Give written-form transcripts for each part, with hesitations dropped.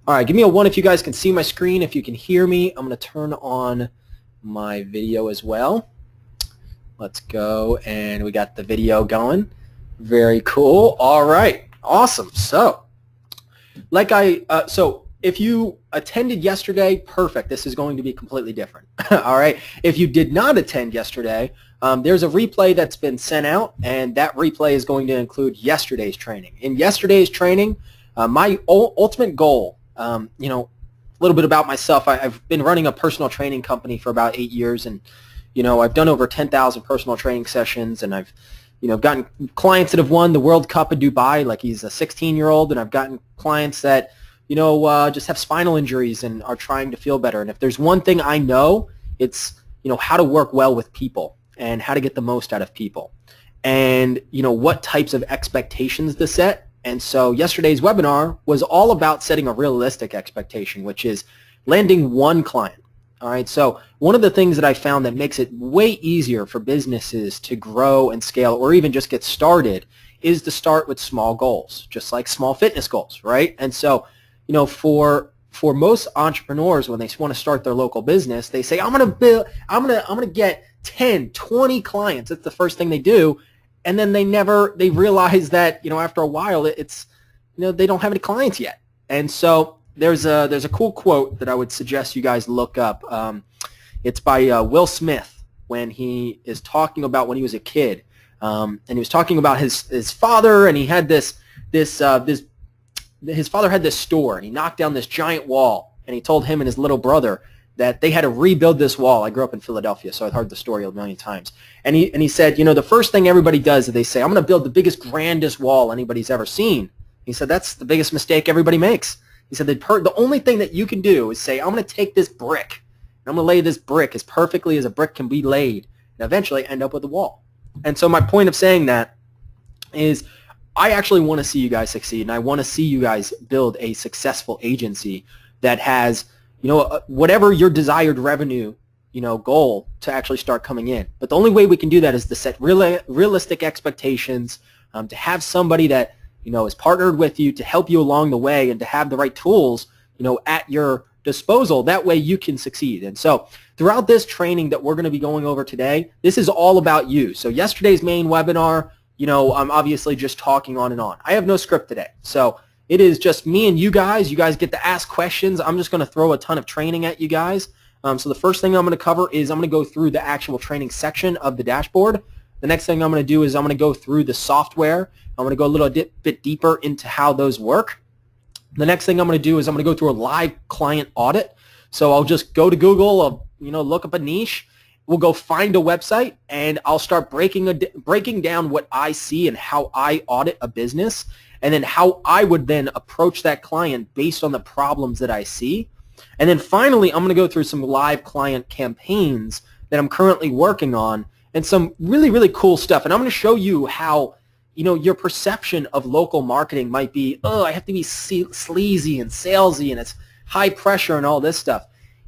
All right, give me a 1 if you guys can see my screen. If you can hear me, I'm going to turn on my video as well. Let's go, and we got the video going. Very cool. All right, awesome. So, so if you attended yesterday, perfect. This is going to be completely different. All right. If you did not attend yesterday, there's a replay that's been sent out, and that replay is going to include yesterday's training. In yesterday's training, my ultimate goal, a little bit about myself. I've been running a personal training company for about 8 years, and I've done over 10,000 personal training sessions, and I've gotten clients that have won the World Cup in Dubai, like he's a 16-year-old, and I've gotten clients that just have spinal injuries and are trying to feel better. And if there's one thing I know, it's how to work well with people and how to get the most out of people, and what types of expectations to set. And so yesterday's webinar was all about setting a realistic expectation, which is landing one client. All right, so one of the things that I found that makes it way easier for businesses to grow and scale, or even just get started, is to start with small goals, just like small fitness goals, right? And so, for most entrepreneurs, when they want to start their local business, they say, I'm gonna get 10, 20 clients. That's the first thing they do. And then they realize that, after a while, it's, they don't have any clients yet. And so there's a cool quote that I would suggest you guys look up. It's by Will Smith, when he is talking about when he was a kid. And he was talking about his father, and he had his father had this store, and he knocked down this giant wall, and he told him and his little brother that they had to rebuild this wall. I grew up in Philadelphia, so I've heard the story a million times. And he said, the first thing everybody does is they say, I'm going to build the biggest, grandest wall anybody's ever seen. He said, that's the biggest mistake everybody makes. He said, the only thing that you can do is say, I'm going to take this brick, and I'm going to lay this brick as perfectly as a brick can be laid, and eventually end up with a wall. And so my point of saying that is I actually want to see you guys succeed, and I want to see you guys build a successful agency that has whatever your desired revenue, goal to actually start coming in. But the only way we can do that is to set realistic expectations, to have somebody that, is partnered with you to help you along the way, and to have the right tools, at your disposal. That way you can succeed. And so throughout this training that we're going to be going over today, this is all about you. So yesterday's main webinar, I'm obviously just talking on and on. I have no script today. So it is just me and you guys. You guys get to ask questions. I'm just going to throw a ton of training at you guys. So the first thing I'm going to cover is I'm going to go through the actual training section of the dashboard. The next thing I'm going to do is I'm going to go through the software. I'm going to go a little bit deeper into how those work. The next thing I'm going to do is I'm going to go through a live client audit. So I'll just go to Google, I'll, look up a niche. We'll go find a website, and I'll start breaking down what I see and how I audit a business, and then how I would then approach that client based on the problems that I see. And then finally, I'm going to go through some live client campaigns that I'm currently working on, and some really, really cool stuff. And I'm going to show you how, your perception of local marketing might be, I have to be sleazy and salesy, and it's high pressure and all this stuff.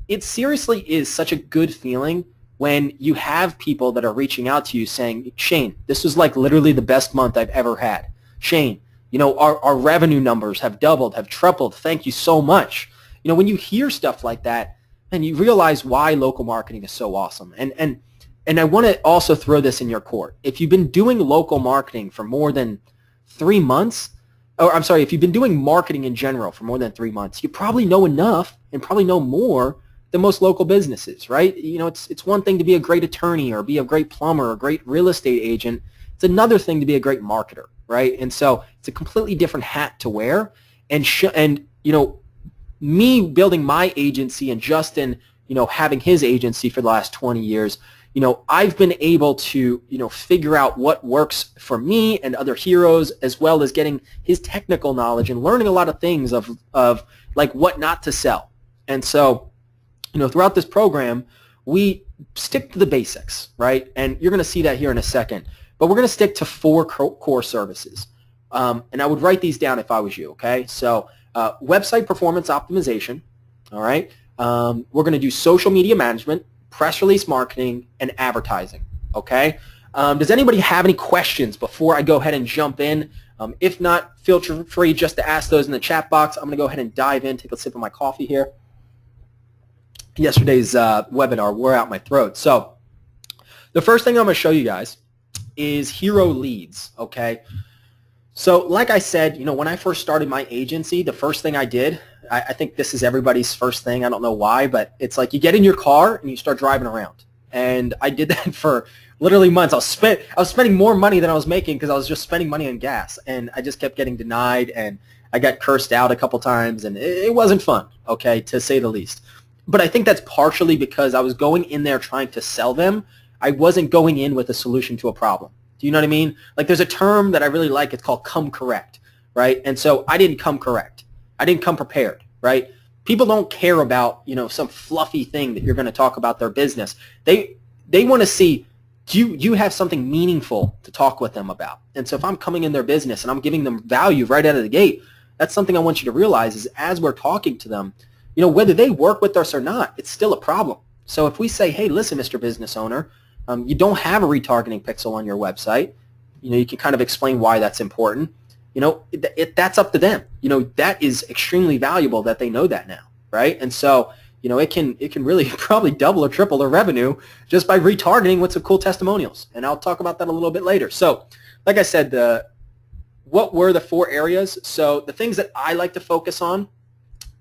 It seriously is such a good feeling when you have people that are reaching out to you saying, Shane, this was like literally the best month I've ever had. Shane, our revenue numbers have doubled, have tripled. Thank you so much. When you hear stuff like that, and you realize why local marketing is so awesome. And I want to also throw this in your court. If you've been doing local marketing for more than 3 months, if you've been doing marketing in general for more than 3 months, you probably know enough and probably know more than most local businesses, right? It's one thing to be a great attorney or be a great plumber or a great real estate agent. It's another thing to be a great marketer, right? And so it's a completely different hat to wear. And me building my agency, and Justin, having his agency for the last 20 years, I've been able to, figure out what works for me and other heroes, as well as getting his technical knowledge and learning a lot of things of like what not to sell. And so, throughout this program, we stick to the basics, right? And you're going to see that here in a second. But we're going to stick to 4 core services. And I would write these down if I was you, okay? So website performance optimization, all right? We're going to do social media management, press release marketing, and advertising, okay? Does anybody have any questions before I go ahead and jump in? If not, feel free just to ask those in the chat box. I'm going to go ahead and dive in, take a sip of my coffee here. Yesterday's webinar wore out my throat. So the first thing I'm going to show you guys is hero leads, okay? So like I said, when I first started my agency, the first thing I did, I think this is everybody's first thing. I don't know why, but it's like you get in your car and you start driving around. And I did that for literally months. I was spending more money than I was making because I was just spending money on gas. And I just kept getting denied, and I got cursed out a couple times, and it wasn't fun, okay, to say the least. But I think that's partially because I was going in there trying to sell them. I wasn't going in with a solution to a problem. Do you know what I mean? Like, there's a term that I really like. It's called come correct, right? And so I didn't come correct. I didn't come prepared, right? People don't care about, some fluffy thing that you're going to talk about their business. They want to see, do you have something meaningful to talk with them about? And so if I'm coming in their business and I'm giving them value right out of the gate, that's something I want you to realize is as we're talking to them, whether they work with us or not, it's still a problem. So if we say, hey, listen, Mr. Business Owner, you don't have a retargeting pixel on your website, you can kind of explain why that's important. That's up to them. That is extremely valuable that they know that now, right? And so, it can really probably double or triple their revenue just by retargeting with some cool testimonials. And I'll talk about that a little bit later. So, like I said, what were the 4 areas? So the things that I like to focus on: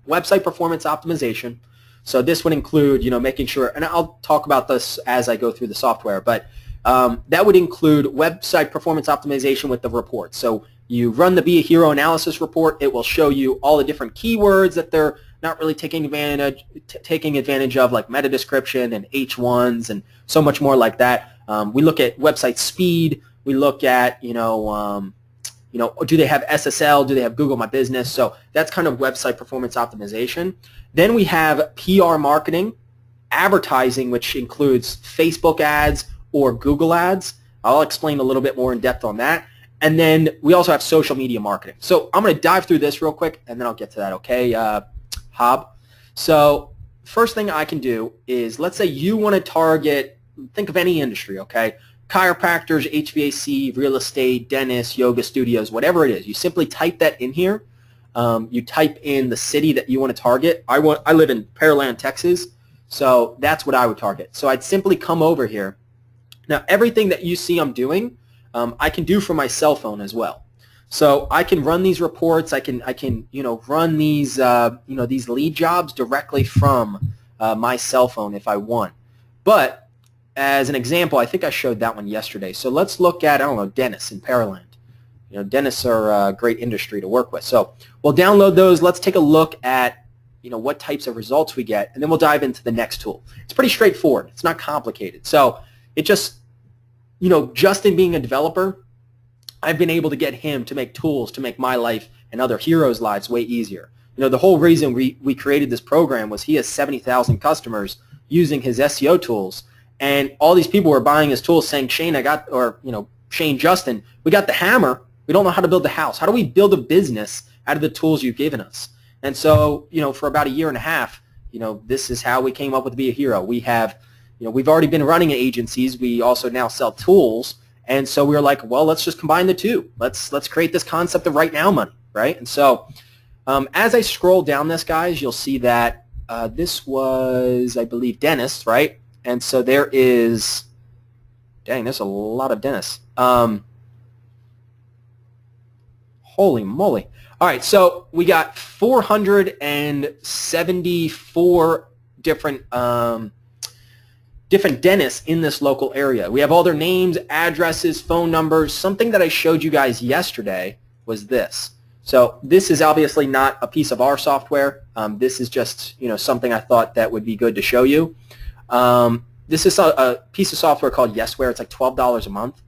website performance optimization. So this would include, making sure, and I'll talk about this as I go through the software, but that would include website performance optimization with the reports. So you run the Be a Hero analysis report. It will show you all the different keywords that they're not really taking advantage of, like meta description and H1s and so much more like that. We look at website speed. We look at, do they have SSL? Do they have Google My Business? So that's kind of website performance optimization. Then we have PR marketing, advertising, which includes Facebook ads or Google ads. I'll explain a little bit more in depth on that. And then we also have social media marketing. So I'm going to dive through this real quick, and then I'll get to that, okay, Hob? So first thing I can do is, let's say you want to target, think of any industry, okay? Chiropractors, HVAC, real estate, dentists, yoga studios, whatever it is. You simply type that in here. You type in the city that you want to target. I live in Pearland, Texas, so that's what I would target. So I'd simply come over here. Now, everything that you see I'm doing, I can do from my cell phone as well. So I can run these reports. I can run these these lead jobs directly from my cell phone if I want. But as an example, I think I showed that one yesterday. So let's look at, dentists in Pearland. Dentists are a great industry to work with. So we'll download those. Let's take a look at, what types of results we get, and then we'll dive into the next tool. It's pretty straightforward. It's not complicated. So it just, Justin being a developer, I've been able to get him to make tools to make my life and other heroes' lives way easier. The whole reason we created this program was he has 70,000 customers using his SEO tools. And all these people were buying his tools saying, Shane, Shane, Justin, we got the hammer. We don't know how to build a house. How do we build a business out of the tools you've given us? And so, for about a year and a half, this is how we came up with Be a Hero. We have, we've already been running agencies. We also now sell tools. And so we were like, well, let's just combine the two. Let's create this concept of right now money, right? And so as I scroll down this, guys, you'll see that this was, I believe, dentists, right? And so there is, there's a lot of dentists. Holy moly. All right, so we got 474 different dentists in this local area. We have all their names, addresses, phone numbers. Something that I showed you guys yesterday was this. So this is obviously not a piece of our software. This is just something I thought that would be good to show you. This is a piece of software called Yesware. It's like $12 a month.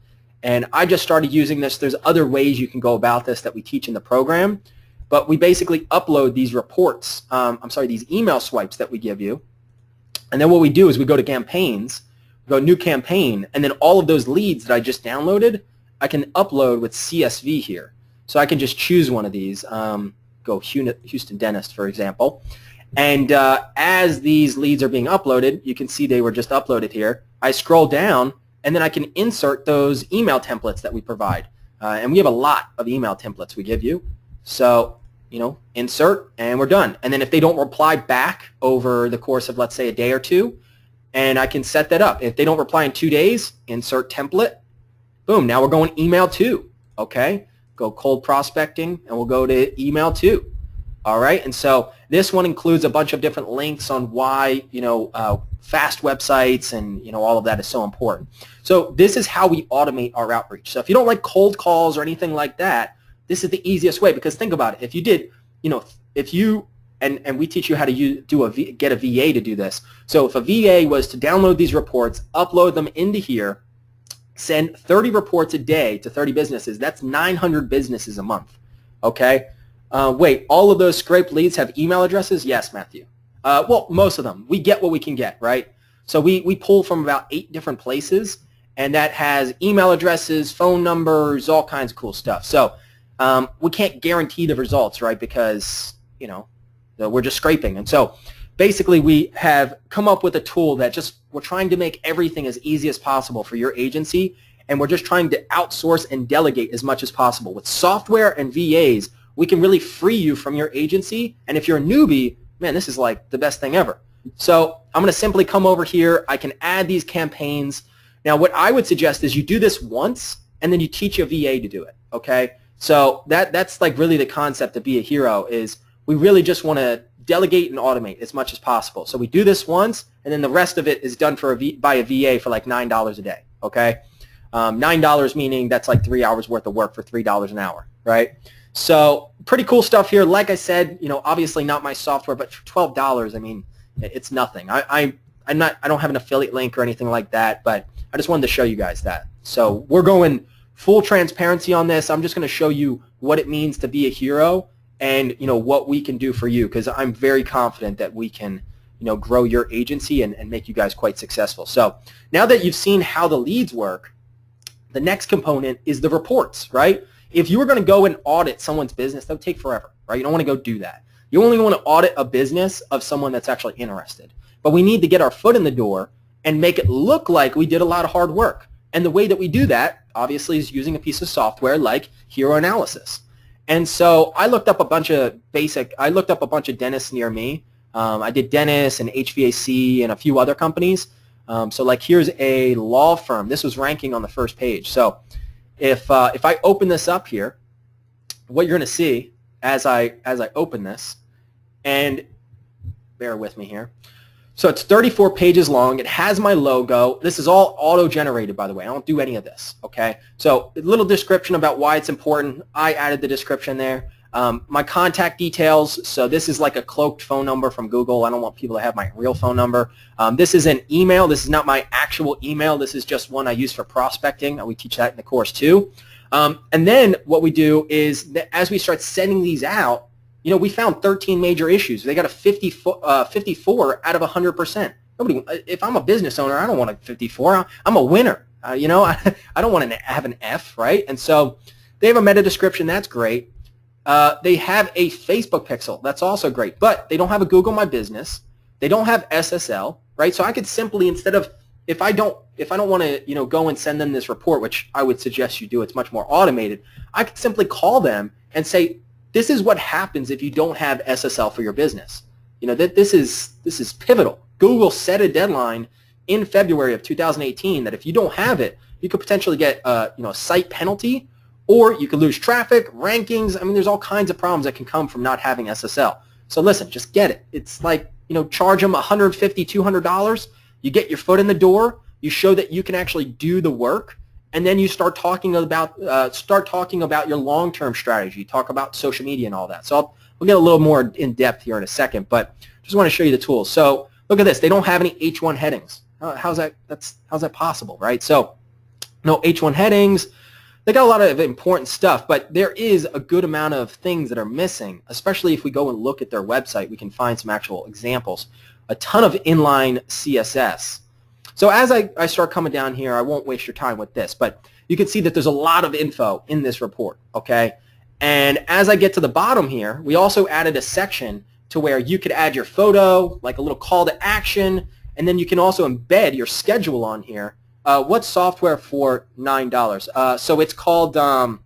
And I just started using this. There's other ways you can go about this that we teach in the program. But we basically upload these reports, these email swipes that we give you. And then what we do is we go to campaigns, we go new campaign, and then all of those leads that I just downloaded, I can upload with CSV here. So I can just choose one of these, go Houston Dentist, for example. And as these leads are being uploaded, you can see they were just uploaded here. I scroll down, and then I can insert those email templates that we provide. And we have a lot of email templates we give you. So, insert, and we're done. And then if they don't reply back over the course of, let's say, a day or two, and I can set that up. If they don't reply in 2 days, insert template. Boom, now we're going email 2, okay? Go cold prospecting, and we'll go to email 2. All right, and so this one includes a bunch of different links on why, fast websites and, all of that is so important. So this is how we automate our outreach. So if you don't like cold calls or anything like that, this is the easiest way, because think about it. If you did, if you, and we teach you how to get a VA to do this. So if a VA was to download these reports, upload them into here, send 30 reports a day to 30 businesses, that's 900 businesses a month, okay? Wait, all of those scraped leads have email addresses? Yes, Matthew. Well, most of them. We get what we can get, right? So we pull from about 8 different places, and that has email addresses, phone numbers, all kinds of cool stuff. So we can't guarantee the results, right, because, we're just scraping. And so basically we have come up with a tool that we're trying to make everything as easy as possible for your agency, and we're just trying to outsource and delegate as much as possible. With software and VAs, we can really free you from your agency, and if you're a newbie, man, this is like the best thing ever. So I'm going to simply come over here. I can add these campaigns. Now, what I would suggest is you do this once, and then you teach a VA to do it, okay? So that's like really the concept to be a hero is we really just want to delegate and automate as much as possible. So we do this once, and then the rest of it is done by a VA for like $9 a day, okay? $9 meaning that's like 3 hours worth of work for $3 an hour, right? So pretty cool stuff here. Like I said, obviously not my software, but for $12, I mean, it's nothing. I don't have an affiliate link or anything like that, but I just wanted to show you guys that. So we're going full transparency on this. I'm just going to show you what it means to be a hero and, what we can do for you, because I'm very confident that we can, grow your agency and make you guys quite successful. So now that you've seen how the leads work, the next component is the reports, right? If you were going to go and audit someone's business, that would take forever, right? You don't want to go do that. You only want to audit a business of someone that's actually interested. But we need to get our foot in the door and make it look like we did a lot of hard work. And the way that we do that, obviously, is using a piece of software like Hero Analysis. And so I looked up a bunch of dentists near me. I did dentists and HVAC and a few other companies. So like here's a law firm. This was ranking on the first page. So if I open this up here, what you're going to see as I open this, and bear with me here. So it's 34 pages long. It has my logo. This is all auto-generated, by the way. I don't do any of this, okay? So a little description about why it's important. I added the description there. My contact details. So this is like a cloaked phone number from Google. I don't want people to have my real phone number. This is an email. This is not my actual email. This is just one I use for prospecting. We teach that in the course too. And then what we do is that as we start sending these out, we found 13 major issues. They got a 54 out of 100%. Nobody. If I'm a business owner, I don't want a 54. I'm a winner. I don't want to have an F, right? And so they have a meta description. That's great. They have a Facebook pixel. That's also great. But they don't have a Google My Business. They don't have SSL, right? So I could simply, instead of, if I don't want to, go and send them this report, which I would suggest you do, it's much more automated, I could simply call them and say, this is what happens if you don't have SSL for your business. This is pivotal. Google set a deadline in February of 2018 that if you don't have it, you could potentially get a site penalty, or you could lose traffic, rankings. I mean, there's all kinds of problems that can come from not having SSL. So listen, just get it. It's like, charge them $150, $200. You get your foot in the door. You show that you can actually do the work. And then you start talking about your long-term strategy. Talk about social media and all that. So we'll get a little more in depth here in a second, but just want to show you the tools. So look at this. They don't have any H1 headings. How's that possible, right? So no H1 headings. They got a lot of important stuff, but there is a good amount of things that are missing, especially if we go and look at their website. We can find some actual examples. A ton of inline CSS. So as I start coming down here, I won't waste your time with this, but you can see that there's a lot of info in this report, okay? And as I get to the bottom here, we also added a section to where you could add your photo, like a little call to action, and then you can also embed your schedule on here what software for $9? So it's called,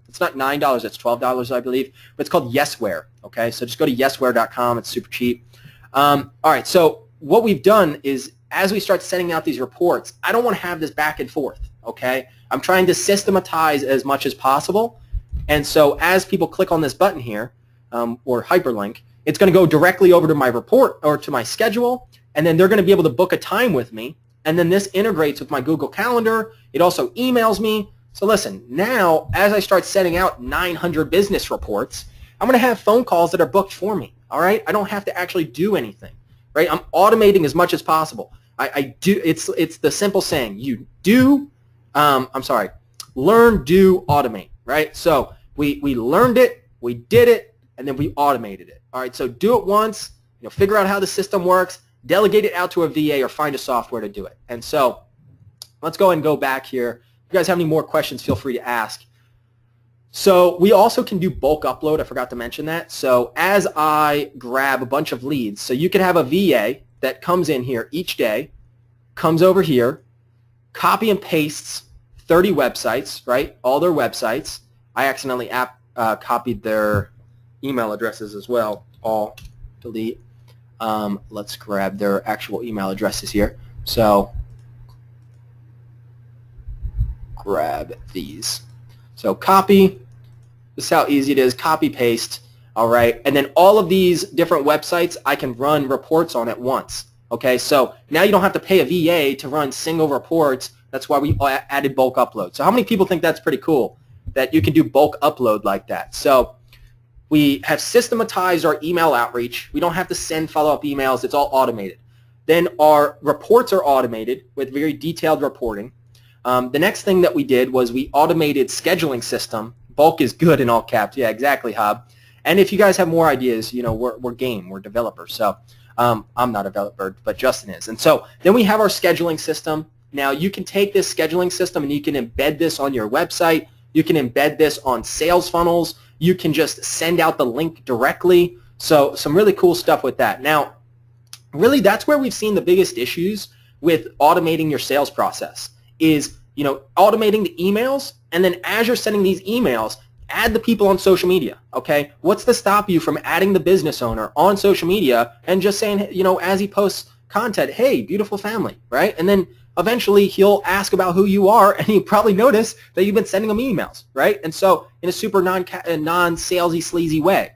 it's not $9, it's $12, I believe, but it's called Yesware, okay? So just go to yesware.com. It's super cheap. All right, so what we've done is as we start sending out these reports, I don't want to have this back and forth, okay? I'm trying to systematize as much as possible. And so as people click on this button here, or hyperlink, it's going to go directly over to my report or to my schedule, and then they're going to be able to book a time with me. And then this integrates with my Google Calendar. It also emails me. So listen, now as I start sending out 900 business reports, I'm going to have phone calls that are booked for me. All right, I don't have to actually do anything. Right, I'm automating as much as possible. I do. It's the simple saying: you do. Learn, do, automate. Right. So we learned it, we did it, and then we automated it. All right. So do it once. Figure out how the system works. Delegate it out to a VA or find a software to do it. And so let's go and go back here. If you guys have any more questions, feel free to ask. So we also can do bulk upload. I forgot to mention that. So as I grab a bunch of leads, so you can have a VA that comes in here each day, comes over here, copy and pastes 30 websites, right? All their websites. I accidentally copied their email addresses as well. All delete. Let's grab their actual email addresses here. So grab these. So copy. This is how easy it is. Copy, paste. All right. And then all of these different websites I can run reports on at once. Okay. So now you don't have to pay a VA to run single reports. That's why we added bulk upload. So how many people think that's pretty cool that you can do bulk upload like that? So we have systematized our email outreach. We don't have to send follow-up emails. It's all automated. Then our reports are automated with very detailed reporting. The next thing that we did was we automated scheduling system. Bulk is good in all caps. Yeah, exactly, Hob. And if you guys have more ideas, we're game. We're developers. So I'm not a developer, but Justin is. And so then we have our scheduling system. Now you can take this scheduling system and you can embed this on your website. You can embed this on sales funnels. You can just send out the link directly. So some really cool stuff with that. Now, really that's where we've seen the biggest issues with automating your sales process is, automating the emails, and then as you're sending these emails, add the people on social media, okay? What's to stop you from adding the business owner on social media and just saying, as he posts content, hey, beautiful family, right? And then eventually he'll ask about who you are, and he'll probably notice that you've been sending him emails, right? And so in a super non-salesy, sleazy way,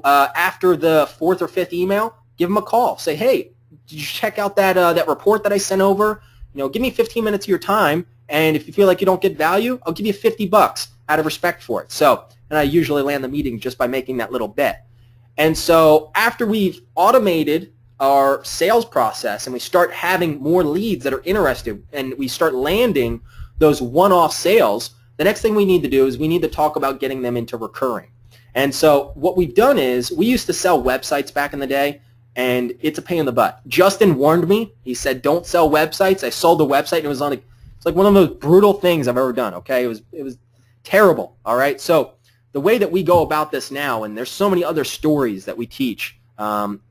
after the fourth or fifth email, give him a call. Say, hey, did you check out that report that I sent over? Give me 15 minutes of your time, and if you feel like you don't get value, I'll give you $50 out of respect for it. So, and I usually land the meeting just by making that little bet. And so after we've automated our sales process and we start having more leads that are interested and we start landing those one-off sales, the next thing we need to do is we need to talk about getting them into recurring. And so what we've done is we used to sell websites back in the day, and it's a pain in the butt. Justin warned me. He said, don't sell websites. I sold a website, and it was it's like one of the most brutal things I've ever done, okay? It was terrible, all right? So the way that we go about this now, and there's so many other stories that we teach,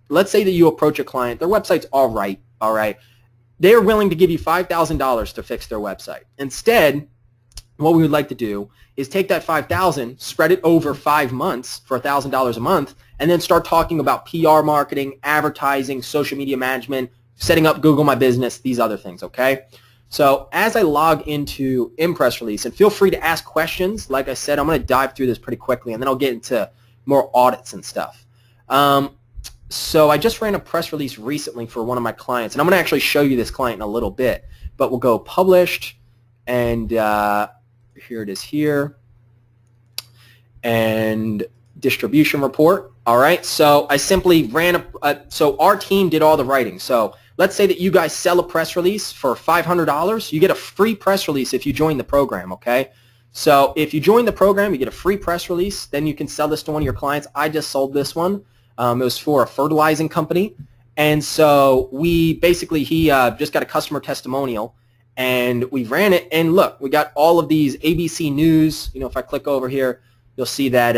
let's say that you approach a client, their website's all right? They're willing to give you $5,000 to fix their website. Instead, what we would like to do is take that $5,000, spread it over 5 months for $1,000 a month, and then start talking about PR marketing, advertising, social media management, setting up Google My Business, these other things, okay? So as I log into Impress Release, and feel free to ask questions. Like I said, I'm going to dive through this pretty quickly, and then I'll get into more audits and stuff. So I just ran a press release recently for one of my clients, and I'm going to actually show you this client in a little bit. But we'll go published, and here it is here, and distribution report. All right, so I simply ran so our team did all the writing. So let's say that you guys sell a press release for $500. You get a free press release if you join the program, okay? So if you join the program, you get a free press release. Then you can sell this to one of your clients. I just sold this one. It was for a fertilizing company. And so we basically, he just got a customer testimonial, and we ran it. And look, we got all of these ABC News. If I click over here, you'll see that,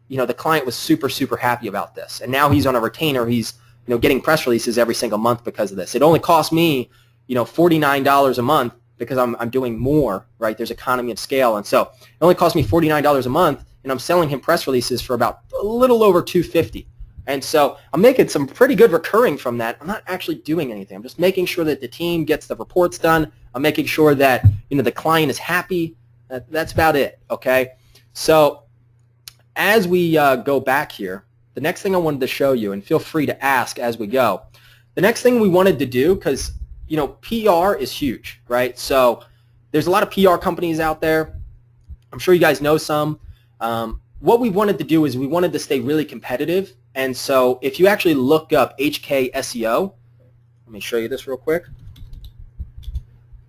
the client was super, super happy about this. And now he's on a retainer. He's, getting press releases every single month because of this. It only cost me, $49 a month because I'm doing more, right? There's economy of scale. And so it only costs me $49 a month, and I'm selling him press releases for about a little over $250. And so I'm making some pretty good recurring from that. I'm not actually doing anything. I'm just making sure that the team gets the reports done. I'm making sure that the client is happy. That's about it, okay? So as we go back here, the next thing I wanted to show you, and feel free to ask as we go, the next thing we wanted to do, because PR is huge, right? So there's a lot of PR companies out there. I'm sure you guys know some. What we wanted to do is we wanted to stay really competitive. And so if you actually look up HK SEO, let me show you this real quick.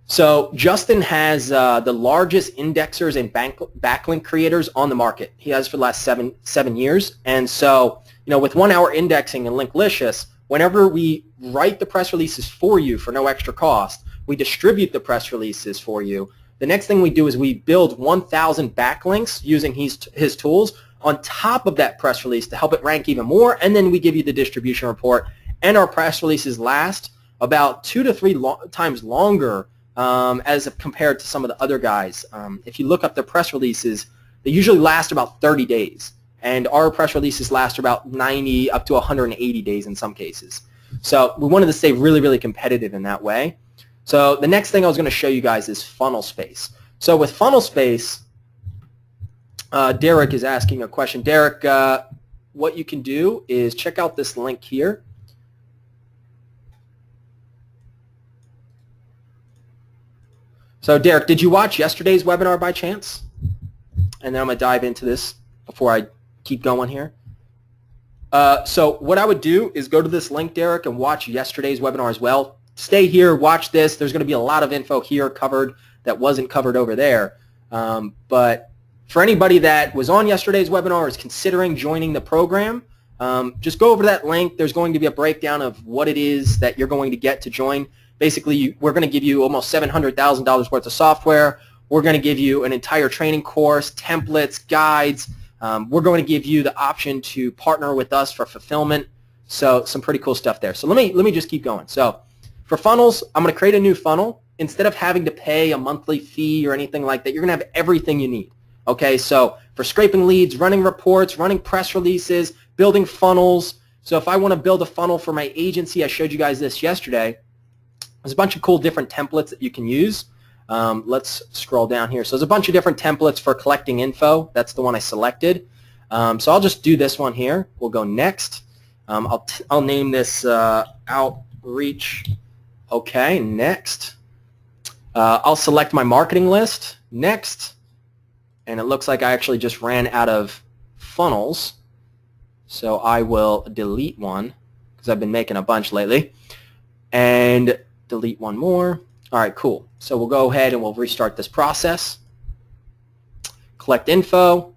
So Justin has the largest indexers and backlink creators on the market. He has for the last seven years. And so, with 1 hour indexing and Linklicious, whenever we write the press releases for you for no extra cost, we distribute the press releases for you. The next thing we do is we build 1,000 backlinks using his tools on top of that press release to help it rank even more, and then we give you the distribution report. And our press releases last about 2 to 3 times longer as compared to some of the other guys. If you look up their press releases, they usually last about 30 days. And our press releases last about 90 up to 180 days in some cases. So we wanted to stay really, really competitive in that way. So the next thing I was going to show you guys is funnel space. So with funnel space, Derek is asking a question. Derek, what you can do is check out this link here. So Derek, did you watch yesterday's webinar by chance? And then I'm going to dive into this before I keep going here. So what I would do is go to this link, Derek, and watch yesterday's webinar as well. Stay here, watch this. There's going to be a lot of info here covered that wasn't covered over there. But for anybody that was on yesterday's webinar or is considering joining the program, just go over that link. There's going to be a breakdown of what it is that you're going to get to join. Basically, we're going to give you almost $700,000 worth of software. We're going to give you an entire training course, templates, guides. We're going to give you the option to partner with us for fulfillment. So some pretty cool stuff there. So let me just keep going. So for funnels, I'm going to create a new funnel. Instead of having to pay a monthly fee or anything like that, you're going to have everything you need. Okay, so for scraping leads, running reports, running press releases, building funnels. So if I want to build a funnel for my agency, I showed you guys this yesterday. There's a bunch of cool different templates that you can use. Let's scroll down here. So there's a bunch of different templates for collecting info. That's the one I selected. So I'll just do this one here. We'll go next. I'll name this Outreach. Okay, next. I'll select my marketing list. Next. And it looks like I actually just ran out of funnels. So I will delete one because I've been making a bunch lately. And delete one more. All right, cool. So we'll go ahead and we'll restart this process. Collect info.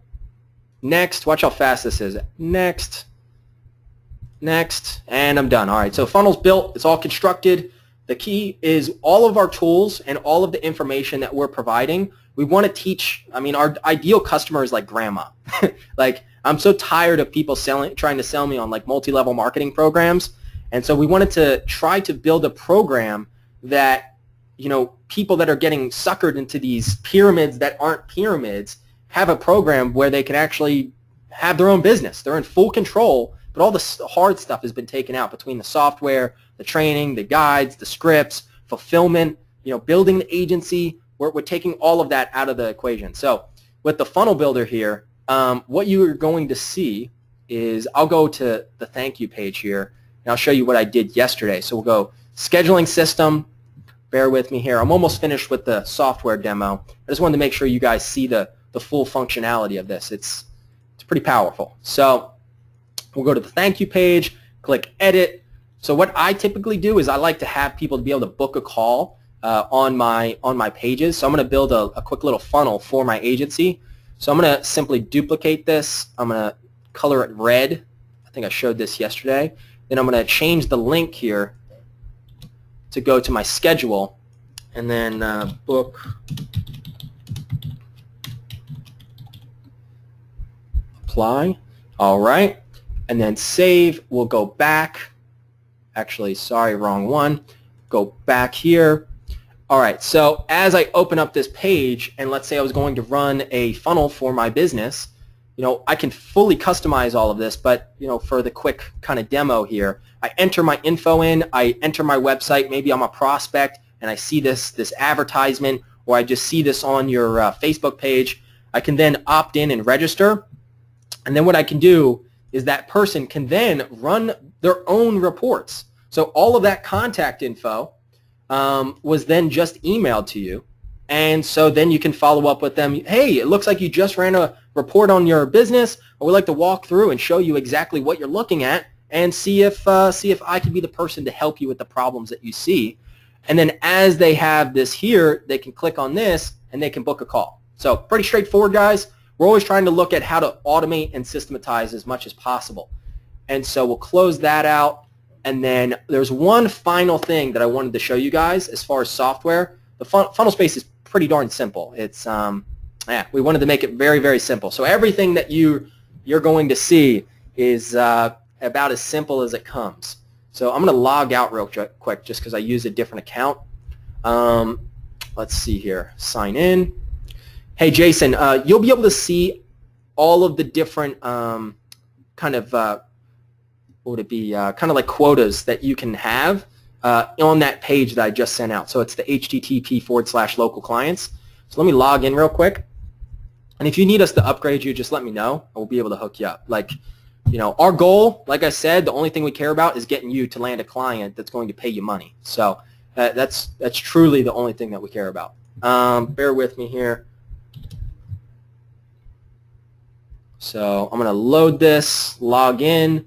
Next. Watch how fast this is. Next. Next. And I'm done. All right, so funnel's built. It's all constructed. The key is all of our tools and all of the information that we're providing, we want to teach. I mean, our ideal customer is like grandma. Like, I'm so tired of people trying to sell me on like multi-level marketing programs. And so we wanted to try to build a program that, people that are getting suckered into these pyramids that aren't pyramids have a program where they can actually have their own business. They're in full control, but all the hard stuff has been taken out between the software, the training, the guides, the scripts, fulfillment, building the agency. We're taking all of that out of the equation. So with the funnel builder here, what you are going to see is I'll go to the thank you page here, and I'll show you what I did yesterday. So we'll go scheduling system. Bear with me here. I'm almost finished with the software demo. I just wanted to make sure you guys see the full functionality of this. It's pretty powerful. So we'll go to the thank you page, click edit. So what I typically do is I like to have people to be able to book a call on my pages. So I'm going to build a quick little funnel for my agency. So I'm going to simply duplicate this. I'm going to color it red. I think I showed this yesterday. Then I'm going to change the link here to go to my schedule, and then book apply. All right, and then save. We'll go back. Actually, sorry, wrong one. Go back here. All right, so as I open up this page, and let's say I was going to run a funnel for my business, I can fully customize all of this, but, for the quick kind of demo here, I enter my info in, I enter my website, maybe I'm a prospect, and I see this advertisement, or I just see this on your Facebook page. I can then opt in and register, and then what I can do is that person can then run their own reports. So all of that contact info was then just emailed to you, and so then you can follow up with them. Hey, it looks like you just ran a report on your business. I would like to walk through and show you exactly what you're looking at and see if I could be the person to help you with the problems that you see. And then as they have this here, they can click on this and they can book a call. So pretty straightforward, guys. We're always trying to look at how to automate and systematize as much as possible. And so we'll close that out. And then there's one final thing that I wanted to show you guys as far as software. The Funnelspace is pretty darn simple. It's we wanted to make it very, very simple. So everything that you're going to see is about as simple as it comes. So I'm going to log out real quick just because I use a different account. Let's see here. Sign in. Hey, Jason, you'll be able to see all of the different kind of, what would it be, kind of like quotas that you can have on that page that I just sent out. So it's the http://local clients. So let me log in real quick. And if you need us to upgrade you, just let me know. We'll be able to hook you up. Like, our goal, like I said, the only thing we care about is getting you to land a client that's going to pay you money. So that's truly the only thing that we care about. Bear with me here. So I'm going to load this, log in,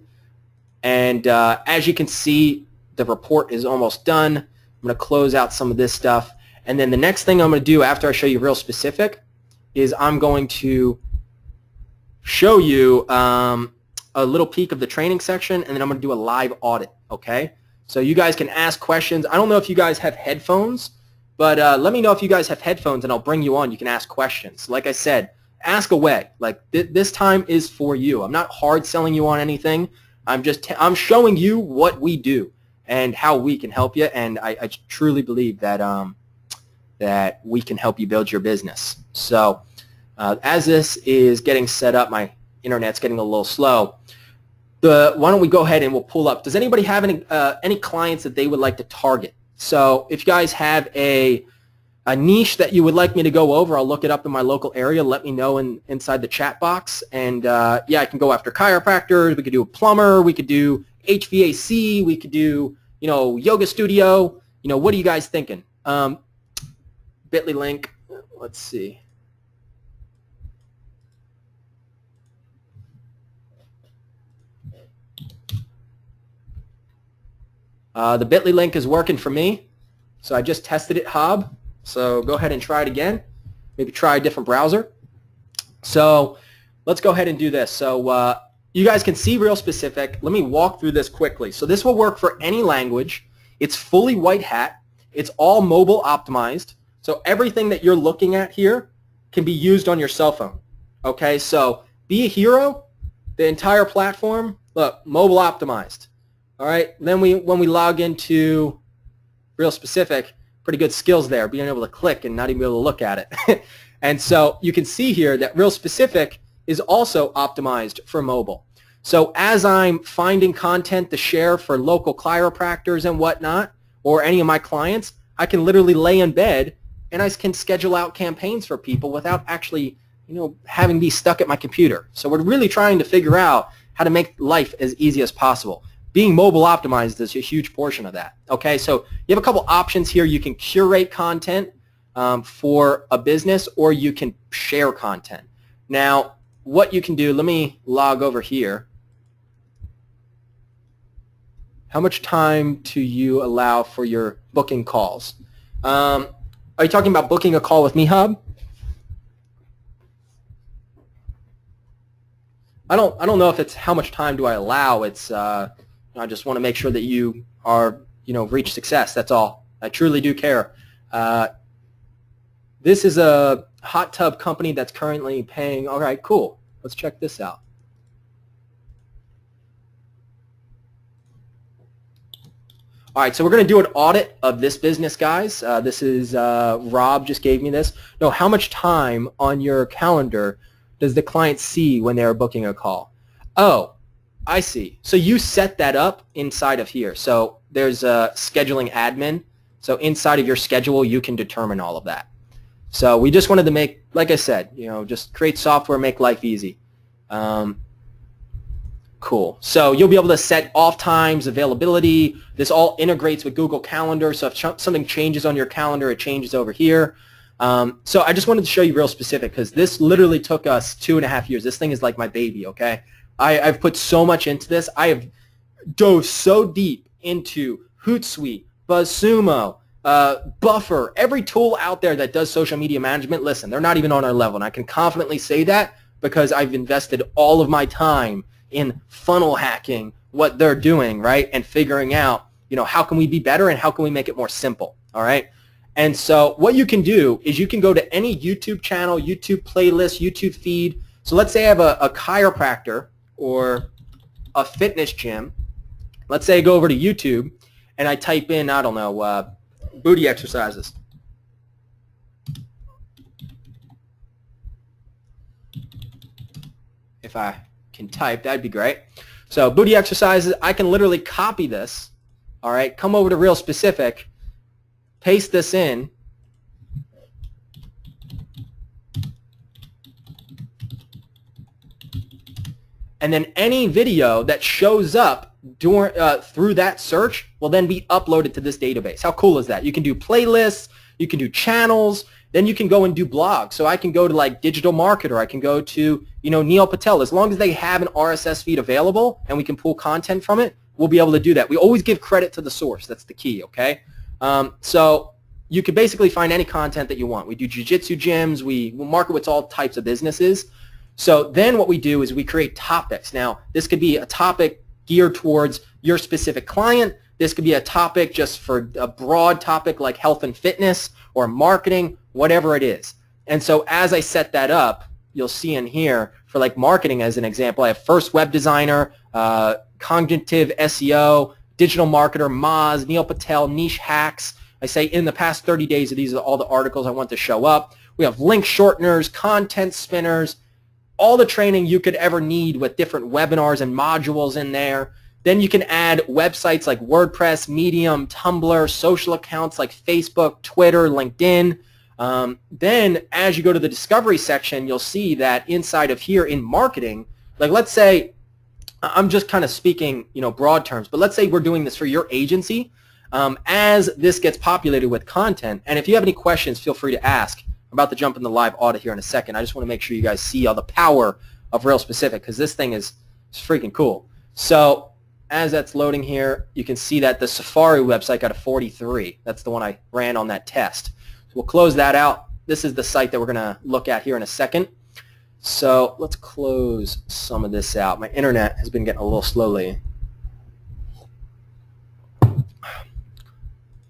and as you can see, the report is almost done. I'm going to close out some of this stuff. And then the next thing I'm going to do after I show you real specific is I'm going to show you a little peek of the training section, and then I'm going to do a live audit, okay? So you guys can ask questions. I don't know if you guys have headphones, but let me know if you guys have headphones, and I'll bring you on. You can ask questions. Like I said, ask away. Like this time is for you. I'm not hard selling you on anything. I'm showing you what we do and how we can help you, and I truly believe that that we can help you build your business. So as this is getting set up, my internet's getting a little slow. Why don't we go ahead and we'll pull up. Does anybody have any clients that they would like to target? So if you guys have a niche that you would like me to go over, I'll look it up in my local area. Let me know inside the chat box. And yeah, I can go after chiropractors. We could do a plumber. We could do HVAC. We could do, yoga studio. What are you guys thinking? Bitly link. Let's see. The Bitly link is working for me. So I just tested it, Hob. So go ahead and try it again. Maybe try a different browser. So let's go ahead and do this. So you guys can see real specific. Let me walk through this quickly. So this will work for any language. It's fully white hat. It's all mobile optimized. So everything that you're looking at here can be used on your cell phone. Okay, so Be a Hero, the entire platform, look, mobile optimized. All right, then when we log into real specific, pretty good skills there, being able to click and not even be able to look at it. And so you can see here that real specific is also optimized for mobile. So as I'm finding content to share for local chiropractors and whatnot, or any of my clients, I can literally lay in bed and I can schedule out campaigns for people without actually, having to be stuck at my computer. So we're really trying to figure out how to make life as easy as possible. Being mobile optimized is a huge portion of that. Okay, so you have a couple options here. You can curate content for a business, or you can share content. Now, what you can do, let me log over here. How much time do you allow for your booking calls? Are you talking about booking a call with me, Hub? I don't know if it's how much time do I allow. It's I just want to make sure that you are, reach success. That's all. I truly do care. This is a hot tub company that's currently paying. All right, cool. Let's check this out. All right, so we're going to do an audit of this business, guys. This is Rob just gave me this. No, how much time on your calendar does the client see when they are booking a call? Oh, I see. So you set that up inside of here. So there's a scheduling admin. So inside of your schedule, you can determine all of that. So we just wanted to make, like I said, just create software, make life easy. Cool. So you'll be able to set off times, availability. This all integrates with Google Calendar. So if something changes on your calendar, it changes over here. So I just wanted to show you real specific because this literally took us 2.5 years. This thing is like my baby, okay? I've put so much into this. I have dove so deep into Hootsuite, BuzzSumo, Buffer, every tool out there that does social media management. Listen, they're not even on our level, and I can confidently say that because I've invested all of my time in funnel hacking what they're doing, right, and figuring out, how can we be better and how can we make it more simple, all right? And so what you can do is you can go to any YouTube channel, YouTube playlist, YouTube feed. So let's say I have a chiropractor or a fitness gym. Let's say I go over to YouTube and I type in, I don't know, booty exercises. If I can type, that'd be great. So booty exercises, I can literally copy this, all right, come over to Real Specific, paste this in, and then any video that shows up through that search will then be uploaded to this database. How cool is that? You can do playlists, you can do channels, then you can go and do blogs. So I can go to like Digital Marketer, I can go to Neil Patel. As long as they have an RSS feed available and we can pull content from it, we'll be able to do that. We always give credit to the source. That's the key, okay? So you can basically find any content that you want. We do jiu-jitsu gyms. We market with all types of businesses. So then what we do is we create topics. Now, this could be a topic geared towards your specific client. This could be a topic just for a broad topic like health and fitness or marketing, whatever it is. And so as I set that up, you'll see in here for like marketing as an example, I have First Web Designer, Cognitive SEO, Digital Marketer, Moz, Neil Patel, Niche Hacks. I say in the past 30 days, these are all the articles I want to show up. We have link shorteners, content spinners, all the training you could ever need with different webinars and modules in there. Then you can add websites like WordPress, Medium, Tumblr, social accounts like Facebook, Twitter, LinkedIn. Then as you go to the discovery section, you'll see that inside of here in marketing, like let's say, I'm just kind of speaking, broad terms, but let's say we're doing this for your agency. As this gets populated with content, and if you have any questions, feel free to ask. I'm about to jump in the live audit here in a second. I just want to make sure you guys see all the power of Real Specific because this thing is freaking cool. So as that's loading here, you can see that the Safari website got a 43. That's the one I ran on that test. So we'll close that out. This is the site that we're going to look at here in a second. So let's close some of this out. My internet has been getting a little slowly.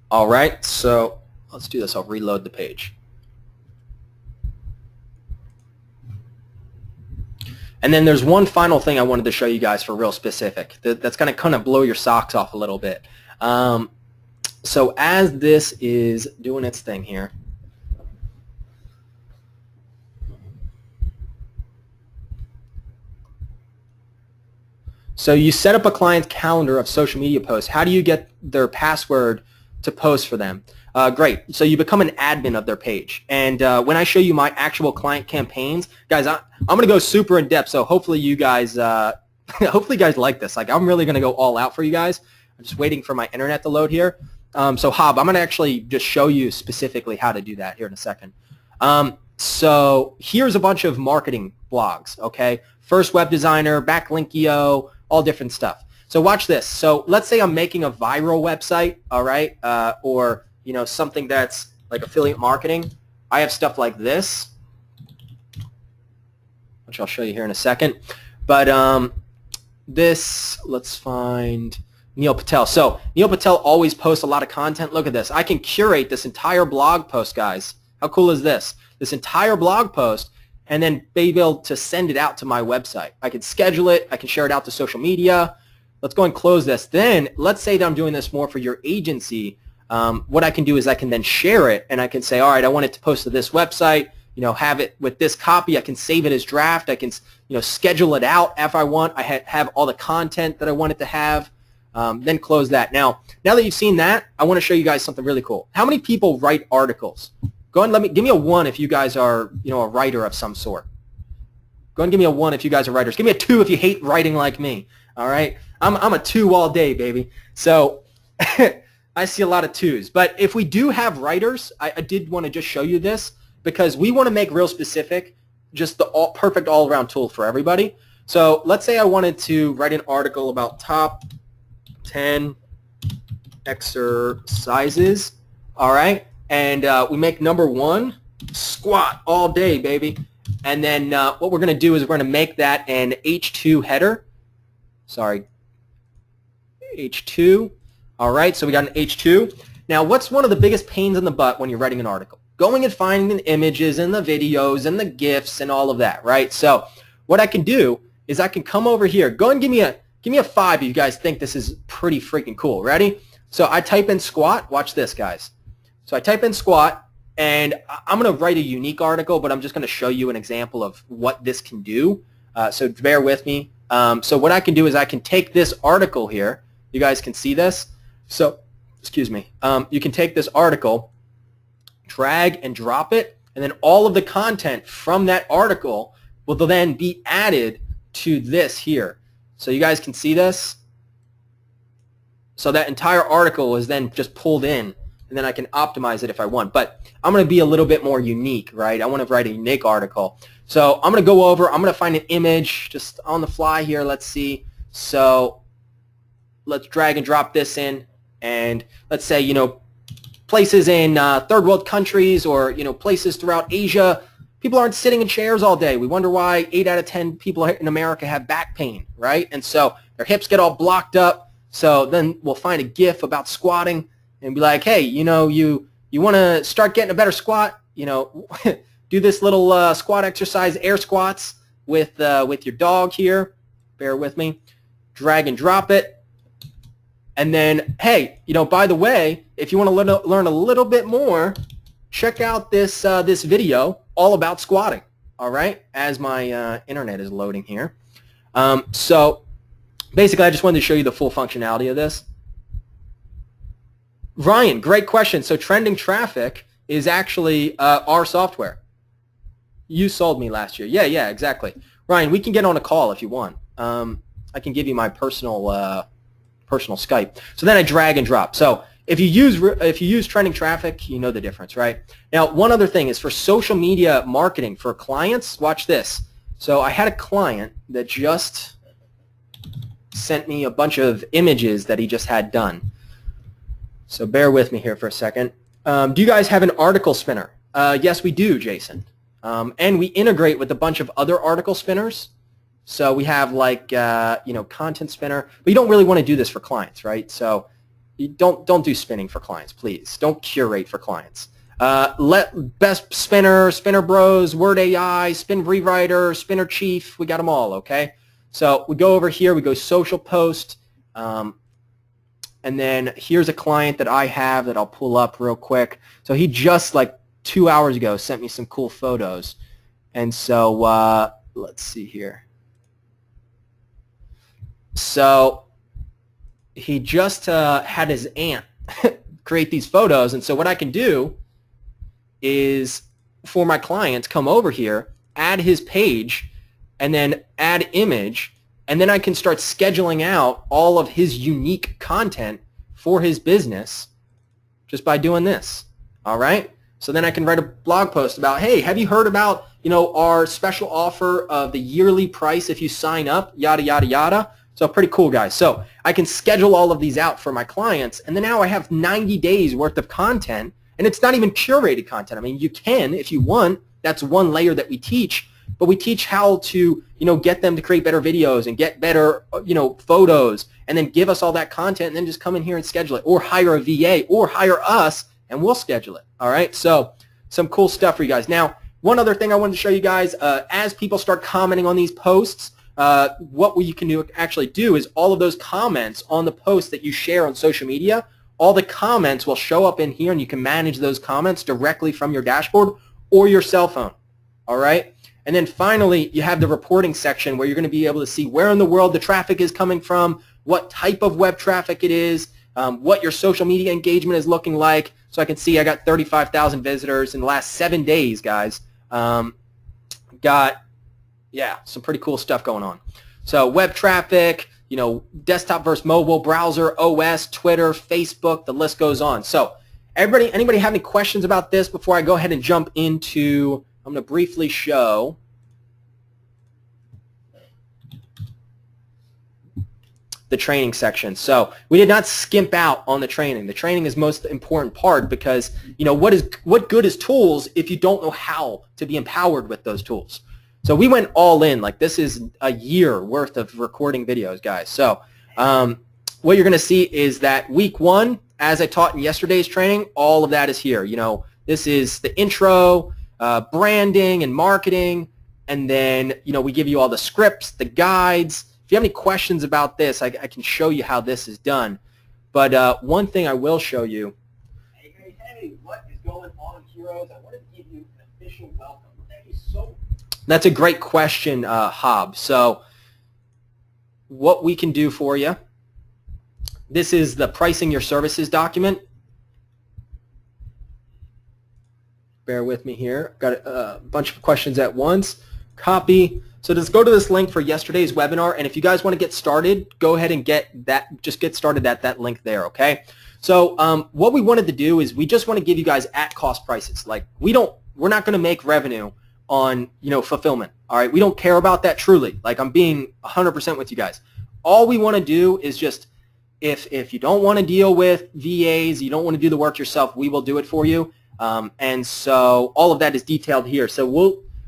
All right, so let's do this. I'll reload the page. And then there's one final thing I wanted to show you guys for Real Specific. That's going to kind of blow your socks off a little bit. So as this is doing its thing here, so you set up a client's calendar of social media posts. How do you get their password to post for them? Great. So you become an admin of their page. And when I show you my actual client campaigns, guys, I'm going to go super in depth. So hopefully you guys, hopefully you guys like this. Like I'm really going to go all out for you guys. I'm just waiting for my internet to load here. So Hob, I'm going to actually just show you specifically how to do that here in a second. So here's a bunch of marketing blogs. Okay, First Web Designer, Backlinkio, all different stuff. So watch this. So let's say I'm making a viral website, all right, or something that's like affiliate marketing. I have stuff like this, which I'll show you here in a second. But this, let's find Neil Patel. So Neil Patel always posts a lot of content. Look at this. I can curate this entire blog post, guys. How cool is this? This entire blog post, and then be able to send it out to my website. I can schedule it. I can share it out to social media. let's go and close this. Then let's say that I'm doing this more for your agency. What I can do is I can then share it, and I can say, all right, I want it to post to this website, have it with this copy. I can save it as draft. I can, schedule it out if I want. I have all the content that I want it to have. Then close that. Now that you've seen that, I want to show you guys something really cool. How many people write articles? Go ahead and give me a 1 if you guys are, a writer of some sort. Go ahead and give me a 1 if you guys are writers. Give me a 2 if you hate writing like me. All right? I'm a 2 all day, baby. So I see a lot of 2s. But if we do have writers, I did want to just show you this because we want to make Real Specific just the perfect all-around tool for everybody. So let's say I wanted to write an article about top 10 exercises, all right? And we make number 1, squat all day, baby. And then what we're going to do is we're going to make that an H2 header. Sorry, H2. All right, so we got an H2. Now, what's one of the biggest pains in the butt when you're writing an article? Going and finding the images and the videos and the GIFs and all of that, right? So what I can do is I can come over here. Go and give me a 5 if you guys think this is pretty freaking cool. Ready? So I type in squat. Watch this, guys. So I type in squat, and I'm going to write a unique article, but I'm just going to show you an example of what this can do. So bear with me. So what I can do is I can take this article here. You guys can see this. So, excuse me. You can take this article, drag and drop it, and then all of the content from that article will then be added to this here. So you guys can see this. So that entire article is then just pulled in, and then I can optimize it if I want. But I'm going to be a little bit more unique, right? I want to write a unique article. So I'm going to go over, I'm going to find an image just on the fly here. Let's see. So let's drag and drop this in, and let's say, places in third world countries or, places throughout Asia, people aren't sitting in chairs all day. We wonder why 8 out of 10 people in America have back pain, right? And so their hips get all blocked up. So then we'll find a GIF about squatting and be like, hey, you want to start getting a better squat, do this little squat exercise, air squats with your dog here. Bear with me. Drag and drop it. And then, hey, by the way, if you want to learn a little bit more, check out this video all about squatting, all right, as my internet is loading here. So basically, I just wanted to show you the full functionality of this. Ryan, great question. So trending traffic is actually our software. You sold me last year. Yeah, exactly. Ryan, we can get on a call if you want. I can give you my personal Skype. So then I drag and drop. So if you use trending traffic, you know the difference, right? Now, one other thing is for social media marketing for clients, watch this. So I had a client that just sent me a bunch of images that he just had done. So bear with me here for a second. Do you guys have an article spinner? Yes, we do, Jason. And we integrate with a bunch of other article spinners. So we have like, Content Spinner, but you don't really want to do this for clients, right? So you don't do spinning for clients, please. Don't curate for clients. Let Best Spinner, Spinner Bros, Word AI, Spin Rewriter, Spinner Chief, we got them all, okay? So we go over here, we go social post, and then here's a client that I have that I'll pull up real quick. So he just like 2 hours ago sent me some cool photos. And so let's see here. So he just had his aunt create these photos, and so what I can do is for my clients come over here, add his page, and then add image, and then I can start scheduling out all of his unique content for his business just by doing this, all right? So then I can write a blog post about, hey, have you heard about, our special offer of the yearly price if you sign up, yada, yada, yada. So pretty cool, guys. So I can schedule all of these out for my clients, and then now I have 90 days worth of content, and it's not even curated content. I mean, you can if you want. That's one layer that we teach, but we teach how to, get them to create better videos and get better, photos, and then give us all that content, and then just come in here and schedule it, or hire a VA, or hire us, and we'll schedule it. All right. So some cool stuff for you guys. Now, one other thing I wanted to show you guys, as people start commenting on these posts, what you can actually do is all of those comments on the posts that you share on social media, all the comments will show up in here, and you can manage those comments directly from your dashboard or your cell phone. All right? And then finally, you have the reporting section where you're going to be able to see where in the world the traffic is coming from, what type of web traffic it is, what your social media engagement is looking like. So I can see I got 35,000 visitors in the last 7 days, guys. Got, yeah, some pretty cool stuff going on. So web traffic, you know, desktop versus mobile, browser, OS, Twitter, Facebook, the list goes on. So anybody have any questions about this before I go ahead and jump into, I'm going to briefly show the training section. So we did not skimp out on the training. The training is most important part because, you know, what good is tools if you don't know how to be empowered with those tools? So we went all in. Like, this is a year worth of recording videos, guys. So what you're going to see is that week 1, as I taught in yesterday's training, all of that is here. You know, this is the intro, branding and marketing, and then, you know, we give you all the scripts, the guides. If you have any questions about this, I can show you how this is done. But one thing I will show you. Hey, what is going on, heroes? I wanted to give you an official welcome. Thank you so much. That's a great question, Hob. So what we can do for you, this is the pricing your services document. Bear with me here. Got a bunch of questions at once. Copy. So just go to this link for yesterday's webinar, and if you guys want to get started, go ahead and get that. Just get started at that link there, okay? So what we wanted to do is we just want to give you guys at cost prices. Like, we're not going to make revenue on, you know, fulfillment. All right, we don't care about that truly. Like, I'm being 100% with you guys. All we want to do is just, if you don't want to deal with VAs, you don't want to do the work yourself, we will do it for you. And so all of that is detailed here. So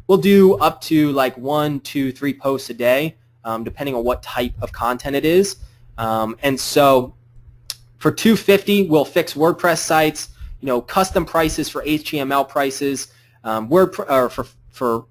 we'll do up to like 1, 2, 3 posts a day, depending on what type of content it is. And so for $250, we'll fix WordPress sites, you know, custom prices for HTML prices, for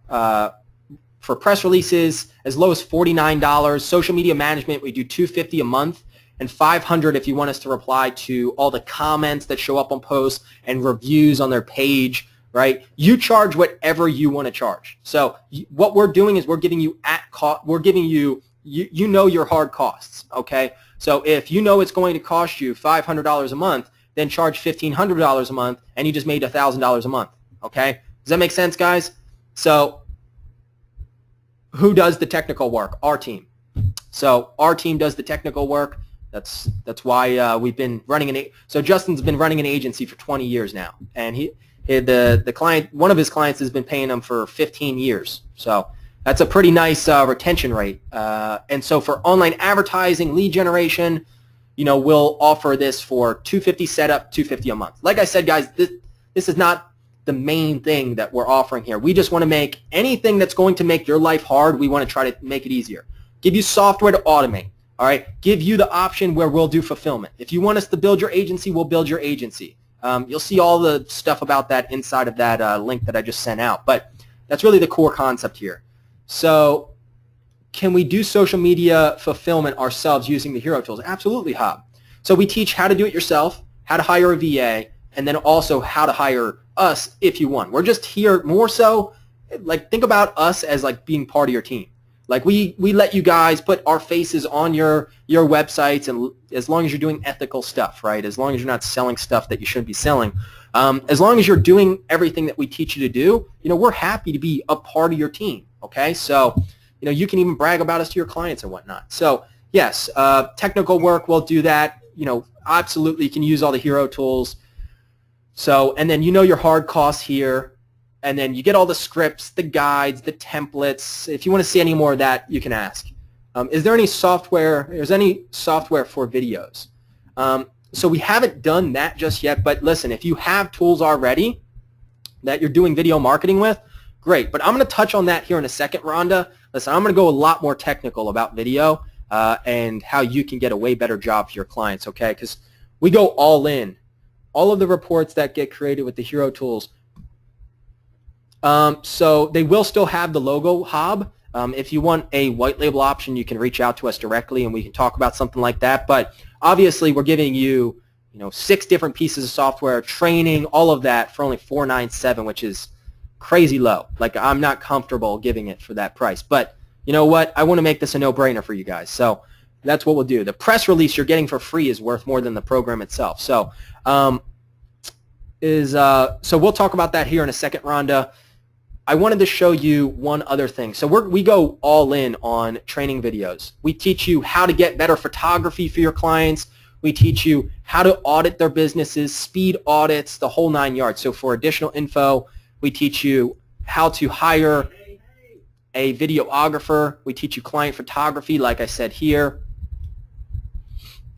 press releases as low as $49. Social media management, we do $250 a month, and $500 if you want us to reply to all the comments that show up on posts and reviews on their page, right? You charge whatever you want to charge. So what we're doing is we're giving you at cost. We're giving you, you know, your hard costs, okay? So if you know it's going to cost you $500 a month, then charge $1,500 a month, and you just made $1,000 a month, okay? Does that make sense, guys? So who does the technical work? Our team. So our team does the technical work. That's why we've been running so Justin's been running an agency for 20 years now, and the client, one of his clients has been paying him for 15 years. So that's a pretty nice retention rate. And so for online advertising, lead generation, you know, we'll offer this for $250 setup, $250 a month. Like I said, guys, this is not the main thing that we're offering here. We just want to make anything that's going to make your life hard, we want to try to make it easier. Give you software to automate. All right, give you the option where we'll do fulfillment. If you want us to build your agency, we'll build your agency. You'll see all the stuff about that inside of that link that I just sent out. But that's really the core concept here. So can we do social media fulfillment ourselves using the Hero Tools? Absolutely, Hob. So we teach how to do it yourself, how to hire a VA, and then also how to hire us if you want. We're just here more so, like, think about us as like being part of your team. Like, we let you guys put our faces on your websites, and as long as you're doing ethical stuff, right? As long as you're not selling stuff that you shouldn't be selling, as long as you're doing everything that we teach you to do, you know, we're happy to be a part of your team. Okay, so you know, you can even brag about us to your clients and whatnot. So yes, technical work, we'll do that. You know, absolutely, you can use all the Hero Tools. So, and then you know your hard costs here. And then you get all the scripts, the guides, the templates. If you want to see any more of that, you can ask. Is there any software? Is any software for videos? So we haven't done that just yet. But listen, if you have tools already that you're doing video marketing with, great. But I'm going to touch on that here in a second, Rhonda. Listen, I'm going to go a lot more technical about video and how you can get a way better job for your clients, okay? Because we go all in. All of the reports that get created with the Hero Tools, so they will still have the logo, Hob, If you want a white label option, you can reach out to us directly and we can talk about something like that. But obviously, we're giving you, 6 different pieces of software, training, all of that for only $497, which is crazy low. Like, I'm not comfortable giving it for that price. But you know what? I want to make this a no-brainer for you guys. So that's what we'll do. The press release you're getting for free is worth more than the program itself. So so we'll talk about that here in a second, Rhonda. I wanted to show you one other thing. So we go all in on training videos. We teach you how to get better photography for your clients. We teach you how to audit their businesses, speed audits, the whole 9 yards. So for additional info, we teach you how to hire a videographer. We teach you client photography, like I said here.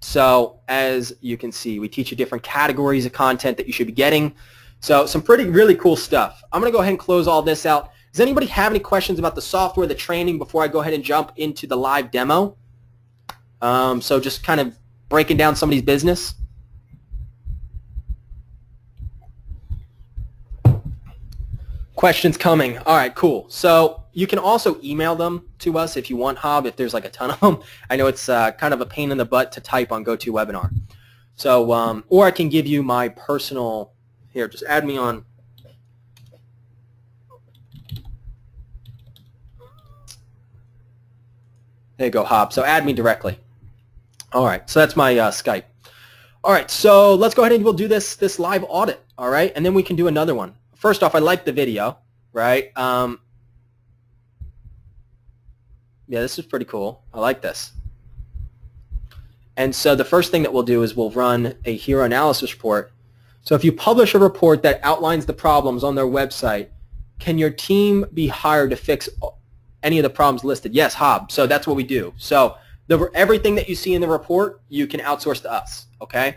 So as you can see, we teach you different categories of content that you should be getting. So some really cool stuff. I'm going to go ahead and close all this out. Does anybody have any questions about the software, the training, before I go ahead and jump into the live demo? So just kind of breaking down somebody's business. Questions coming. All right, cool. So you can also email them to us if you want, Hob, if there's like a ton of them. I know it's kind of a pain in the butt to type on GoToWebinar. So, or I can give you my personal, here, just add me on. There you go, Hob. So add me directly. All right, so that's my Skype. All right, so let's go ahead and we'll do this live audit, all right? And then we can do another one. First off, I like the video, right? Yeah, this is pretty cool. I like this. And so the first thing that we'll do is we'll run a hero analysis report. So if you publish a report that outlines the problems on their website, can your team be hired to fix any of the problems listed? Yes, Hob. So that's what we do. So everything that you see in the report, you can outsource to us, okay?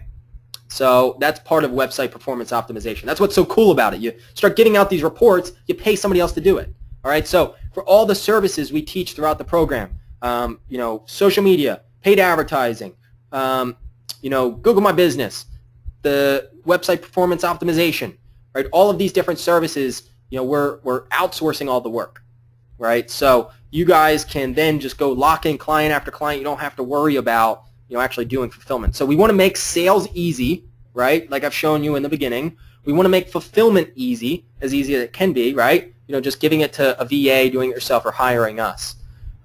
So that's part of website performance optimization. That's what's so cool about it. You start getting out these reports, you pay somebody else to do it, all right? So for all the services we teach throughout the program, social media, paid advertising, Google My Business, the website performance optimization, right? All of these different services, we're outsourcing all the work, right? So you guys can then just go lock in client after client. You don't have to worry about actually doing fulfillment. So we want to make sales easy, right? Like I've shown you in the beginning. We want to make fulfillment easy as it can be, right? Just giving it to a VA, doing it yourself, or hiring us.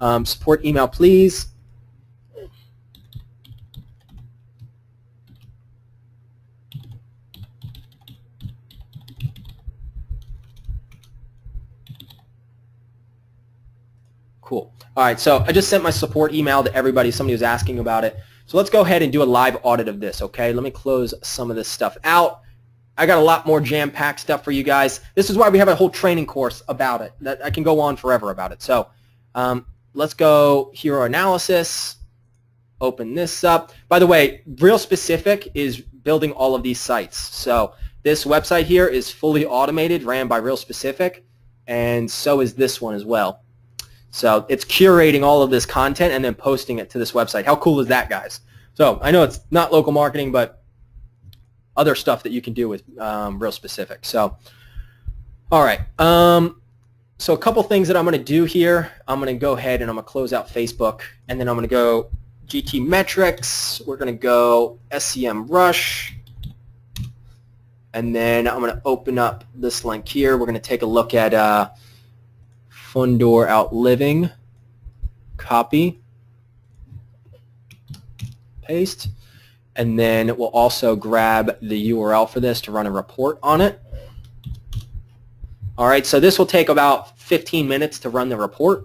Support email, please. Cool. All right, so I just sent my support email to everybody. Somebody was asking about it. So let's go ahead and do a live audit of this, okay? Let me close some of this stuff out. I got a lot more jam-packed stuff for you guys. This is why we have a whole training course about it. That I can go on forever about it. So let's go hero analysis. Open this up. By the way, Real Specific is building all of these sites. So this website here is fully automated, ran by Real Specific, and so is this one as well. So it's curating all of this content and then posting it to this website. How cool is that, guys? So I know it's not local marketing, but other stuff that you can do with Real Specific. So, all right. So a couple things that I'm going to do here. I'm going to go ahead and I'm going to close out Facebook, and then I'm going to go GT Metrics. We're going to go SEMrush, and then I'm going to open up this link here. We're going to take a look at Fundor Outliving, copy, paste, and then we'll also grab the URL for this to run a report on it. All right, so this will take about 15 minutes to run the report,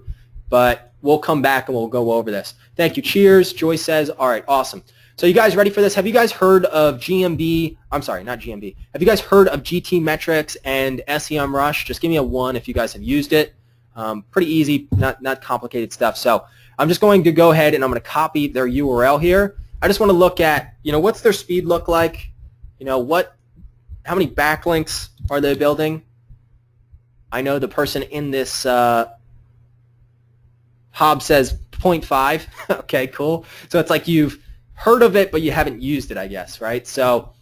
but we'll come back and we'll go over this. Thank you. Cheers. Joy says, all right, awesome. So you guys ready for this? Have you guys heard of GMB? I'm sorry, not GMB. Have you guys heard of GT Metrics and SEMrush? Just give me a 1 if you guys have used it. Pretty easy, not complicated stuff. So I'm just going to go ahead and I'm going to copy their URL here. I just want to look at, what's their speed look like? How many backlinks are they building? I know the person in this Hob says 0.5. Okay, cool. So it's like you've heard of it, but you haven't used it, I guess, right? So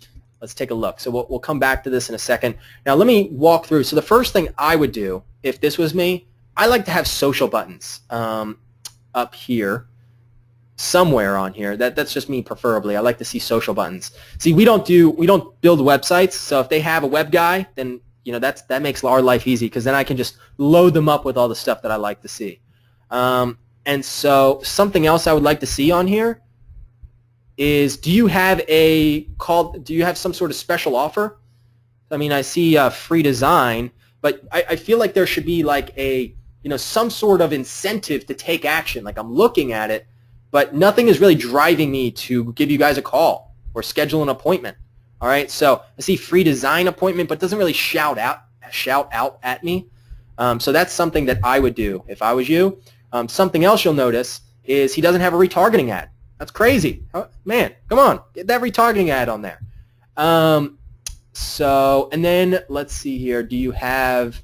let's take a look. So we'll come back to this in a second. Now let me walk through. So the first thing I would do, if this was me, I like to have social buttons up here, somewhere on here. That's just me preferably. I like to see social buttons. See, we don't build websites, so if they have a web guy, then that makes our life easy, because then I can just load them up with all the stuff that I like to see. And so something else I would like to see on here is, do you have some sort of special offer? I mean, I see free design, but I feel like there should be like some sort of incentive to take action. Like, I'm looking at it, but nothing is really driving me to give you guys a call or schedule an appointment. All right, so I see free design appointment, but doesn't really shout out at me. So that's something that I would do if I was you. Something else you'll notice is he doesn't have a retargeting ad. That's crazy. Man, come on, get that retargeting ad on there. And then let's see here. Do you have?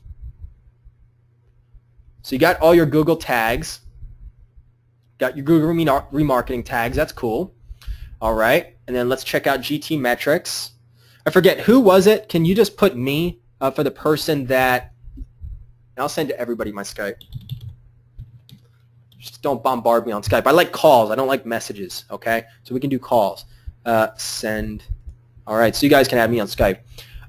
So you got all your Google tags. Got your Google remarketing tags. That's cool. All right. And then let's check out GT metrics. I forget, who was it? Can you just put me for the person that? I'll send to everybody my Skype. Just don't bombard me on Skype. I like calls. I don't like messages. Okay. So we can do calls. Send. All right. So you guys can add me on Skype.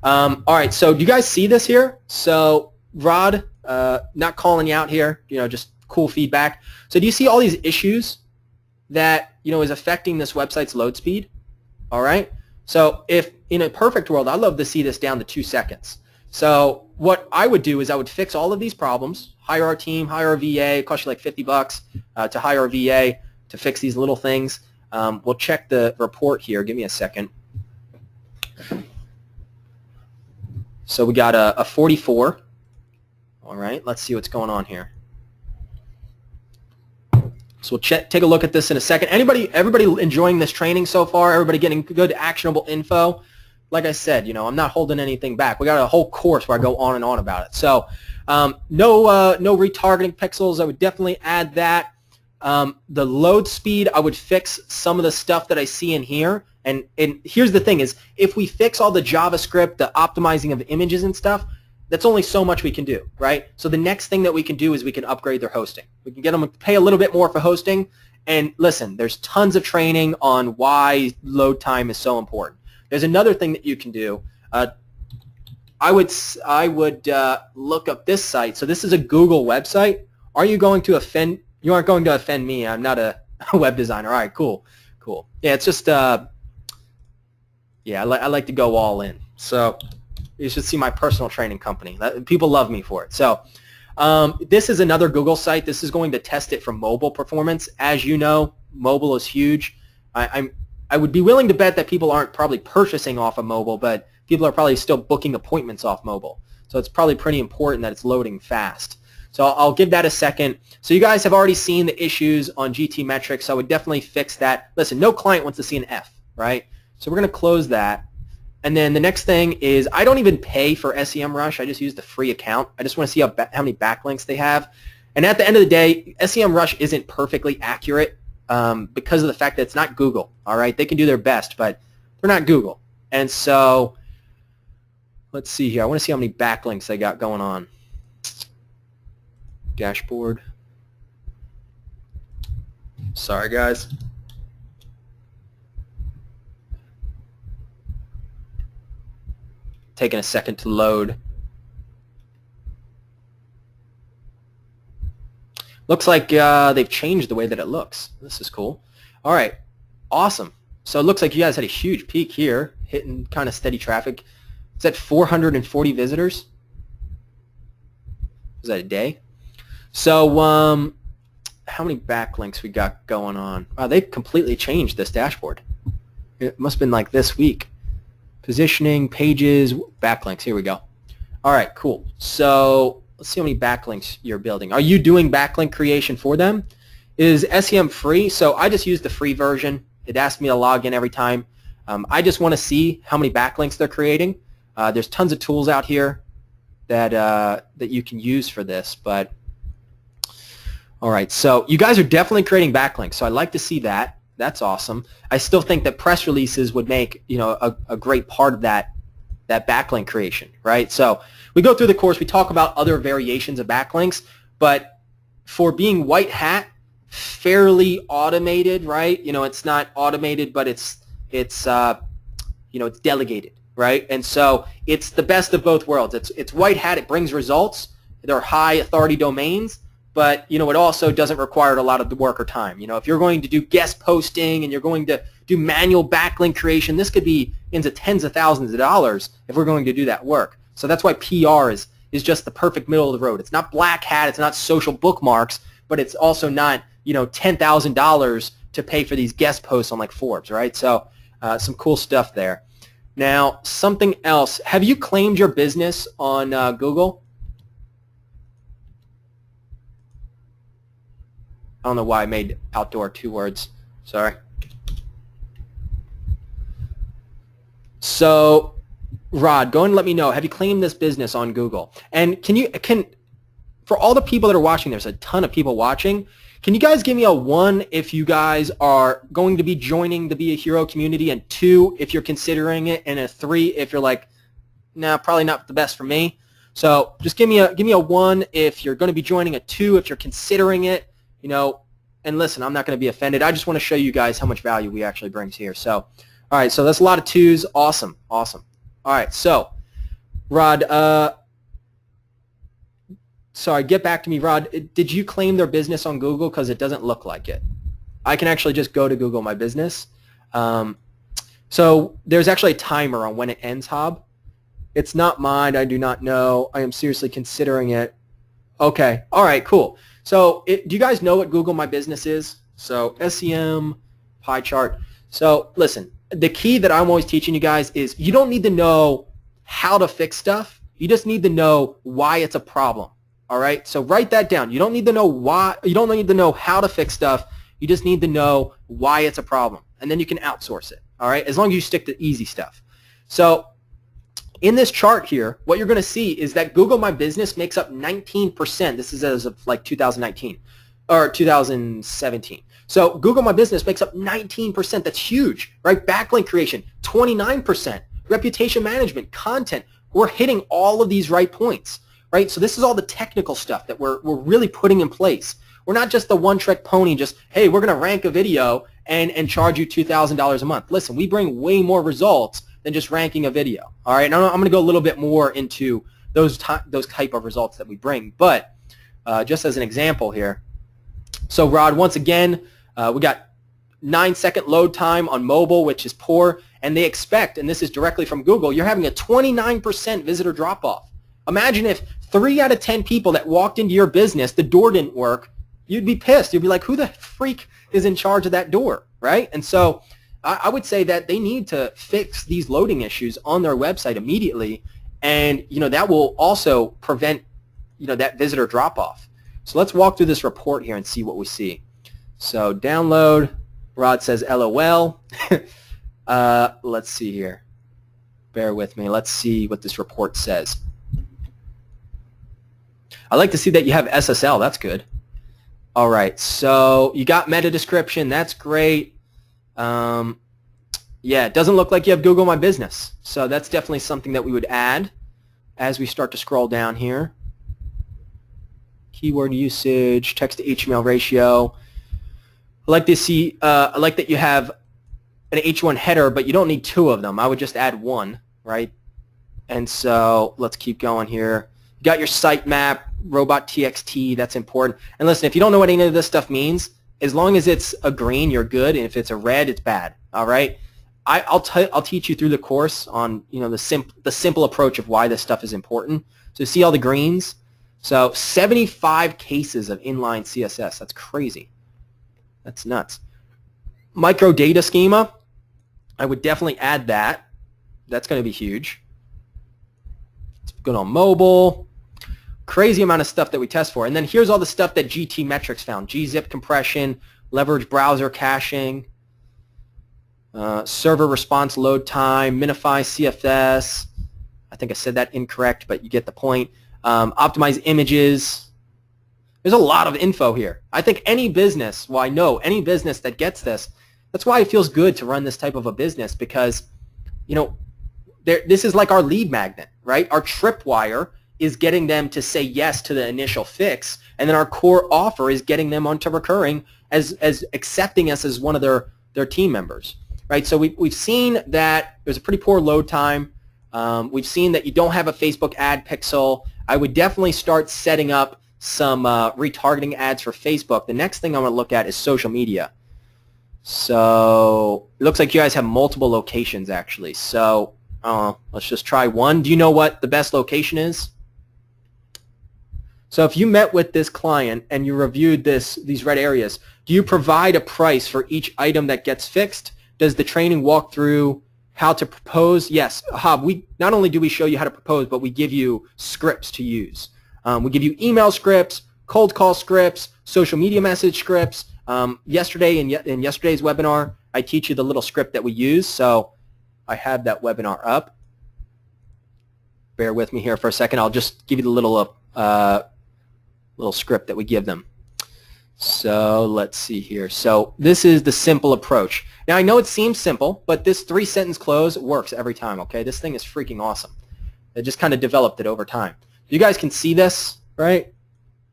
All right. So do you guys see this here? So Rod, not calling you out here. Just cool feedback. So do you see all these issues that is affecting this website's load speed? All right. So if in a perfect world, I'd love to see this down to 2 seconds. So what I would do is I would fix all of these problems, hire our team, hire a VA. It costs you like $50 to hire a VA to fix these little things. We'll check the report here. Give me a second. So we got a 44. All right. Let's see what's going on here. So we'll take a look at this in a second. Everybody enjoying this training so far? Everybody getting good actionable info? Like I said, I'm not holding anything back. We got a whole course where I go on and on about it. So no retargeting pixels. I would definitely add that. The load speed, I would fix some of the stuff that I see in here. And here's the thing is, if we fix all the JavaScript, the optimizing of images and stuff, that's only so much we can do, right? So the next thing that we can do is we can upgrade their hosting. We can get them to pay a little bit more for hosting. And listen, there's tons of training on why load time is so important. There's another thing that you can do. I would look up this site. So this is a Google website. Are you going to offend? You aren't going to offend me. I'm not a web designer. All right, cool. Yeah, it's just I like to go all in. So you should see my personal training company. People love me for it. So this is another Google site. This is going to test it for mobile performance. As you know, mobile is huge. I would be willing to bet that people aren't probably purchasing off of mobile, but people are probably still booking appointments off mobile. So it's probably pretty important that it's loading fast. So I'll give that a second. So you guys have already seen the issues on GT metrics. So I would definitely fix that. Listen, no client wants to see an F, right? So we're going to close that. And then the next thing is, I don't even pay for SEMrush. I just use the free account. I just want to see how many backlinks they have. And at the end of the day, SEMrush isn't perfectly accurate because of the fact that it's not Google. All right, they can do their best, but they're not Google. And so let's see here. I want to see how many backlinks they got going on. Dashboard. Sorry, guys. Taking a second to load. Looks like they've changed the way that it looks. This is cool. All right, awesome. So it looks like you guys had a huge peak here, hitting kind of steady traffic. It's at 440 visitors. Is that a day? So how many backlinks we got going on? Wow, they completely changed this dashboard. It must have been like this week. Positioning, pages, backlinks. Here we go. All right, cool. So let's see how many backlinks you're building. Are you doing backlink creation for them? Is SEM free? So I just use the free version. It asks me to log in every time. I just want to see how many backlinks they're creating. There's tons of tools out here that that you can use for this. But all right, so you guys are definitely creating backlinks. So I like to see that. That's awesome. I still think that press releases would make a great part of that backlink creation, right? So we go through the course. We talk about other variations of backlinks, but for being white hat, fairly automated, right? It's not automated, but it's delegated, right? And so it's the best of both worlds. It's white hat. It brings results. They're high authority domains, but it also doesn't require a lot of the work or time. If you're going to do guest posting and you're going to do manual backlink creation, this could be into tens of thousands of dollars if we're going to do that work. So that's why PR is just the perfect middle of the road. It's not black hat. It's not social bookmarks, but it's also not $10,000 to pay for these guest posts on like Forbes, right? So some cool stuff there. Now, something else. Have you claimed your business on Google? I don't know why I made outdoor 2 words. Sorry. So, Rod, go and let me know. Have you claimed this business on Google? And for all the people that are watching, there's a ton of people watching. Can you guys give me a 1 if you guys are going to be joining the Be a Hero community, and 2 if you're considering it, and a 3 if you're like, nah, probably not the best for me. So just give me a 1 if you're going to be joining, a 2 if you're considering it, and listen, I'm not going to be offended. I just want to show you guys how much value we actually bring here. So, all right, so that's a lot of 2s. Awesome. All right, so Rod, sorry, get back to me, Rod. Did you claim their business on Google? Because it doesn't look like it. I can actually just go to Google My Business. So there's actually a timer on when it ends, Hob. It's not mine. I do not know. I am seriously considering it. Okay. All right, cool. So do you guys know what Google My Business is? So SEM, pie chart. So listen, the key that I'm always teaching you guys is you don't need to know how to fix stuff. You just need to know why it's a problem. All right, so write that down. You don't need to know why. You don't need to know how to fix stuff. You just need to know why it's a problem, and then you can outsource it. All right, as long as you stick to easy stuff. So in this chart here, what you're going to see is that Google My Business makes up 19%. This is as of like 2019 or 2017. So Google My Business makes up 19%. That's huge, right? Backlink creation, 29%. Reputation management, content. We're hitting all of these right points. Right? So this is all the technical stuff that we're really putting in place. We're not just the one-trick pony, just, hey, we're going to rank a video and charge you $2,000 a month. Listen, we bring way more results than just ranking a video. All right? Now I'm going to go a little bit more into those type of results that we bring. But just as an example here, so Rod, once again, we got 9-second load time on mobile, which is poor, and they expect, and this is directly from Google, you're having a 29% visitor drop-off. Imagine if 3 out of 10 people that walked into your business, the door didn't work, you'd be pissed. You'd be like, who the freak is in charge of that door, right? And so I would say that they need to fix these loading issues on their website immediately, and that will also prevent that visitor drop-off. So let's walk through this report here and see what we see. So download, Rod says LOL. Let's see here. Bear with me. Let's see what this report says. I like to see that you have SSL. That's good. All right. So you got meta description. That's great. Yeah, it doesn't look like you have Google My Business. So that's definitely something that we would add as we start to scroll down here. Keyword usage, text to HTML ratio. I like to see. I like that you have an H1 header, but you don't need 2 of them. I would just add 1, right? And so let's keep going here. You got your sitemap, robot.txt, that's important. And listen, if you don't know what any of this stuff means, as long as it's a green, you're good, and if it's a red, it's bad. All right? I'll teach you through the course on the simple approach of why this stuff is important. So see all the greens? So 75 cases of inline CSS. That's crazy. That's nuts. Micro data schema, I would definitely add that. That's going to be huge. Let's go on mobile. Crazy amount of stuff that we test for. And then here's all the stuff that GT Metrics found. gzip compression, leverage browser caching, server response load time, minify CFS. I think I said that incorrect, but you get the point. Optimize images. There's a lot of info here. I think any business, well, I know any business that gets this, that's why it feels good to run this type of a business because, this is like our lead magnet, right? Our tripwire is getting them to say yes to the initial fix, and then our core offer is getting them onto recurring as accepting us as one of their team members, right? So we've seen that there's a pretty poor load time. We've seen that you don't have a Facebook ad pixel. I would definitely start setting up some retargeting ads for Facebook. The next thing I'm going to look at is social media. So it looks like you guys have multiple locations actually. So let's just try one. Do you know what the best location is? So if you met with this client and you reviewed these red areas, do you provide a price for each item that gets fixed? Does the training walk through how to propose? Yes, Hab, we not only do we show you how to propose, but we give you scripts to use. We give you email scripts, cold call scripts, social media message scripts. Yesterday in yesterday's webinar, I teach you the little script that we use. So I have that webinar up. Bear with me here for a second. I'll just give you the little script that we give them. So let's see here. So this is the simple approach. Now I know it seems simple, but this 3-sentence close works every time, okay? This thing is freaking awesome. I just kind of developed it over time. You guys can see this, right?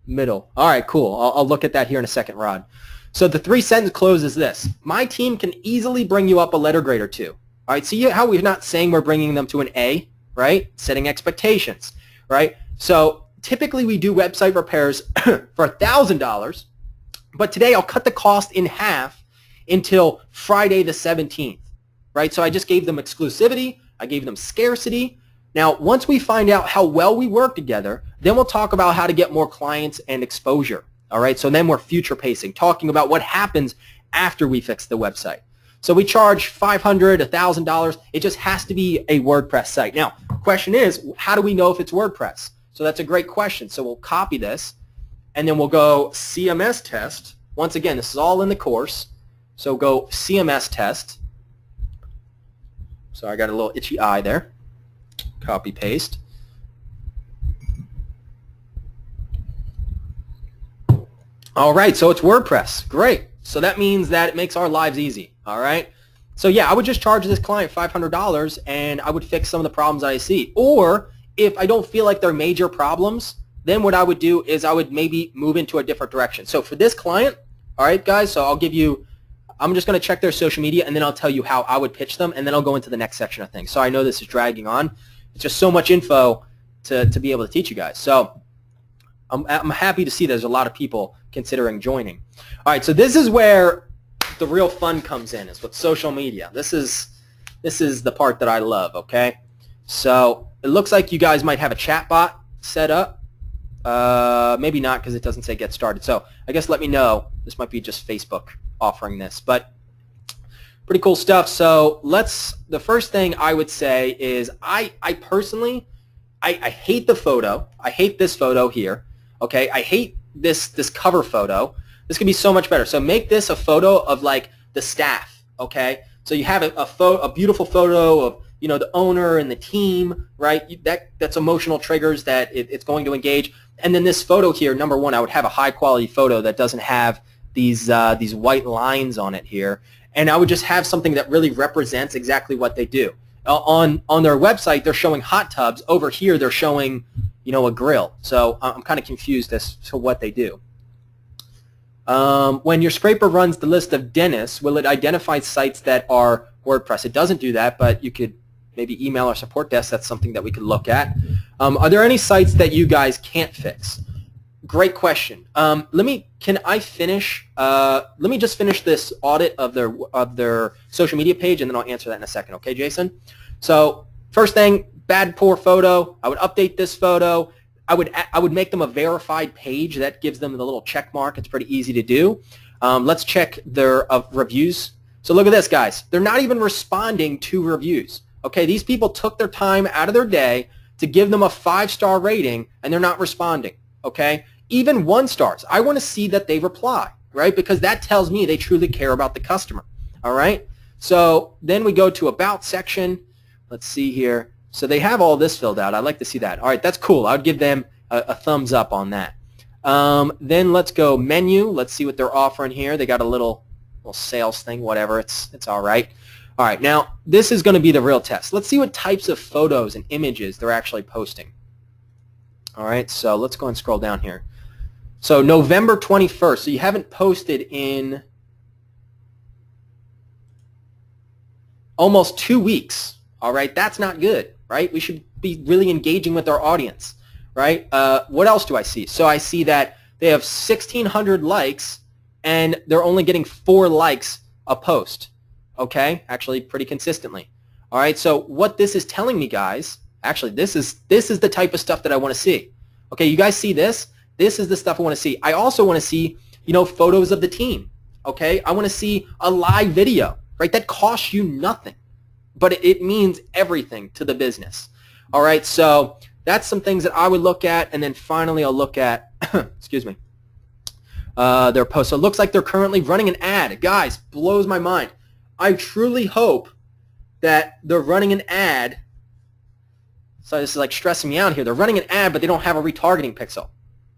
Middle. All right, cool. I'll look at that here in a second, Rod. So the 3-sentence close is this. My team can easily bring you up a letter grade or two. All right, see how we're not saying we're bringing them to an A, right? Setting expectations, right? So typically we do website repairs for $1,000, but today I'll cut the cost in half until Friday the 17th, right? So I just gave them exclusivity. I gave them scarcity. Now, once we find out how well we work together, then we'll talk about how to get more clients and exposure, all right? So then we're future pacing, talking about what happens after we fix the website. So we charge $500, $1,000. It just has to be a WordPress site. Now, question is, how do we know if it's WordPress? So that's a great question. So we'll copy this, and then we'll go CMS test. Once again, this is all in the course. So go CMS test. So I got a little itchy eye there. Copy, paste. All right, so it's WordPress. Great. So that means that it makes our lives easy. All right. So yeah, I would just charge this client $500 and I would fix some of the problems I see. Or if I don't feel like they're major problems, then what I would do is I would maybe move into a different direction. So for this client, all right, guys, so I'm just going to check their social media and then I'll tell you how I would pitch them and then I'll go into the next section of things. So I know this is dragging on. It's just so much info to be able to teach you guys. So I'm happy to see there's a lot of people considering joining. All right, so this is where the real fun comes in, is with social media. This is the part that I love, okay? So it looks like you guys might have a chat bot set up. Maybe not because it doesn't say get started. So I guess let me know. This might be just Facebook offering this, but pretty cool stuff. So the first thing I would say is I personally, I hate the photo. I hate this photo here. Okay, I hate this cover photo. This could be so much better. So make this a photo of like the staff. Okay, so you have a beautiful photo of the owner and the team, right? That's emotional triggers that it's going to engage. And then this photo here, number one, I would have a high quality photo that doesn't have these white lines on it here, and I would just have something that really represents exactly what they do. On their website, they're showing hot tubs. Over here, they're showing a grill. So I'm kind of confused as to what they do. When your scraper runs the list of dentists, will it identify sites that are WordPress? It doesn't do that, but you could maybe email our support desk. That's something that we could look at. Are there any sites that you guys can't fix? Great question. Let me just finish this audit of their social media page, and then I'll answer that in a second. Okay, Jason? So first thing, bad, poor photo. I would update this photo. I would make them a verified page. That gives them the little check mark. It's pretty easy to do. Let's check their reviews. So look at this, guys. They're not even responding to reviews. Okay, these people took their time out of their day to give them a 5-star rating, and they're not responding. Okay, even 1 stars. I want to see that they reply, right? Because that tells me they truly care about the customer. All right. So then we go to About section. Let's see here. So they have all this filled out. I'd like to see that. All right, that's cool. I would give them a thumbs up on that. Then let's go menu. Let's see what they're offering here. They got a little sales thing, whatever. It's all right. All right, now this is going to be the real test. Let's see what types of photos and images they're actually posting. All right, so let's go and scroll down here. So November 21st. So you haven't posted in almost 2 weeks. All right, that's not good, right? We should be really engaging with our audience, right? What else do I see? So I see that they have 1,600 likes, and they're only getting 4 likes a post, okay? Actually, pretty consistently. All right, so what this is telling me, guys, actually, this is the type of stuff that I want to see. Okay, you guys see this? This is the stuff I want to see. I also want to see, photos of the team, okay? I want to see a live video, right? That costs you nothing, but it means everything to the business. All right, so that's some things that I would look at, and then finally I'll look at, excuse me, their post. So it looks like they're currently running an ad. Guys, blows my mind. I truly hope that they're running an ad. So this is like stressing me out here. They're running an ad, but they don't have a retargeting pixel.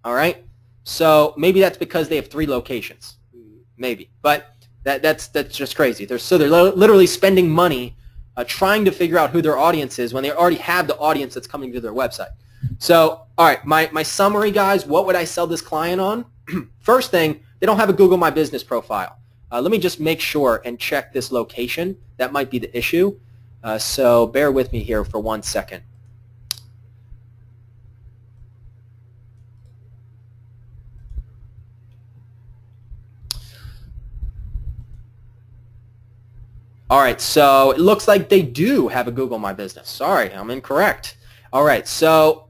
All right, so maybe that's because they have 3 locations, maybe. But that's just crazy. They're literally spending money trying to figure out who their audience is when they already have the audience that's coming to their website. So, all right, my summary, guys, what would I sell this client on? First thing, they don't have a Google My Business profile. Let me just make sure and check this location. That might be the issue. So bear with me here for 1 second. All right, so it looks like they do have a Google My Business. Sorry, I'm incorrect. All right, so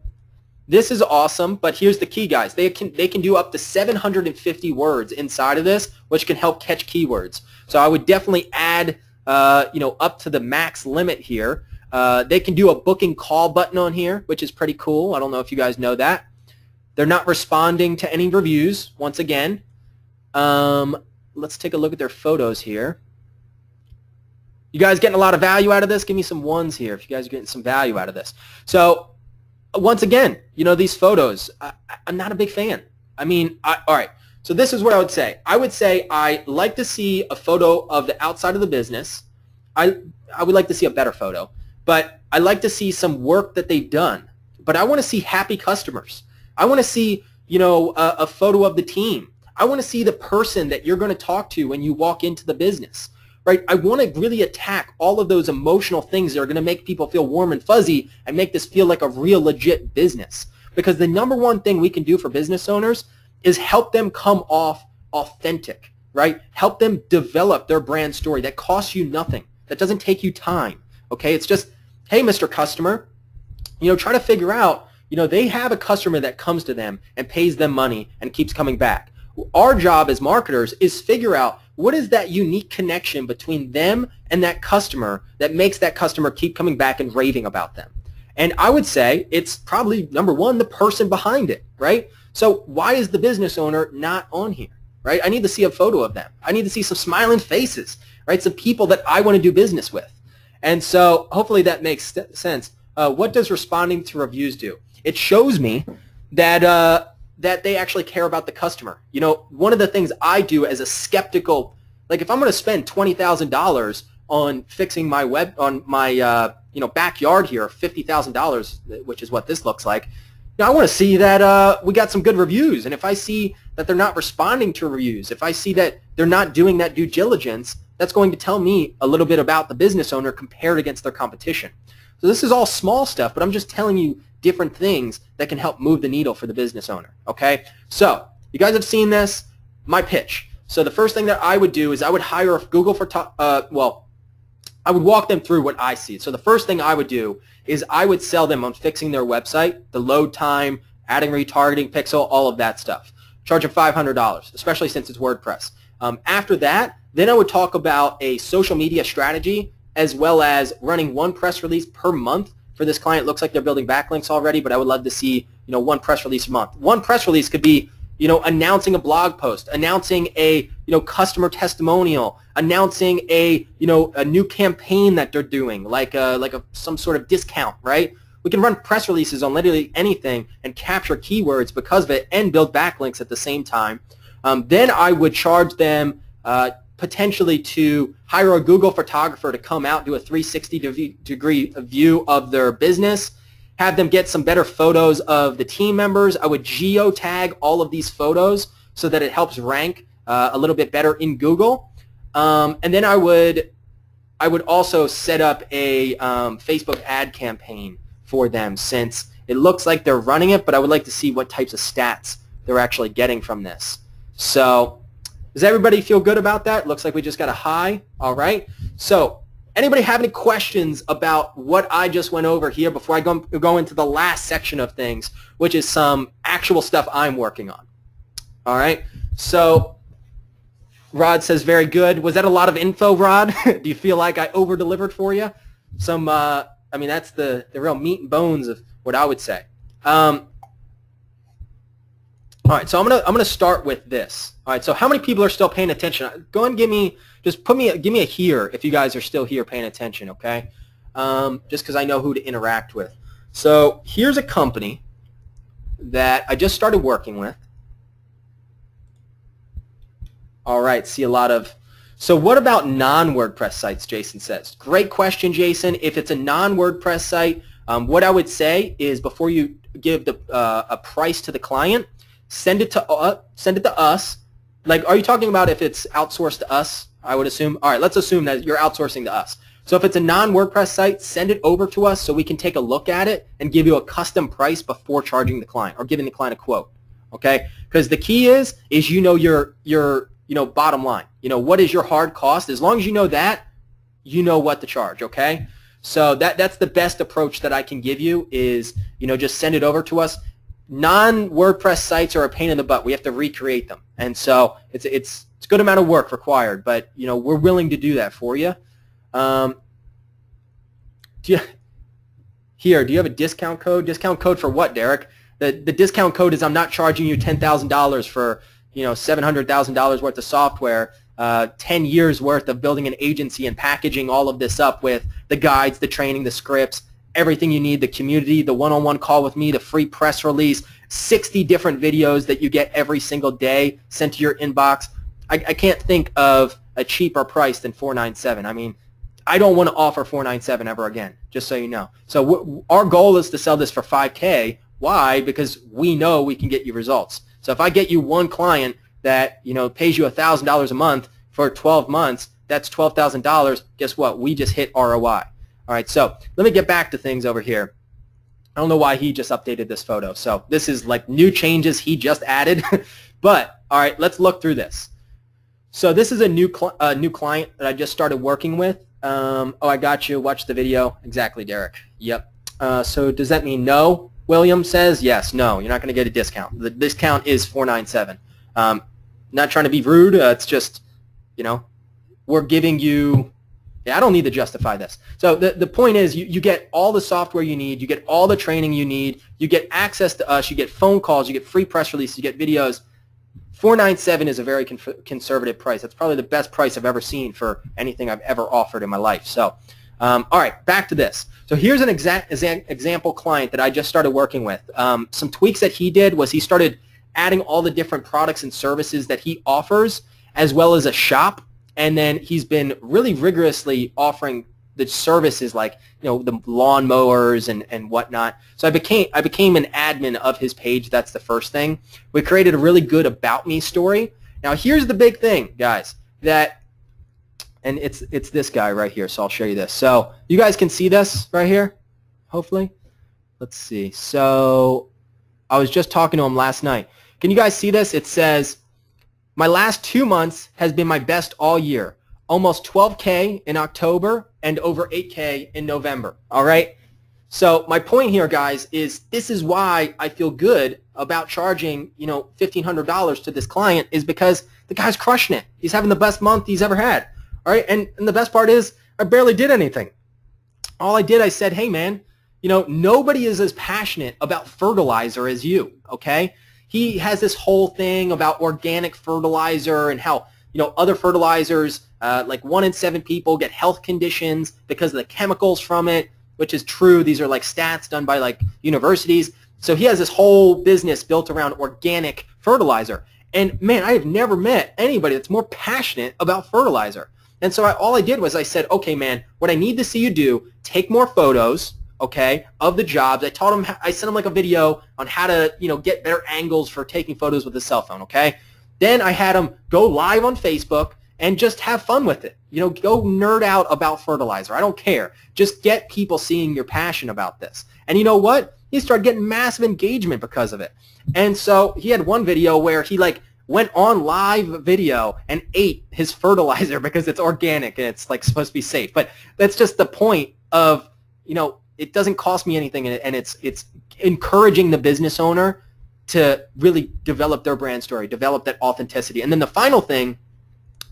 this is awesome, but here's the key, guys. They can do up to 750 words inside of this, which can help catch keywords. So I would definitely add, up to the max limit here. They can do a booking call button on here, which is pretty cool. I don't know if you guys know that. They're not responding to any reviews, once again. Let's take a look at their photos here. You guys getting a lot of value out of this? Give me some ones here if you guys are getting some value out of this. So once again, these photos, I'm not a big fan. I mean, all right, so this is what I would say. I would say I like to see a photo of the outside of the business. I would like to see a better photo, but I like to see some work that they've done. But I want to see happy customers. I want to see, a photo of the team. I want to see the person that you're going to talk to when you walk into the business. Right? I want to really attack all of those emotional things that are going to make people feel warm and fuzzy and make this feel like a real legit business. Because the number one thing we can do for business owners is help them come off authentic, right? Help them develop their brand story. That costs you nothing. That doesn't take you time, okay? It's just, hey, Mr. Customer, try to figure out, they have a customer that comes to them and pays them money and keeps coming back. Our job as marketers is figure out what is that unique connection between them and that customer that makes that customer keep coming back and raving about them. And I would say it's probably, number one, the person behind it, right? So why is the business owner not on here, right? I need to see a photo of them. I need to see some smiling faces, right? Some people that I want to do business with. And so hopefully that makes sense. What does responding to reviews do? It shows me that that they actually care about the customer. One of the things I do as a skeptical, like if I'm going to spend $20,000 on fixing my backyard here, $50,000, which is what this looks like, I want to see that we got some good reviews. And if I see that they're not responding to reviews, if I see that they're not doing that due diligence, that's going to tell me a little bit about the business owner compared against their competition. So this is all small stuff, but I'm just telling you different things that can help move the needle for the business owner, okay? So you guys have seen this, my pitch. So the first thing that I would do is I would hire a Google I would walk them through what I see. So the first thing I would do is I would sell them on fixing their website, the load time, adding retargeting pixel, all of that stuff. Charge them $500, especially since it's WordPress. After that, then I would talk about a social media strategy as well as running 1 press release per month. For this client, it looks like they're building backlinks already, but I would love to see, 1 press release a month. 1 press release could be, announcing a blog post, announcing a, customer testimonial, announcing a new campaign that they're doing, like some sort of discount, right? We can run press releases on literally anything and capture keywords because of it and build backlinks at the same time. Then I would charge them potentially to hire a Google photographer to come out, do a 360-degree view of their business, have them get some better photos of the team members. I would geotag all of these photos so that it helps rank a little bit better in Google. And then I would also set up a Facebook ad campaign for them, since it looks like they're running it, but I would like to see what types of stats they're actually getting from this. So does everybody feel good about that? Looks like we just got a high. All right. So anybody have any questions about what I just went over here before I go into the last section of things, which is some actual stuff I'm working on? All right. So Rod says, very good. Was that a lot of info, Rod? Do you feel like I over-delivered for you? Some, I mean, that's the real meat and bones of what I would say. All right, so I'm gonna start with this. All right, so how many people are still paying attention? Go and give me a here if you guys are still here paying attention, okay? Just because I know who to interact with. So here's a company that I just started working with. All right, see a lot of. So what about non-WordPress sites, Jason says. Great question, Jason. If it's a non-WordPress site, what I would say is before you give a price to the client, send it to us. Like, are you talking about if it's outsourced to us? I would assume. All right, let's assume that you're outsourcing to us. So if it's a non-WordPress site, send it over to us so we can take a look at it and give you a custom price before charging the client or giving the client a quote. Okay? Because the key is you know your bottom line. You know, what is your hard cost? As long as you know that, you know what to charge. Okay? So that's the best approach that I can give you is, just send it over to us. Non-WordPress sites are a pain in the butt. We have to recreate them. And so it's a good amount of work required, but, we're willing to do that for you. Do you have a discount code? Discount code for what, Derek? The discount code is I'm not charging you $10,000 for, $700,000 worth of software, 10 years worth of building an agency and packaging all of this up with the guides, the training, the scripts, everything you need, the community, the one-on-one call with me, the free press release, 60 different videos that you get every single day sent to your inbox. I can't think of a cheaper price than $497. I mean, I don't want to offer $497 ever again, just so you know. So our goal is to sell this for $5K. Why? Because we know we can get you results. So if I get you one client that pays you $1,000 a month for 12 months, that's $12,000. Guess what? We just hit ROI. All right, so let me get back to things over here. I don't know why he just updated this photo. So this is like new changes he just added. But, all right, let's look through this. So this is a new client that I just started working with. Oh, I got you. Watch the video. Exactly, Derek. Yep. So does that mean no? William says yes. No, you're not going to get a discount. The discount is $497. Not trying to be rude. It's just, we're giving you. Yeah, I don't need to justify this. So the point is you get all the software you need. You get all the training you need. You get access to us. You get phone calls. You get free press releases. You get videos. $497 is a very conservative price. That's probably the best price I've ever seen for anything I've ever offered in my life. So, all right, back to this. So here's an example client that I just started working with. Some tweaks that he did was he started adding all the different products and services that he offers, as well as a shop. And then he's been really rigorously offering the services like, the lawn mowers and whatnot. So I became an admin of his page. That's the first thing. We created a really good About Me story. Now here's the big thing, guys, and it's this guy right here. So I'll show you this. So you guys can see this right here, hopefully. Let's see. So I was just talking to him last night. Can you guys see this? It says, my last 2 months has been my best all year. Almost 12K in October and over 8K in November. All right? So my point here, guys, is this is why I feel good about charging, $1,500 to this client, is because the guy's crushing it. He's having the best month he's ever had. All right? And the best part is I barely did anything. All I said, hey, man, nobody is as passionate about fertilizer as you, okay? He has this whole thing about organic fertilizer and how, other fertilizers, like 1 in 7 people get health conditions because of the chemicals from it, which is true. These are like stats done by like universities. So he has this whole business built around organic fertilizer. And man, I have never met anybody that's more passionate about fertilizer. And so all I did was I said, okay, man, what I need to see you do, take more photos okay, of the jobs. I taught him, I sent him like a video on how to, get better angles for taking photos with a cell phone, okay? Then I had him go live on Facebook and just have fun with it. Go nerd out about fertilizer. I don't care. Just get people seeing your passion about this. And you know what? He started getting massive engagement because of it. And so he had one video where he went on live video and ate his fertilizer because it's organic and it's supposed to be safe. But that's just the point of, it doesn't cost me anything, and it's encouraging the business owner to really develop their brand story, develop that authenticity. And then the final thing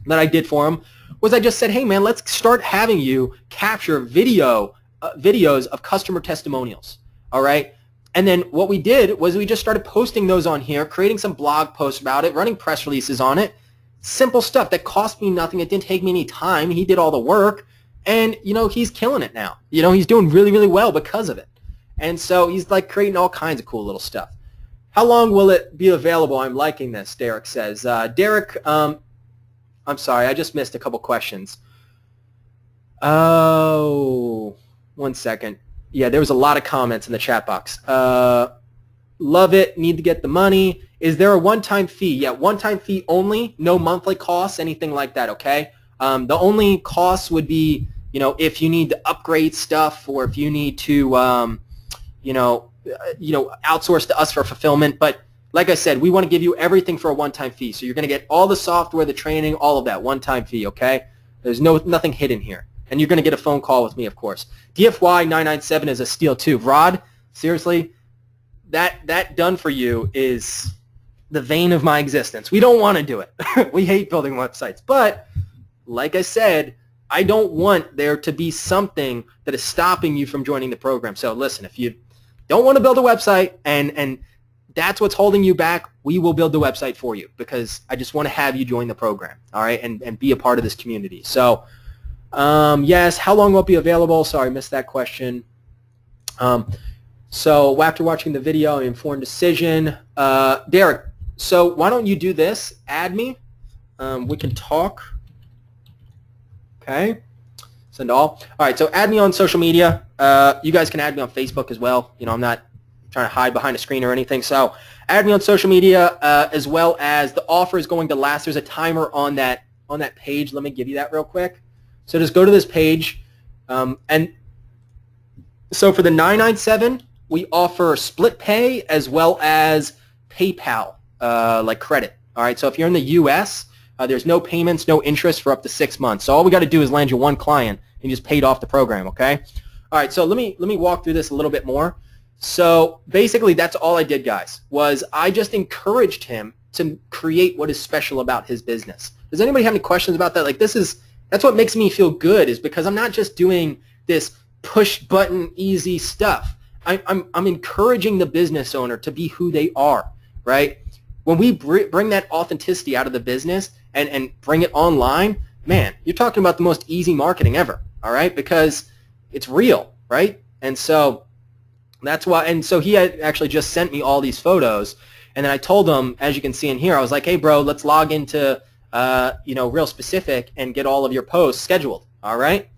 that I did for him was I just said, hey man, let's start having you capture videos of customer testimonials, all right? And then what we did was we just started posting those on here, creating some blog posts about it, running press releases on it, simple stuff that cost me nothing. It didn't take me any time. He did all the work, and he's killing it now. He's doing really, really well because of it. And so he's creating all kinds of cool little stuff. How long will it be available? I'm liking this, Derek says. Derek, I'm sorry, I just missed a couple questions. Oh, one second. Yeah, there was a lot of comments in the chat box. Love it. Need to get the money. Is there a one-time fee? Yeah, one-time fee only. No monthly costs, anything like that, okay? The only costs would be, if you need to upgrade stuff or if you need to, outsource to us for fulfillment. But like I said, we want to give you everything for a one-time fee. So you're going to get all the software, the training, all of that, one-time fee, okay? There's nothing hidden here. And you're going to get a phone call with me, of course. DFY 997 is a steal too. Rod, seriously, that done for you is the vein of my existence. We don't want to do it. We hate building websites. But like I said, I don't want there to be something that is stopping you from joining the program. So listen, if you don't want to build a website and that's what's holding you back, we will build the website for you because I just want to have you join the program, all right, and be a part of this community. So yes, how long will it be available? Sorry, missed that question. So after watching the video, an informed decision. Derek, so why don't you do this? Add me. We can talk. Okay. Send all. All right, so add me on social media. You guys can add me on Facebook as well. I'm not trying to hide behind a screen or anything. So add me on social media as well as the offer is going to last. There's a timer on that page. Let me give you that real quick. So just go to this page, and so for the 997, we offer split pay as well as PayPal, like credit. All right. So if you're in the U.S., there's no payments, no interest for up to 6 months. So all we got to do is land you one client, and you just paid off the program. Okay. All right. So let me walk through this a little bit more. So basically, that's all I did, guys. Was I just encouraged him to create what is special about his business. Does anybody have any questions about that? That's what makes me feel good, is because I'm not just doing this push button easy stuff. I'm encouraging the business owner to be who they are, right? When we bring that authenticity out of the business and bring it online, man, you're talking about the most easy marketing ever, all right? Because it's real, right? And so that's why. And so he had actually just sent me all these photos, and then I told him, as you can see in here, I was like, hey, bro, let's log into Real Specific and get all of your posts scheduled. All right,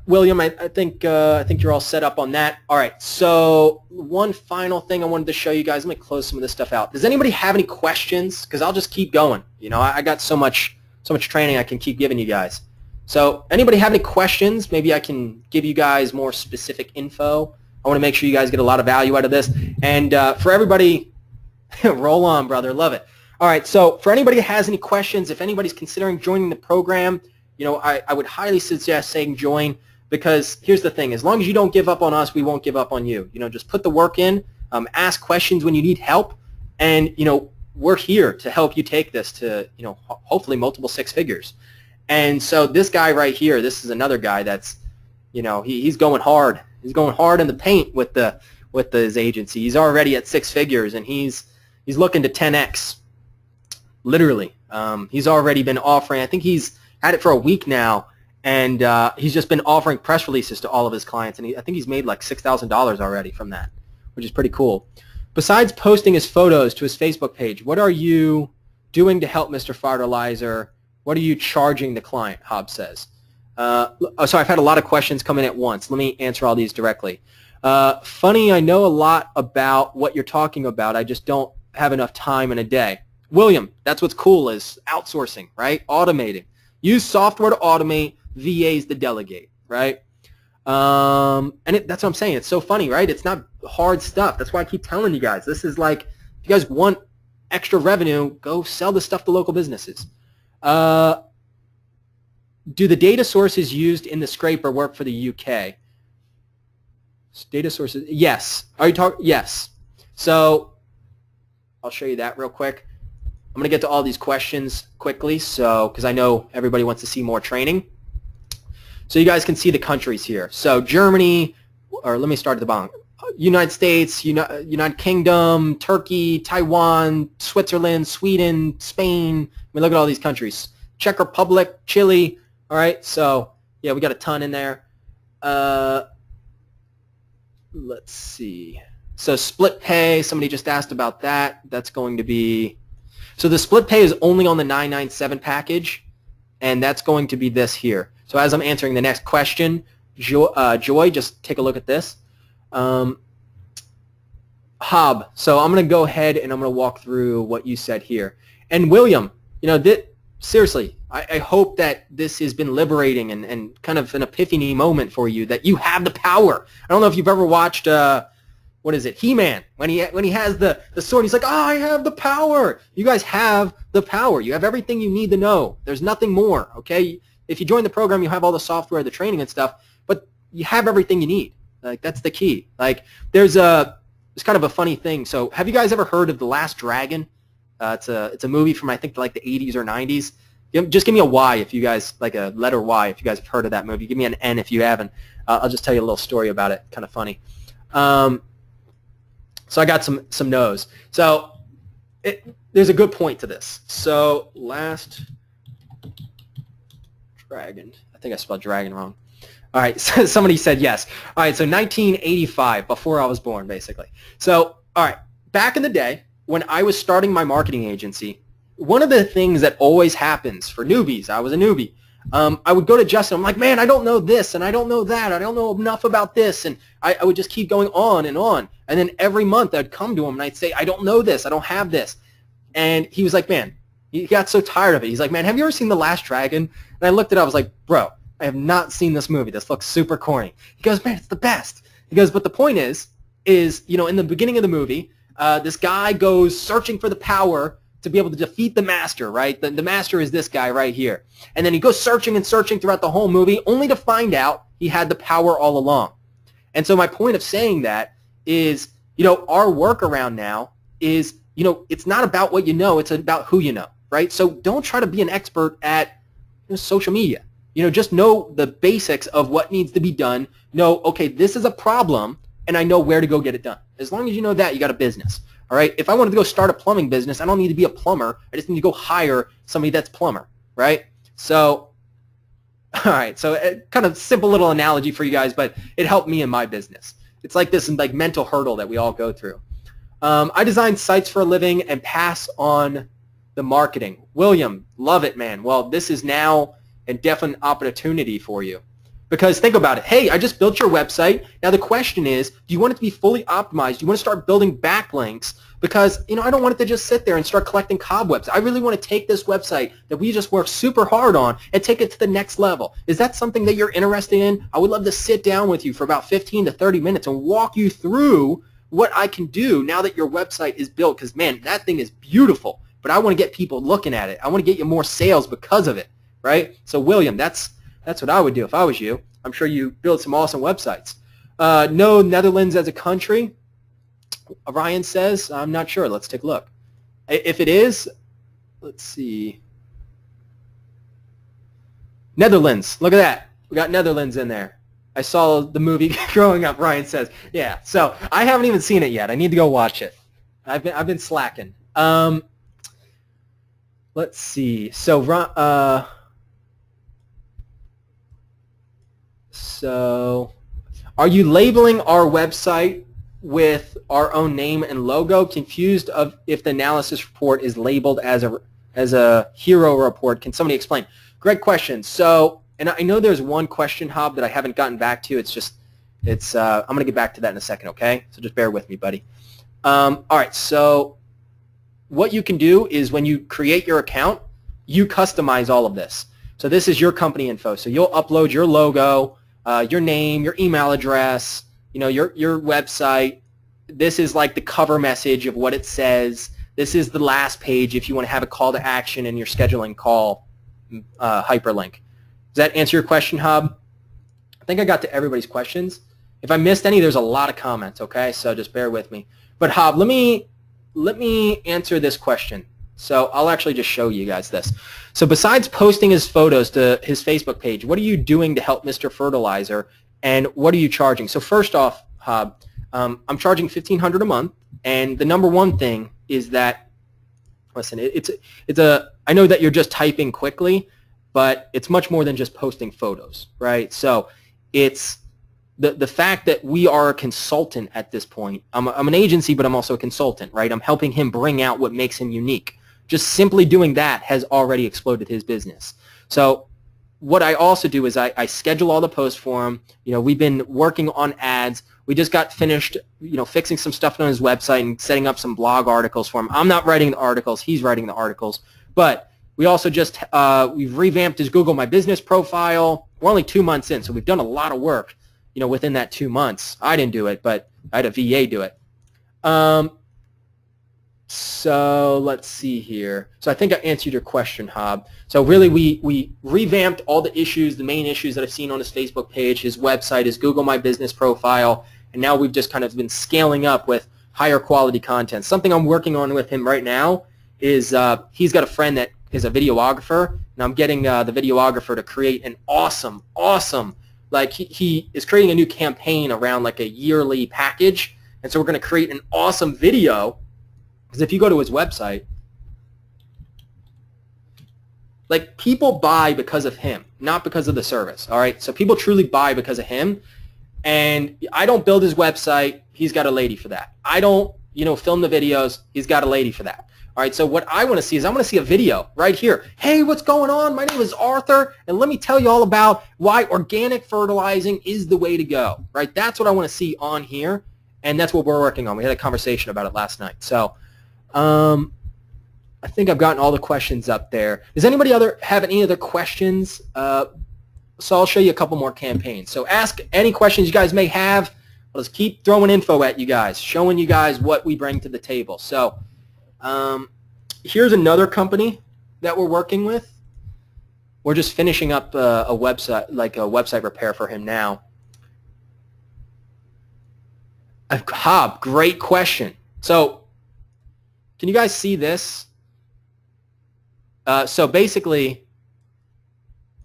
William, I think you're all set up on that. All right. So one final thing I wanted to show you guys. Let me close some of this stuff out. Does anybody have any questions? Because I'll just keep going. I got so much training I can keep giving you guys. So anybody have any questions? Maybe I can give you guys more specific info. I want to make sure you guys get a lot of value out of this. And for everybody, roll on, brother. Love it. All right, so for anybody who has any questions, if anybody's considering joining the program, I would highly suggest saying join, because here's the thing. As long as you don't give up on us, we won't give up on you. Just put the work in, ask questions when you need help, and, we're here to help you take this to, hopefully multiple six figures. And so this guy right here, this is another guy that's, he's going hard. He's going hard in the paint with his agency. He's already at six figures, and he's looking to 10x. Literally. He's already been offering, I think he's had it for a week now, and he's just been offering press releases to all of his clients, and I think he's made like $6,000 already from that, which is pretty cool. Besides posting his photos to his Facebook page, what are you doing to help Mr. Fertilizer? What are you charging the client, Hobbs says. Oh, sorry, I've had a lot of questions come in at once. Let me answer all these directly. Funny, I know a lot about what you're talking about. I just don't have enough time in a day. William, that's what's cool is outsourcing, right? Automating. Use software to automate, VAs to delegate, right? That's what I'm saying. It's so funny, right? It's not hard stuff. That's why I keep telling you guys. This is like, if you guys want extra revenue, go sell the stuff to local businesses. Do the data sources used in the scraper work for the UK? Data sources, yes. Are you talking? Yes. So I'll show you that real quick. I'm going to get to all these questions quickly, so because I know everybody wants to see more training. So you guys can see the countries here. So Germany, or let me start at the bottom. United States, United Kingdom, Turkey, Taiwan, Switzerland, Sweden, Spain. I mean, look at all these countries. Czech Republic, Chile. All right, so yeah, we got a ton in there. Let's see. So split pay, somebody just asked about that. That's going to be, so the split pay is only on the 997 package, and that's going to be this here. So as I'm answering the next question, Joy, just take a look at this. Hob, so I'm going to go ahead and I'm going to walk through what you said here. And William, seriously, I hope that this has been liberating and kind of an epiphany moment for you, that you have the power. I don't know if you've ever watched, what is it, He-Man, when he has the sword, he's like, oh, I have the power. You guys have the power. You have everything you need to know. There's nothing more, okay? If you join the program, you have all the software, the training and stuff, but you have everything you need. Like, that's the key. Like, it's kind of a funny thing. So have you guys ever heard of The Last Dragon? It's a movie from, I think, like the 80s or 90s. Just give me a Y if you guys, like a letter Y if you guys have heard of that movie. Give me an N if you haven't. I'll just tell you a little story about it. Kind of funny. So I got some no's. So there's a good point to this. So Last Dragon. I think I spelled dragon wrong. All right, so somebody said yes. All right, so 1985, before I was born, basically. So, all right, back in the day, when I was starting my marketing agency, one of the things that always happens for newbies, I was a newbie, I would go to Justin, I'm like, man, I don't know this, and I don't know that, I don't know enough about this, and I would just keep going on, and then every month I'd come to him and I'd say, I don't know this, I don't have this, and he was like, man, he got so tired of it. He's like, man, have you ever seen The Last Dragon? And I looked at it, I was like, bro, I have not seen this movie. This looks super corny. He goes, man, it's the best. He goes, but the point is, in the beginning of the movie, this guy goes searching for the power to be able to defeat the master, right? The master is this guy right here. And then he goes searching and searching throughout the whole movie, only to find out he had the power all along. And so my point of saying that is, our workaround now is, it's not about what you know, it's about who you know, right? So don't try to be an expert at social media. Just know the basics of what needs to be done. Know, okay, this is a problem, and I know where to go get it done. As long as you know that, you got a business. All right? If I wanted to go start a plumbing business, I don't need to be a plumber. I just need to go hire somebody that's plumber, right? So, all right, so kind of simple little analogy for you guys, but it helped me in my business. It's like this like mental hurdle that we all go through. I design sites for a living and pass on the marketing. William, love it, man. Well, this is now a definite opportunity for you. Because think about it. Hey, I just built your website. Now the question is, do you want it to be fully optimized? Do you want to start building backlinks? Because, I don't want it to just sit there and start collecting cobwebs. I really want to take this website that we just worked super hard on and take it to the next level. Is that something that you're interested in? I would love to sit down with you for about 15 to 30 minutes and walk you through what I can do now that your website is built. Because, man, that thing is beautiful. But I want to get people looking at it. I want to get you more sales because of it, right? So, William, that's what I would do if I was you. I'm sure you build some awesome websites. No Netherlands as a country, Ryan says. I'm not sure. Let's take a look. If it is, let's see. Netherlands. Look at that. We got Netherlands in there. I saw the movie growing up, Ryan says. Yeah, so I haven't even seen it yet. I need to go watch it. I've been slacking. Let's see. So, are you labeling our website with our own name and logo? Confused of if the analysis report is labeled as a hero report. Can somebody explain? Great question. So, And I know there's one question, Hob, that I haven't gotten back to. I'm going to get back to that in a second, okay? So just bear with me, buddy. All right, so what you can do is when you create your account, you customize all of this. So this is your company info. So you'll upload your logo, your name, your email address, your website. This is like the cover message of what it says. This is the last page if you want to have a call to action in your scheduling call hyperlink. Does that answer your question, Hob? I think I got to everybody's questions. If I missed any, there's a lot of comments, okay? So just bear with me. But Hob, let me answer this question. So I'll actually just show you guys this. So besides posting his photos to his Facebook page, what are you doing to help Mr. Fertilizer, and what are you charging? So first off, Hob, I'm charging $1,500 a month, and the number one thing is that, listen, I know that you're just typing quickly, but it's much more than just posting photos, right? So it's the fact that we are a consultant at this point. I'm an agency, but I'm also a consultant, right? I'm helping him bring out what makes him unique. Just simply doing that has already exploded his business. So what I also do is I schedule all the posts for him. We've been working on ads. We just got finished, fixing some stuff on his website and setting up some blog articles for him. I'm not writing the articles. He's writing the articles. But we also just, we've revamped his Google My Business profile. We're only 2 months in, so we've done a lot of work, within that 2 months. I didn't do it, but I had a VA do it. So let's see here. So I think I answered your question, Hob. So really we revamped all the issues, the main issues that I've seen on his Facebook page, his website, his Google My Business profile, and now we've just kind of been scaling up with higher quality content. Something I'm working on with him right now is he's got a friend that is a videographer, and I'm getting the videographer to create an awesome, like he is creating a new campaign around like a yearly package, and so we're going to create an awesome video. Because if you go to his website, like people buy because of him, not because of the service, all right? So people truly buy because of him, and I don't build his website. He's got a lady for that. I don't, film the videos. He's got a lady for that. All right, so what I want to see is I want to see a video right here. Hey, what's going on? My name is Arthur, and let me tell you all about why organic fertilizing is the way to go, right? That's what I want to see on here, and that's what we're working on. We had a conversation about it last night. So I think I've gotten all the questions up there. Does anybody have any other questions? So I'll show you a couple more campaigns. So ask any questions you guys may have. I'll just keep throwing info at you guys, showing you guys what we bring to the table. So here's another company that we're working with. We're just finishing up a website, like a website repair for him now. Hob, great question. So can you guys see this? So basically,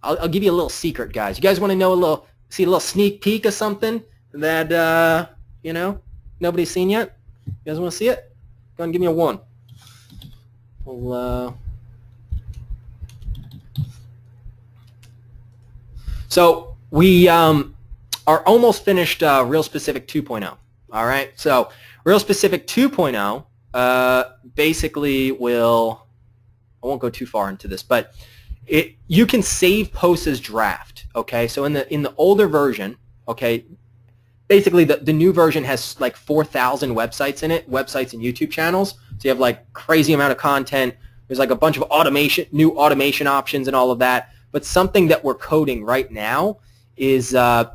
I'll give you a little secret, guys. You guys want to know see a little sneak peek of something that, nobody's seen yet? You guys want to see it? Go ahead and give me a 1. So we are almost finished Real Specific 2.0. All right. So Real Specific 2.0 basically will, I won't go too far into this, but you can save posts as draft. Okay. So in the older version, okay, basically the new version has like 4,000 websites in it, websites and YouTube channels. So you have like crazy amount of content. There's like a bunch of new automation options and all of that. But something that we're coding right now is a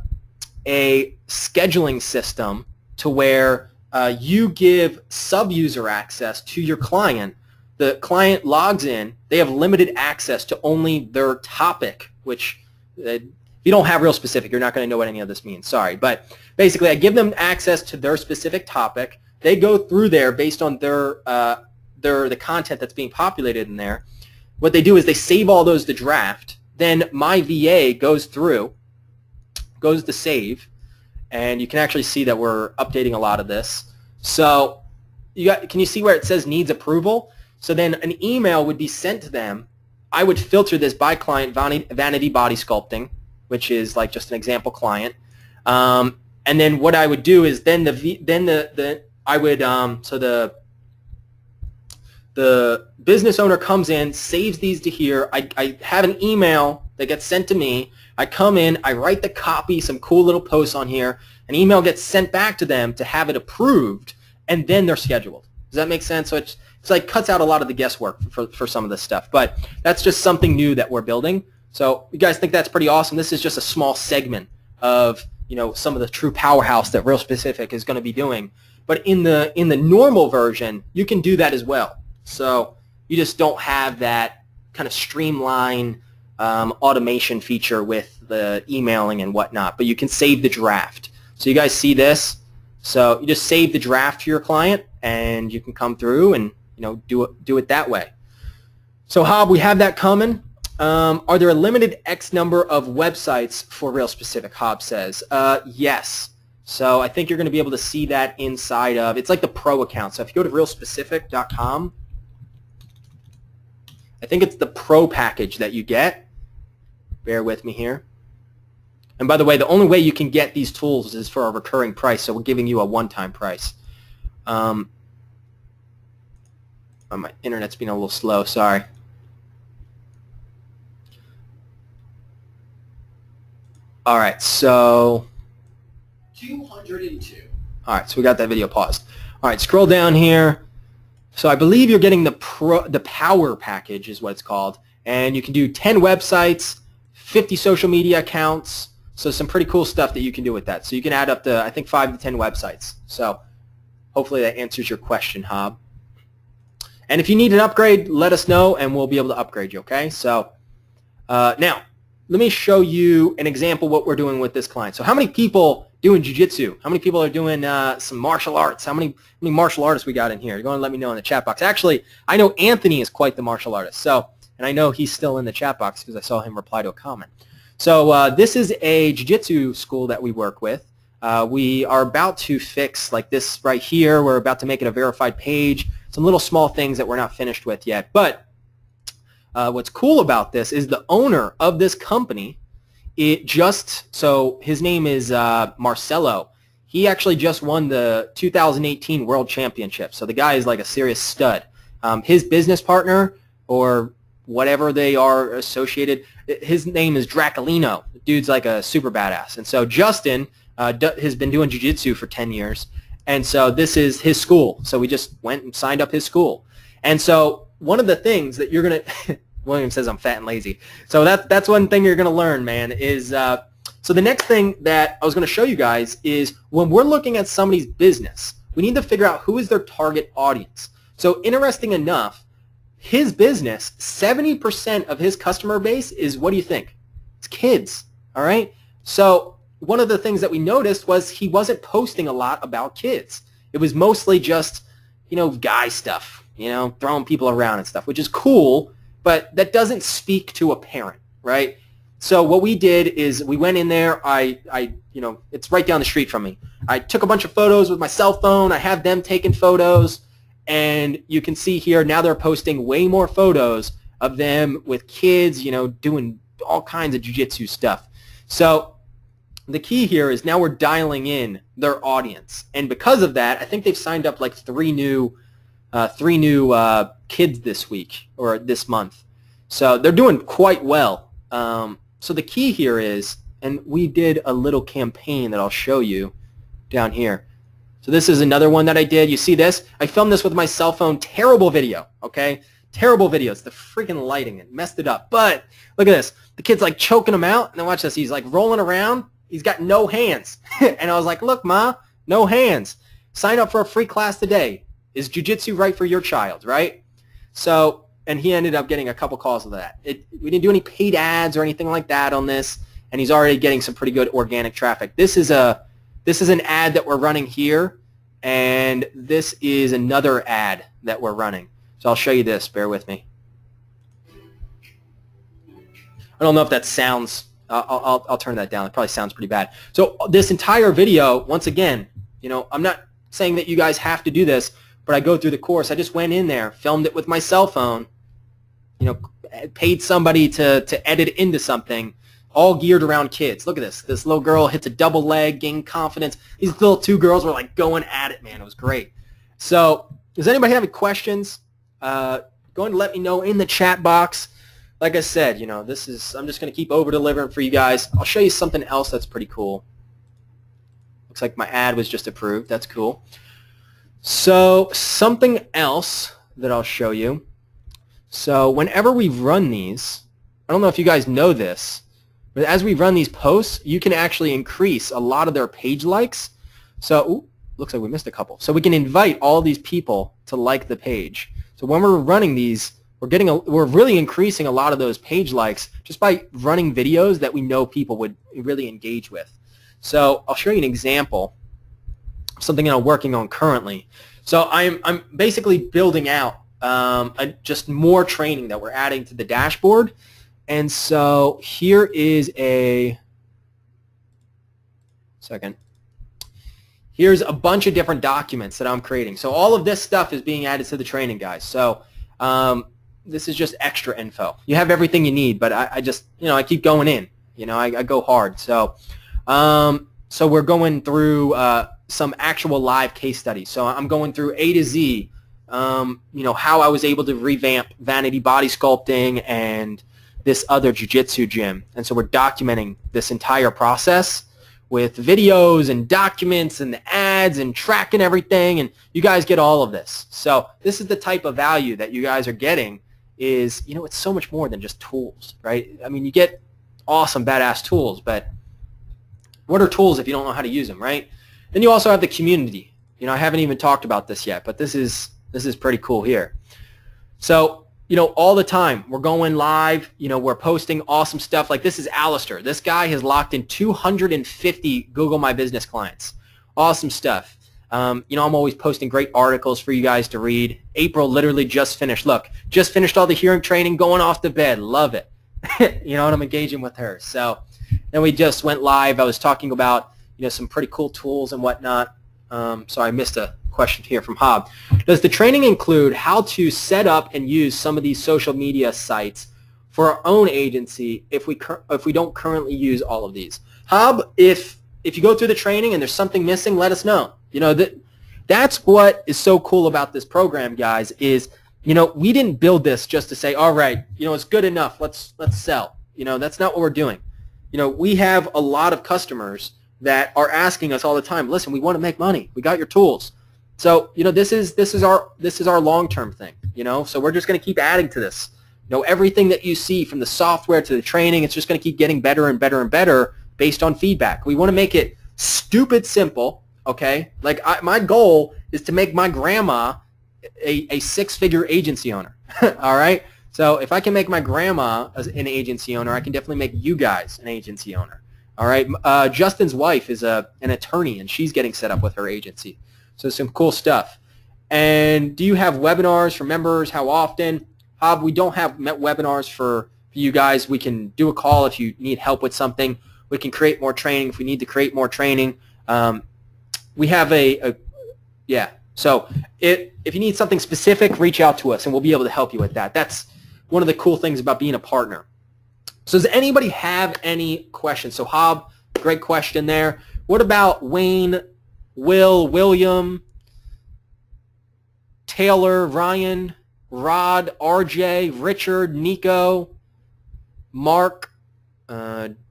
scheduling system to where you give sub-user access to your client. The client logs in. They have limited access to only their topic, which if you don't have Real Specific, you're not going to know what any of this means. Sorry. But basically, I give them access to their specific topic. They go through there based on the content that's being populated in there. What they do is they save all those to draft. Then my VA goes through, goes to save, and you can actually see that we're updating a lot of this. So can you see where it says needs approval? So then an email would be sent to them. I would filter this by client, Vanity Body Sculpting, which is like just an example client. And then what I would do is then the business owner comes in, saves these to here. I have an email that gets sent to me I come in, I write the copy, some cool little posts on here, an email gets sent back to them to have it approved, and then they're scheduled. Does that make sense? So it's like cuts out a lot of the guesswork for some of this stuff. But that's just something new that we're building. So you guys think that's pretty awesome? This is just a small segment of some of the true powerhouse that Real Specific is going to be doing. But in the normal version, you can do that as well. So you just don't have that kind of streamline automation feature with the emailing and whatnot. But you can save the draft. So you guys see this? So you just save the draft to your client, and you can come through and do it that way. So Hob, we have that coming. Are there a limited X number of websites for Real Specific? Hob says. Yes. So I think you're going to be able to see that inside of, it's like the pro account. So if you go to realspecific.com, I think it's the pro package that you get. Bear with me here. And by the way, the only way you can get these tools is for a recurring price, so we're giving you a one-time price. My internet's been a little slow, sorry. All right, so 202. All right, so we got that video paused. All right, scroll down here. So I believe you're getting the power package is what it's called, and you can do 10 websites, 50 social media accounts. So some pretty cool stuff that you can do with that. So you can add up to, I think, 5 to 10 websites. So hopefully that answers your question, Hob. And if you need an upgrade, let us know, and we'll be able to upgrade you, okay? So now, let me show you an example of what we're doing with this client. So how many people doing jiu-jitsu? How many people are doing some martial arts? How many martial artists we got in here? You're going to let me know in the chat box. Actually, I know Anthony is quite the martial artist. So, and I know he's still in the chat box because I saw him reply to a comment. So this is a jiu-jitsu school that we work with. We are about to fix, like this right here, we're about to make it a verified page, some little small things that we're not finished with yet. But what's cool about this is the owner of this company, so his name is Marcelo. He actually just won the 2018 World Championship. So the guy is like a serious stud. His business partner, or whatever they are associated, his name is Draculino. The dude's like a super badass. And so Justin has been doing jiu-jitsu for 10 years. And so this is his school. So we just went and signed up his school. And so one of the things that you're going to, William says I'm fat and lazy. So that's one thing you're going to learn, man, is, so the next thing that I was going to show you guys is when we're looking at somebody's business, we need to figure out who is their target audience. So interesting enough, his business, 70% of his customer base is, what do you think? It's kids, all right? So one of the things that we noticed was he wasn't posting a lot about kids. It was mostly just, guy stuff, throwing people around and stuff, which is cool, but that doesn't speak to a parent, right? So what we did is we went in there, it's right down the street from me. I took a bunch of photos with my cell phone. I have them taking photos. And you can see here, now they're posting way more photos of them with kids, doing all kinds of jiu-jitsu stuff. So the key here is now we're dialing in their audience. And because of that, I think they've signed up like three new kids this week or this month. So they're doing quite well. So the key here is, and we did a little campaign that I'll show you down here. So this is another one that I did. You see this? I filmed this with my cell phone. Terrible video, okay? Terrible video. It's the freaking lighting. It messed it up. But look at this. The kid's like choking him out. And then watch this. He's like rolling around. He's got no hands. And I was like, look, Ma, no hands. Sign up for a free class today. Is jiu-jitsu right for your child, right? So, and he ended up getting a couple calls of that. We didn't do any paid ads or anything like that on this. And he's already getting some pretty good organic traffic. This is an ad that we're running here, and this is another ad that we're running. So I'll show you this. Bear with me. I don't know if that sounds, I'll turn that down. It probably sounds pretty bad. So this entire video, once again, I'm not saying that you guys have to do this, but I go through the course. I just went in there, filmed it with my cell phone, paid somebody to edit into something, all geared around kids. Look at this. This little girl hits a double leg, gain confidence. These little two girls were like going at it, man. It was great. So does anybody have any questions? Go ahead and let me know in the chat box. like I said, I'm just going to keep over delivering for you guys. I'll show you something else that's pretty cool. Looks like my ad was just approved. That's cool. So something else that I'll show you. So whenever we run these, I don't know if you guys know this, but as we run these posts, you can actually increase a lot of their page likes. So, ooh, looks like we missed a couple. So we can invite all these people to like the page. So when we're running these, we're really increasing a lot of those page likes just by running videos that we know people would really engage with. So I'll show you an example of something I'm working on currently. So I'm basically building out just more training that we're adding to the dashboard. And so here is here's a bunch of different documents that I'm creating. So all of this stuff is being added to the training, guys. So this is just extra info. You have everything you need, but I just, I keep going in. I go hard. So so we're going through some actual live case studies. So I'm going through A to Z, how I was able to revamp Vanity Body Sculpting and this other jiu-jitsu gym. And so we're documenting this entire process with videos and documents and the ads and tracking everything, and you guys get all of this. So this is the type of value that you guys are getting is, it's so much more than just tools, right? I mean, you get awesome, badass tools, but what are tools if you don't know how to use them, right? Then you also have the community. I haven't even talked about this yet, but this is pretty cool here. So, all the time we're going live, we're posting awesome stuff. Like this is Alistair. This guy has locked in 250 Google My Business clients. Awesome stuff. I'm always posting great articles for you guys to read. April literally just finished. Look, just finished all the hearing training, going off to bed. Love it. And I'm engaging with her. So then we just went live. I was talking about, some pretty cool tools and whatnot. So I missed a question here from Hob. Does the training include how to set up and use some of these social media sites for our own agency if we don't currently use all of these? Hob, if you go through the training and there's something missing, let us know. That's what is so cool about this program, guys, is we didn't build this just to say, all right, it's good enough, let's sell. That's not what we're doing. We have a lot of customers that are asking us all the time, listen, we want to make money. We got your tools. So, this is our long-term thing, so we're just going to keep adding to this. Everything that you see from the software to the training, it's just going to keep getting better and better and better based on feedback. We want to make it stupid simple, okay? Like my goal is to make my grandma a six-figure agency owner, all right? So if I can make my grandma an agency owner, I can definitely make you guys an agency owner, all right? Justin's wife is an attorney, and she's getting set up with her agency. So some cool stuff. And do you have webinars for members? How often? Hob, we don't have webinars for you guys. We can do a call if you need help with something. We can create more training if we need to create more training. We have yeah. So if you need something specific, reach out to us, and we'll be able to help you with that. That's one of the cool things about being a partner. So does anybody have any questions? So Hob, great question there. What about Wayne, William, Taylor, Ryan, Rod, RJ, Richard, Nico, Mark,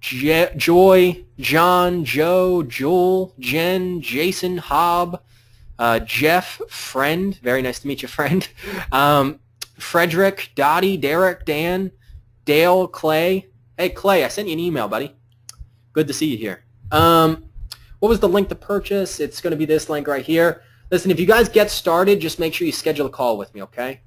Joy, John, Joe, Joel, Jen, Jason, Hob, Jeff, friend, very nice to meet you, friend, Frederick, Dottie, Derek, Dan, Dale, Clay. Hey, Clay, I sent you an email, buddy. Good to see you here. What was the link to purchase? It's going to be this link right here. Listen, if you guys get started, just make sure you schedule a call with me, okay?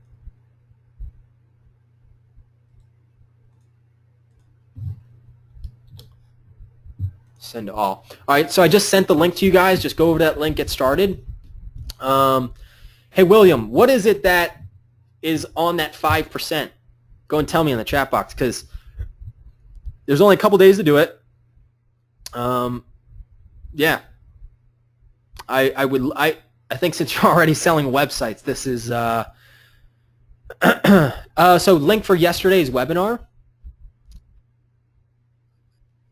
Send to all. All right, so I just sent the link to you guys. Just go over to that link, get started. Hey, William, what is it that is on that 5%? Go and tell me in the chat box, because there's only a couple days to do it. Yeah. I think since you're already selling websites, this is so link for yesterday's webinar.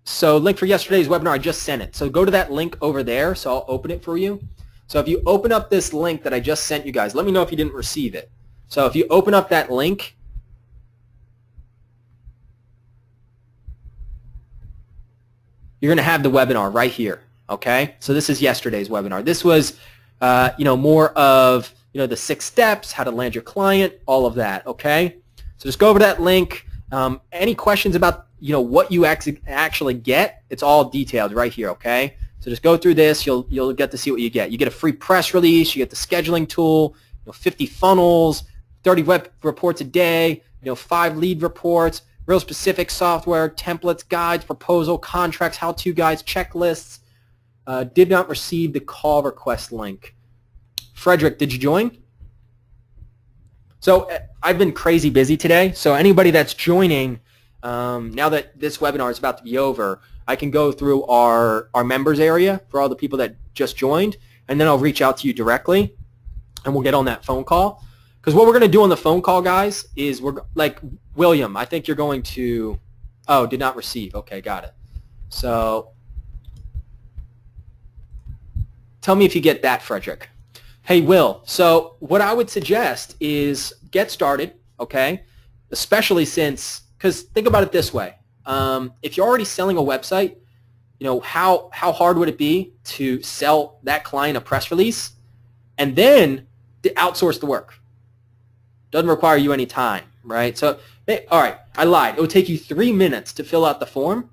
So link for yesterday's webinar, I just sent it. So go to that link over there. So I'll open it for you. So if you open up this link that I just sent you guys, let me know if you didn't receive it. So if you open up that link, you're going to have the webinar right here, okay? So this is yesterday's webinar. This was, more of, the 6 steps, how to land your client, all of that, okay? So just go over to that link. Any questions about, what you actually get, it's all detailed right here, okay? So just go through this. You'll get to see what you get. You get a free press release. You get the scheduling tool, 50 funnels, 30 web reports a day, 5 lead reports, real specific software, templates, guides, proposal, contracts, how-to guides, checklists. Did not receive the call request link. Frederick, did you join? So I've been crazy busy today. So anybody that's joining, now that this webinar is about to be over, I can go through our members area for all the people that just joined, and then I'll reach out to you directly, and we'll get on that phone call. Because what we're going to do on the phone call, guys, is we're like, William, I think you're going to, oh, did not receive. Okay, got it. So tell me if you get that, Frederick. Hey, Will, so what I would suggest is get started, okay, especially since, because think about it this way. If you're already selling a website, how hard would it be to sell that client a press release and then to outsource the work? Doesn't require you any time, right? So, all right, I lied. It would take you 3 minutes to fill out the form,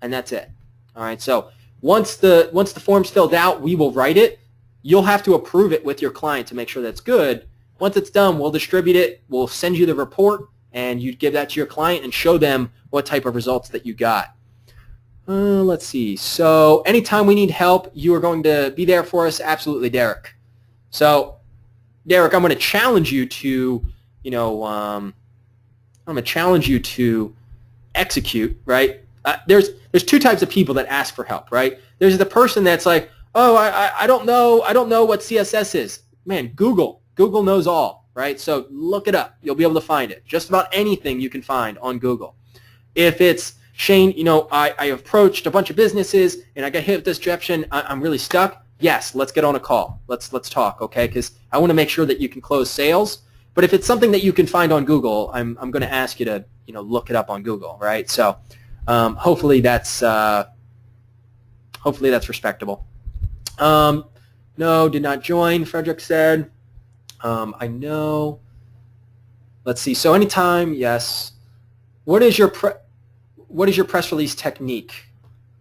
and that's it. All right, so once the form's filled out, we will write it. You'll have to approve it with your client to make sure that's good. Once it's done, we'll distribute it. We'll send you the report, and you give that to your client and show them what type of results that you got. Let's see. So anytime we need help, you are going to be there for us. Absolutely, Derek. So, Derek, I'm going to challenge you to, I'm going to challenge you to execute, right? There's 2 types of people that ask for help, right? There's the person that's like, oh, I don't know what CSS is. Man, Google knows all, right? So look it up. You'll be able to find it. Just about anything you can find on Google. If it's, Shane, I approached a bunch of businesses and I got hit with this objection, I'm really stuck. Yes, let's get on a call. Let's talk, okay? Because I want to make sure that you can close sales. But if it's something that you can find on Google, I'm going to ask you to look it up on Google, right? So hopefully that's respectable. No, did not join, Frederick said. I know. Let's see. So anytime, yes. What is your press release technique?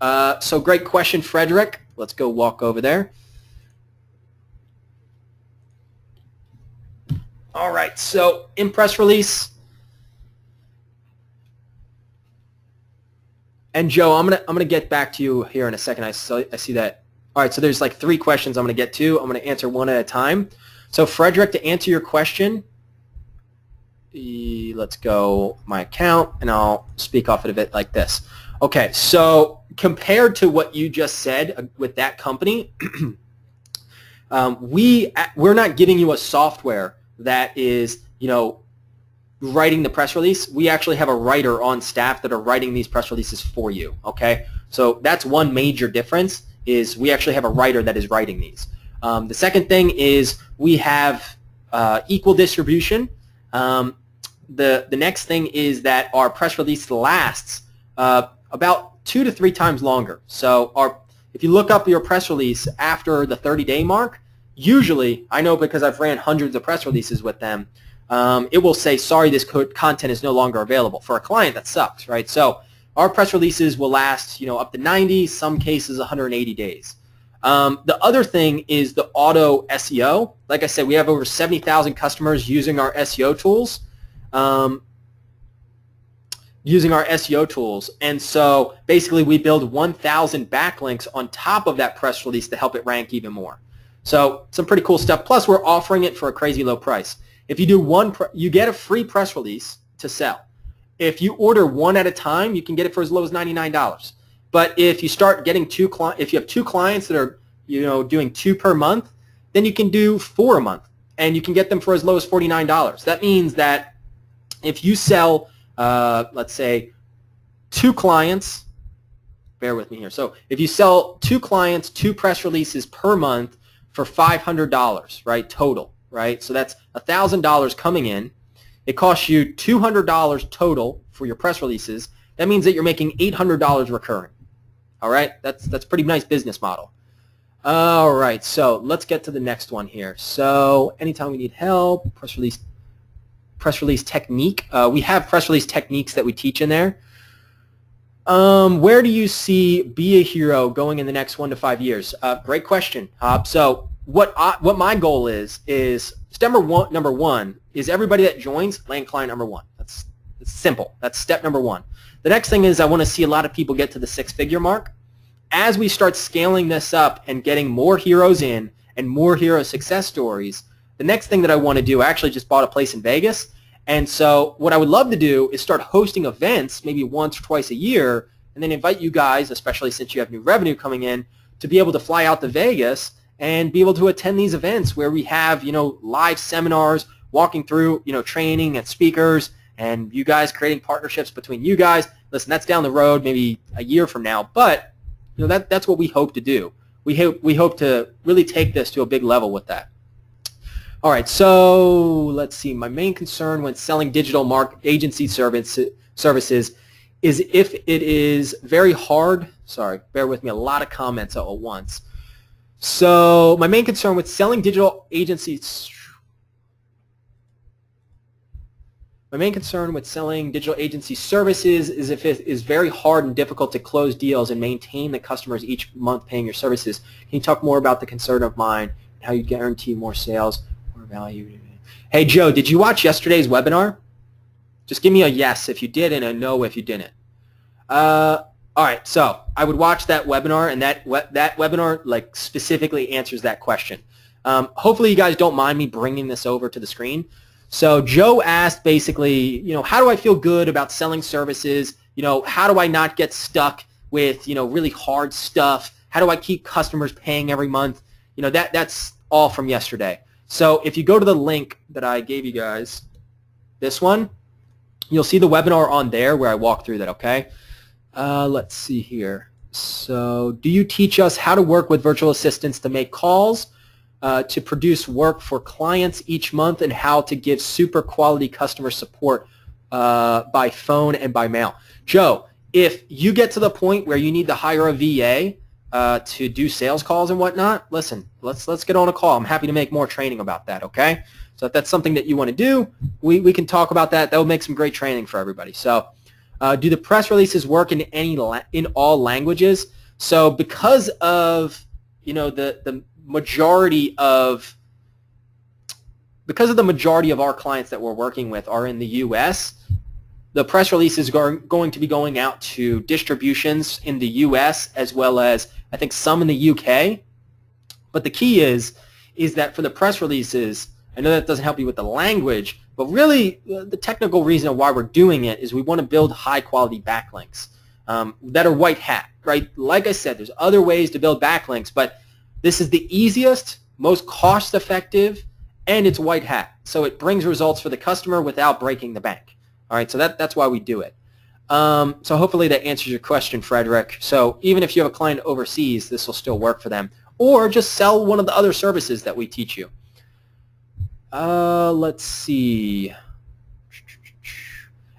So great question, Frederick. Let's go walk over there. All right. So in press release, and Joe, I'm gonna get back to you here in a second. I see that. All right. So there's like 3 questions I'm gonna get to. I'm gonna answer one at a time. So Frederick, to answer your question, let's go my account, and I'll speak off of it like this. Okay, so compared to what you just said with that company, we're not giving you a software that is, writing the press release. We actually have a writer on staff that are writing these press releases for you, okay? So that's one major difference, is we actually have a writer that is writing these. The second thing is we have equal distribution. The next thing is that our press release lasts about 2 to 3 times longer. So if you look up your press release after the 30-day mark, usually, I know because I've ran hundreds of press releases with them, it will say, sorry, this content is no longer available. For a client, that sucks, right? So our press releases will last, up to 90, some cases 180 days. The other thing is the auto SEO. Like I said, we have over 70,000 customers using our SEO tools. And so basically we build 1,000 backlinks on top of that press release to help it rank even more. So some pretty cool stuff. Plus we're offering it for a crazy low price. If you do you get a free press release to sell. If you order 1 at a time, you can get it for as low as $99. But if you start getting if you have 2 clients that are doing 2 per month, then you can do 4 a month, and you can get them for as low as $49. That means that if you sell, let's say, 2 clients, bear with me here. So if you sell 2 clients, 2 press releases per month for $500, right, total, right? So that's $1,000 coming in. It costs you $200 total for your press releases. That means that you're making $800 recurring. All right, that's a pretty nice business model. All right, so let's get to the next one here. So anytime we need help, press release technique. We have press release techniques that we teach in there. Where do you see Be a Hero going in the next 1 to 5 years? Great question. So what my goal is step number one is everybody that joins land client number one. It's simple. That's step number one. The next thing is I want to see a lot of people get to the 6-figure mark. As we start scaling this up and getting more heroes in and more hero success stories, the next thing that I want to do, I actually just bought a place in Vegas. And so what I would love to do is start hosting events maybe once or twice a year and then invite you guys, especially since you have new revenue coming in, to be able to fly out to Vegas and be able to attend these events where we have, live seminars, walking through, training and speakers, and you guys creating partnerships between you guys. Listen, that's down the road, maybe a year from now, but that's what we hope to do. We hope to really take this to a big level with that. All right, so let's see. My main concern when selling digital agency services is if it is very hard. Sorry, bear with me. A lot of comments all at once. So my main concern with selling digital agency services is if it is very hard and difficult to close deals and maintain the customers each month paying your services. Can you talk more about the concern of mine and how you guarantee more sales? Value. Hey Joe, did you watch yesterday's webinar? Just give me a yes if you did and a no if you didn't. All right, so I would watch that webinar, and that webinar specifically answers that question. Hopefully you guys don't mind me bringing this over to the screen. So Joe asked basically, how do I feel good about selling services? How do I not get stuck with really hard stuff? How do I keep customers paying every month? That's all from yesterday. So if you go to the link that I gave you guys, this one, you'll see the webinar on there where I walk through that, okay? Let's see here. So do you teach us how to work with virtual assistants to make calls, to produce work for clients each month, and how to give super quality customer support by phone and by mail? Joe, if you get to the point where you need to hire a VA, to do sales calls and whatnot, listen, let's get on a call. I'm happy to make more training about that, okay? So if that's something that you want to do, we can talk about that. That would make some great training for everybody. So do the press releases work in all languages? So because of, the majority of our clients that we're working with are in the U.S., the press releases are going to be going out to distributions in the U.S. as well as I think some in the U.K. But the key is that for the press releases, I know that doesn't help you with the language, but really the technical reason why we're doing it is we want to build high-quality backlinks that are white hat, right? Like I said, there's other ways to build backlinks, but this is the easiest, most cost-effective, and it's white hat. So it brings results for the customer without breaking the bank. All right, so that's why we do it. So hopefully that answers your question, Frederick. So even if you have a client overseas, this will still work for them. Or just sell one of the other services that we teach you. Let's see.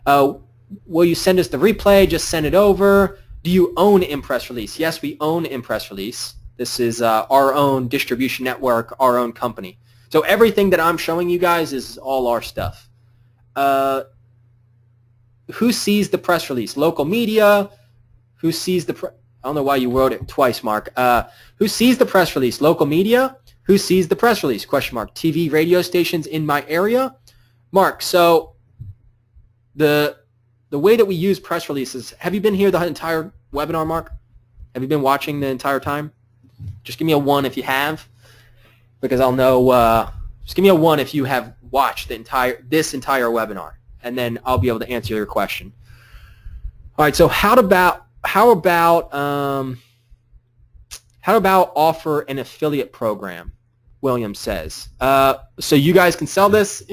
Will you send us the replay? Just send it over. Do you own Impress Release? Yes, we own Impress Release. This is our own distribution network, our own company. So everything that I'm showing you guys is all our stuff. Who sees the press release? Local media. Who sees the I don't know why you wrote it twice, Mark. Who sees the press release? Local media. Who sees the press release? Question mark. TV, radio stations in my area. Mark, so the way that we use press releases, have you been here the entire webinar, Mark? Have you been watching the entire time? Just give me a 1 if you have, because I'll know. Just give me a 1 if you have watched this entire webinar, and then I'll be able to answer your question. All right. So how about offer an affiliate program? William says. So you guys can sell this.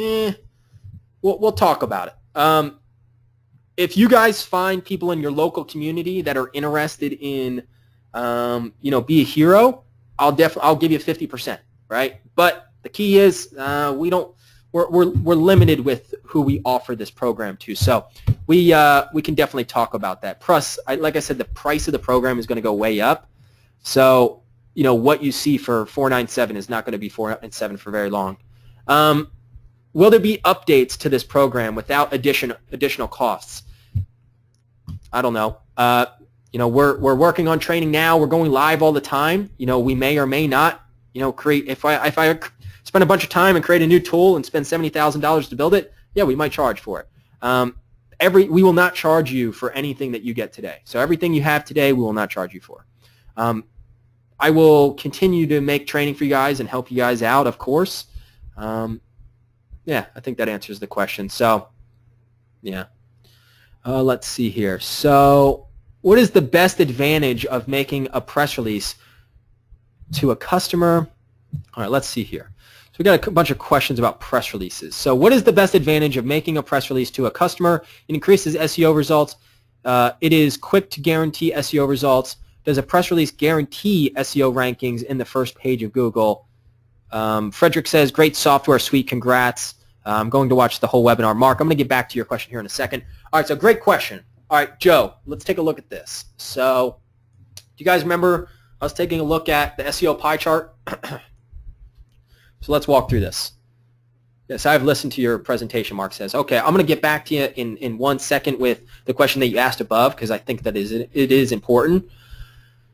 We'll talk about it. If you guys find people in your local community that are interested in, be a hero, I'll give you 50%, right? But the key is we're we're limited with who we offer this program to. So we can definitely talk about that. Plus, like I said, the price of the program is going to go way up. So what you see for $497 is not going to be $497 for very long. Will there be updates to this program without additional costs? I don't know. We're working on training now. We're going live all the time. We may or may not, create. If I spend a bunch of time and create a new tool and spend $70,000 to build it, yeah, we might charge for it. We will not charge you for anything that you get today. So everything you have today, we will not charge you for. I will continue to make training for you guys and help you guys out, of course. Yeah, I think that answers the question. So, yeah. Let's see here. So, what is the best advantage of making a press release to a customer? All right, let's see here. So we got a bunch of questions about press releases. So what is the best advantage of making a press release to a customer? It increases SEO results. It is quick to guarantee SEO results. Does a press release guarantee SEO rankings in the first page of Google? Frederick says, great software suite, congrats. I'm going to watch the whole webinar. Mark, I'm going to get back to your question here in a second. All right, so great question. All right, Joe, let's take a look at this. So do you guys remember us taking a look at the SEO pie chart? So let's walk through this. Yes, I've listened to your presentation, Mark says. Okay, I'm going to get back to you in 1 second with the question that you asked above because I think that it is important.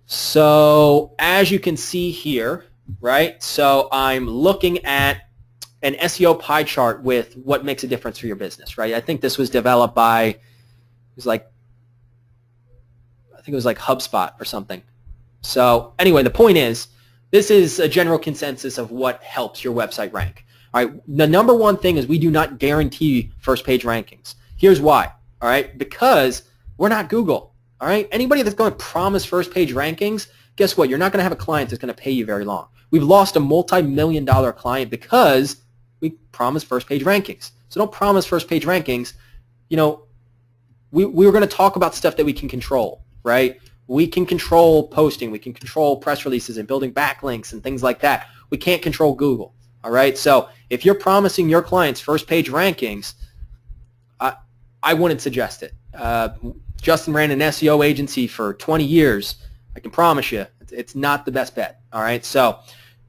So as you can see here, right, so I'm looking at an SEO pie chart with what makes a difference for your business, right? I think this was developed by, I think it was like HubSpot or something. So anyway, the point is, this is a general consensus of what helps your website rank. All right, the number one thing is we do not guarantee first page rankings. Here's why, all right? Because we're not Google, all right? Anybody that's going to promise first page rankings, guess what? You're not going to have a client that's going to pay you very long. We've lost a multi-million-dollar client because we promise first page rankings. So don't promise first page rankings. We're going to talk about stuff that we can control, right? We can control posting. We can control press releases and building backlinks and things like that. We can't control Google, all right? So if you're promising your clients first page rankings, I wouldn't suggest it. Justin ran an SEO agency for 20 years. I can promise you it's not the best bet, all right? So,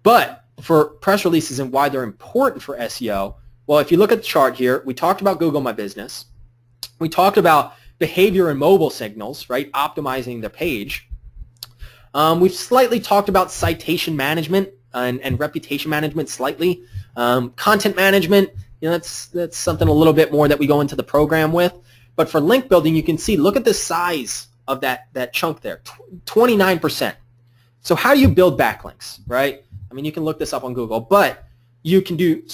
but for press releases and why they're important for SEO, well, if you look at the chart here, we talked about Google My Business. We talked about behavior and mobile signals, right? Optimizing the page. We've slightly talked about citation management and reputation management slightly. Content management, that's something a little bit more that we go into the program with. But for link building, you can see, look at the size of that chunk there, 29%. So how do you build backlinks, right? I mean, you can look this up on Google, but you can you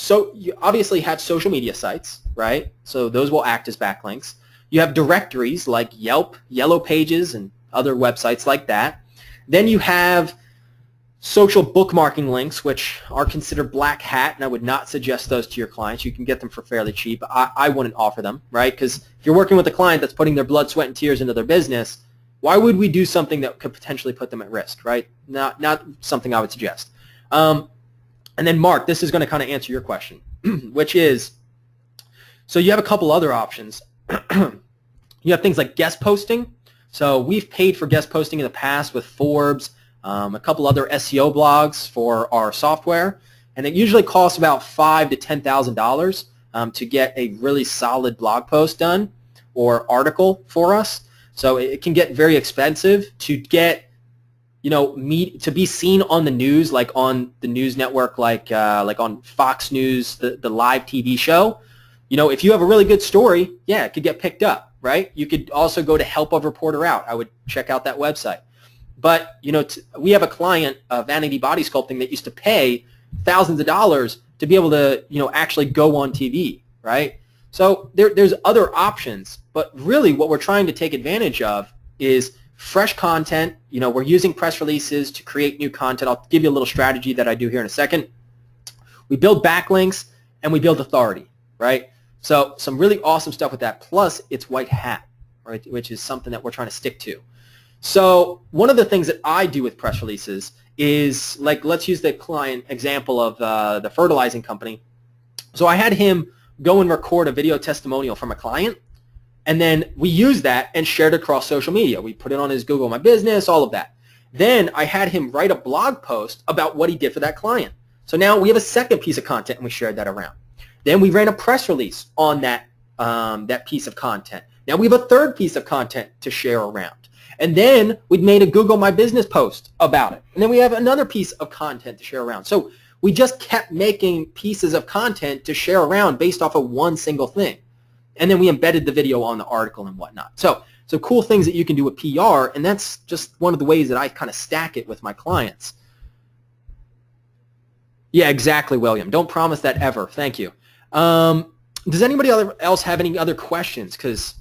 obviously have social media sites, right? So those will act as backlinks. You have directories like Yelp, Yellow Pages, and other websites like that. Then you have social bookmarking links, which are considered black hat, and I would not suggest those to your clients. You can get them for fairly cheap. I wouldn't offer them, right? Because if you're working with a client that's putting their blood, sweat, and tears into their business, why would we do something that could potentially put them at risk, right? Not something I would suggest. And then, Mark, this is going to kind of answer your question, which is, so you have a couple other options. You have things like guest posting. So we've paid for guest posting in the past with Forbes, a couple other SEO blogs for our software, and it usually costs about $5,000 to $10,000 to get a really solid blog post done or article for us. So it can get very expensive to get, to be seen on the news, like on the news network, like on Fox News, the live TV show. If you have a really good story, yeah, it could get picked up, right? You could also go to Help a Reporter Out. I would check out that website. But, we have a client, Vanity Body Sculpting, that used to pay thousands of dollars to be able to, actually go on TV, right? So there's other options. But really what we're trying to take advantage of is fresh content. We're using press releases to create new content. I'll give you a little strategy that I do here in a second. We build backlinks and we build authority, right? So some really awesome stuff with that. Plus, it's white hat, right, which is something that we're trying to stick to. So one of the things that I do with press releases is, like, let's use the client example of the fertilizing company. So I had him go and record a video testimonial from a client, and then we used that and shared it across social media. We put it on his Google My Business, all of that. Then I had him write a blog post about what he did for that client. So now we have a second piece of content, and we shared that around. Then we ran a press release on that piece of content. Now we have a third piece of content to share around. And then we made a Google My Business post about it. And then we have another piece of content to share around. So we just kept making pieces of content to share around based off of one single thing. And then we embedded the video on the article and whatnot. So cool things that you can do with PR, and that's just one of the ways that I kind of stack it with my clients. Yeah, exactly, William. Don't promise that ever. Thank you. Does anybody else have any other questions? Because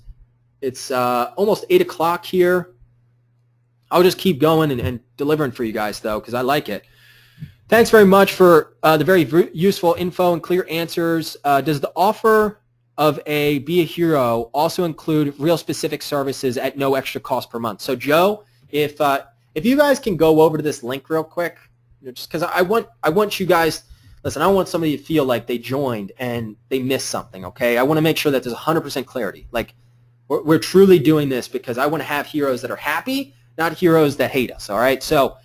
it's almost 8 o'clock here. I'll just keep going and delivering for you guys, though, because I like it. Thanks very much for the very useful info and clear answers. Does the offer of Be a Hero also include real specific services at no extra cost per month? So, Joe, if you guys can go over to this link real quick, just because I want you guys, listen, I want somebody to feel like they joined and they missed something, okay? I want to make sure that there's 100% clarity. Like, we're truly doing this because I want to have heroes that are happy, not heroes that hate us, all right? So,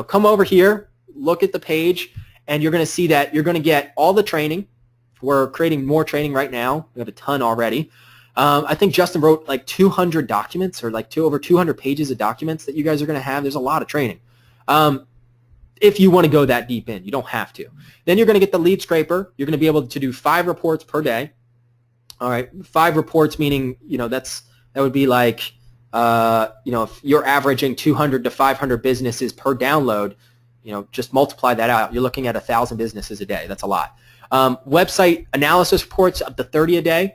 come over here, look at the page, and you're going to see that you're going to get all the training. We're creating more training right now. We have a ton already. I think Justin wrote like 200 documents or like over 200 pages of documents that you guys are going to have. There's a lot of training. If you want to go that deep in, you don't have to. Then you're going to get the lead scraper. You're going to be able to do 5 reports per day. All right, 5 reports meaning, that would be like, if you're averaging 200 to 500 businesses per download, just multiply that out. You're looking at 1,000 businesses a day. That's a lot. Website analysis reports up to 30 a day.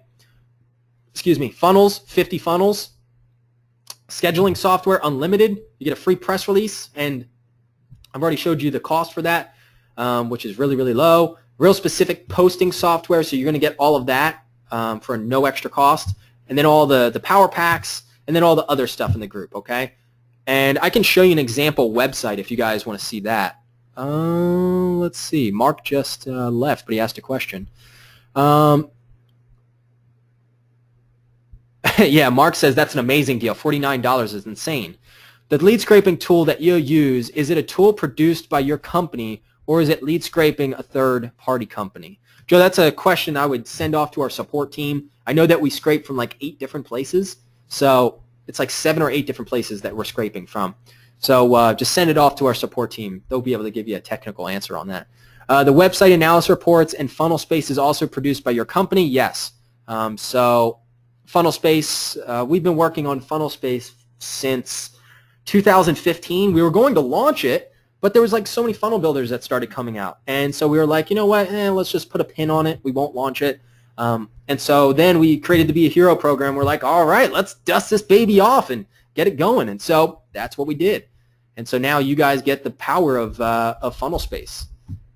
Funnels, 50 funnels. Scheduling software, unlimited. You get a free press release, and I've already showed you the cost for that, which is really, really low. Real specific posting software, so you're going to get all of that for no extra cost. And then all the power packs, and then all the other stuff in the group, okay? And I can show you an example website if you guys want to see that. Let's see. Mark just left, but he asked a question. Yeah, Mark says that's an amazing deal. $49 is insane. The lead scraping tool that you use, is it a tool produced by your company, or is it lead scraping a third-party company? Joe, that's a question I would send off to our support team. I know that we scrape from like 8 different places, so it's like 7 or 8 different places that we're scraping from. So just send it off to our support team. They'll be able to give you a technical answer on that. The website analysis reports and Funnel Space is also produced by your company? Yes. So Funnel Space, we've been working on Funnel Space since 2015. We were going to launch it, but there was like so many funnel builders that started coming out. And so we were like, you know what, let's just put a pin on it. We won't launch it. And so then we created the Be a Hero program. We're like, all right, let's dust this baby off and get it going. And so that's what we did. And so now you guys get the power of Funnel Space.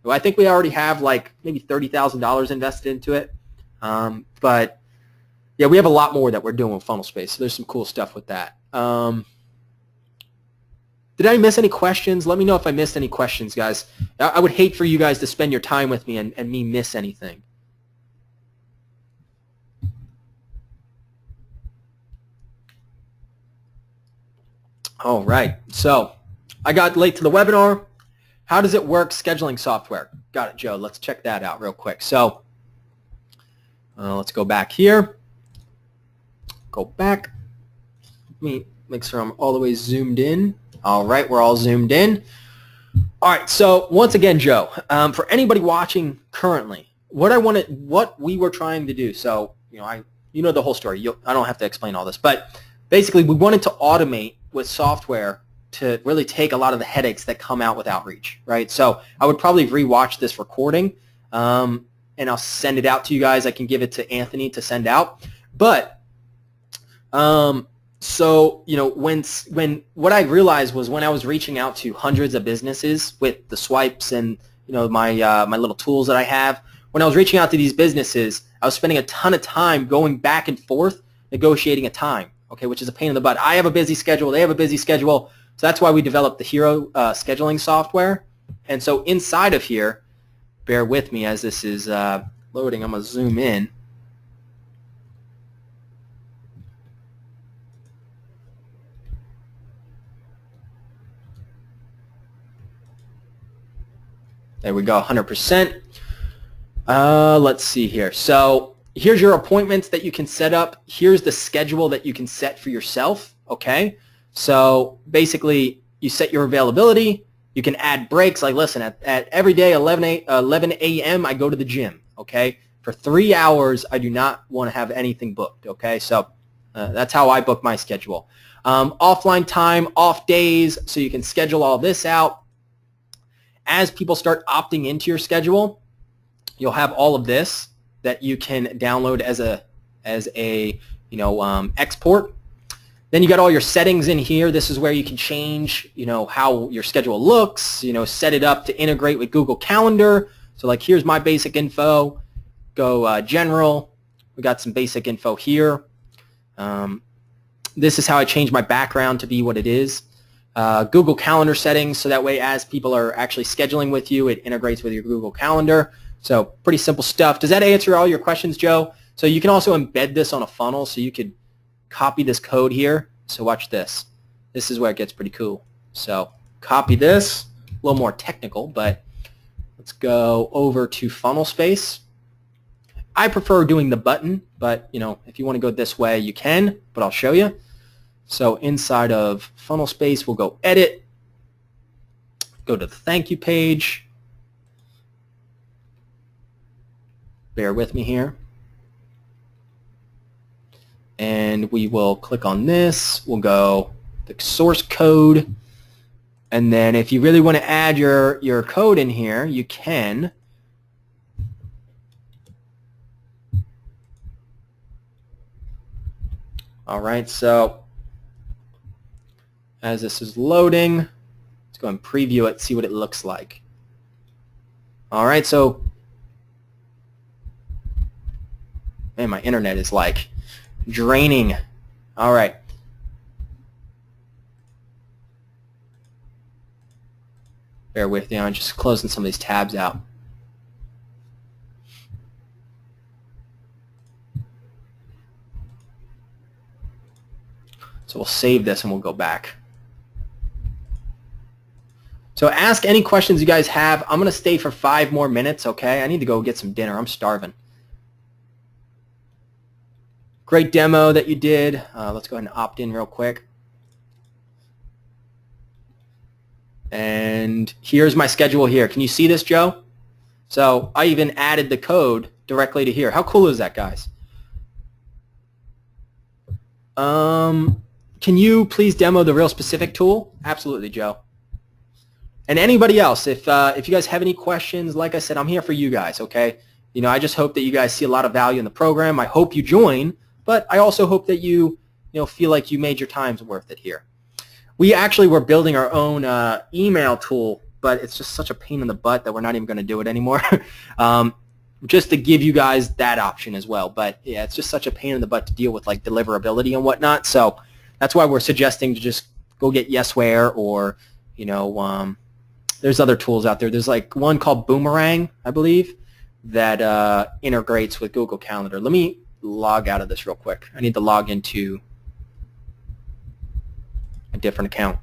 Well, I think we already have like maybe $30,000 invested into it. But yeah, we have a lot more that we're doing with Funnel Space. So there's some cool stuff with that. Did I miss any questions? Let me know if I missed any questions, guys. I would hate for you guys to spend your time with me and me miss anything. All right. So I got late to the webinar. How does it work? Scheduling software. Got it, Joe. Let's check that out real quick. So let's go back here. Go back. Let me make sure I'm all the way zoomed in. All right, we're all zoomed in. All right, so once again, Joe, for anybody watching currently, what we were trying to do. So you know the whole story. I don't have to explain all this, but basically we wanted to automate with software to really take a lot of the headaches that come out with outreach, right? So I would probably rewatch this recording, and I'll send it out to you guys. I can give it to Anthony to send out, but so when what I realized was when I was reaching out to hundreds of businesses with the swipes and my little tools that I have, when I was reaching out to these businesses, I was spending a ton of time going back and forth negotiating a time, okay, which is a pain in the butt. I have a busy schedule. They have a busy schedule. So that's why we developed the Hero scheduling software. And so inside of here, bear with me as this is, let loading. I'm going to zoom in. There we go, 100%. Let's see here. So here's your appointments that you can set up. Here's the schedule that you can set for yourself, okay? So basically, you set your availability. You can add breaks. Like, listen, at every day, 11 a.m., I go to the gym, okay? For 3 hours, I do not want to have anything booked, okay? So that's how I book my schedule. Offline time, off days, so you can schedule all this out. As people start opting into your schedule, you'll have all of this that you can download as a export. Then you got all your settings in here. This is where you can change, how your schedule looks, set it up to integrate with Google Calendar. So like here's my basic info. Go general. We got some basic info here. This is how I change my background to be what it is. Google Calendar settings, so that way as people are actually scheduling with you, it integrates with your Google Calendar. So pretty simple stuff. Does that answer all your questions, Joe? So you can also embed this on a funnel, so you could copy this code here. So watch this. This is where it gets pretty cool. So copy this, a little more technical, but let's go over to funnel space. I prefer doing the button, but if you want to go this way, you can, but I'll show you. So inside of funnel space, we'll go edit, go to the thank you page. Bear with me here. And we will click on this. We'll go the source code. And then if you really want to add your code in here, you can. All right, so as this is loading, let's go and preview it, see what it looks like. All right, so, man, my internet is like draining. All right. Bear with me, I'm just closing some of these tabs out. So we'll save this and we'll go back. So ask any questions you guys have. I'm going to stay for 5 more minutes, okay? I need to go get some dinner. I'm starving. Great demo that you did. Let's go ahead and opt in real quick. And here's my schedule here. Can you see this, Joe? So I even added the code directly to here. How cool is that, guys? Can you please demo the Real Specific tool? Absolutely, Joe. And anybody else, if you guys have any questions, like I said, I'm here for you guys, okay? I just hope that you guys see a lot of value in the program. I hope you join, but I also hope that you feel like you made your times worth it here. We actually were building our own email tool, but it's just such a pain in the butt that we're not even going to do it anymore. Just to give you guys that option as well. But yeah, it's just such a pain in the butt to deal with like deliverability and whatnot. So that's why we're suggesting to just go get Yesware or, there's other tools out there. There's like one called Boomerang, I believe, that integrates with Google Calendar. Let me log out of this real quick. I need to log into a different account.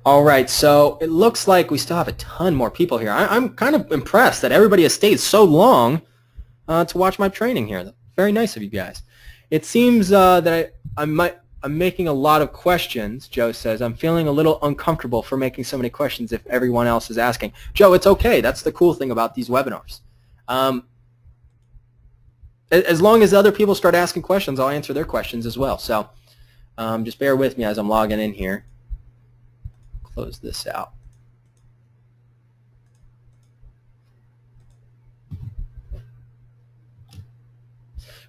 All right, so it looks like we still have a ton more people here. I'm kind of impressed that everybody has stayed so long to watch my training here. Very nice of you guys. It seems that I'm making a lot of questions, Joe says. I'm feeling a little uncomfortable for making so many questions if everyone else is asking. Joe, it's okay. That's the cool thing about these webinars. As long as other people start asking questions, I'll answer their questions as well. So just bear with me as I'm logging in here. Close this out.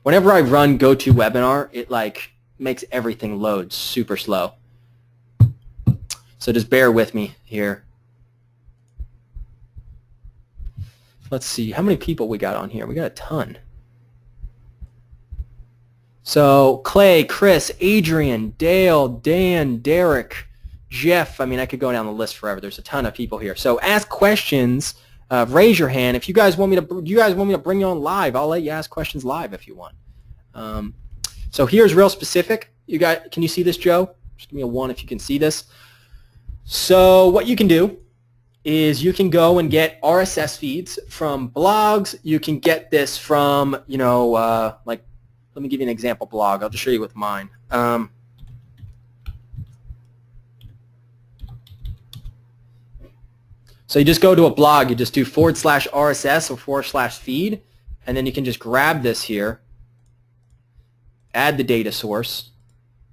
Whenever I run GoToWebinar, it like makes everything load super slow. So just bear with me here. Let's see, how many people we got on here? We got a ton. So Clay, Chris, Adrian, Dale, Dan, Derek, Jeff. I mean, I could go down the list forever. There's a ton of people here. So ask questions. Raise your hand if you guys want me to. Do you guys want me to bring you on live? I'll let you ask questions live if you want. So here's real specific. You got? Can you see this, Joe? Just give me a 1 if you can see this. So what you can do is you can go and get RSS feeds from blogs. You can get this from, you know, like, let me give you an example blog. I'll just show you with mine. So you just go to a blog. You just do /RSS or /feed, and then you can just grab this here, add the data source,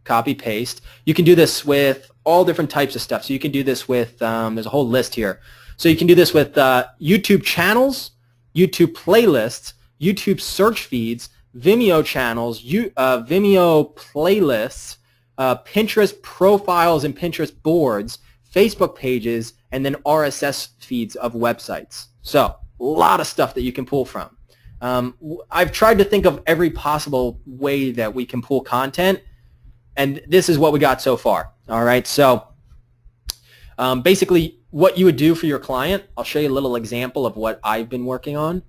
copy, paste. You can do this with all different types of stuff. So you can do this with, there's a whole list here. So you can do this with YouTube channels, YouTube playlists, YouTube search feeds, Vimeo channels, Vimeo playlists, Pinterest profiles and Pinterest boards, Facebook pages, and then RSS feeds of websites. So a lot of stuff that you can pull from. I've tried to think of every possible way that we can pull content, and this is what we got so far. All right, so basically what you would do for your client, I'll show you a little example of what I've been working on.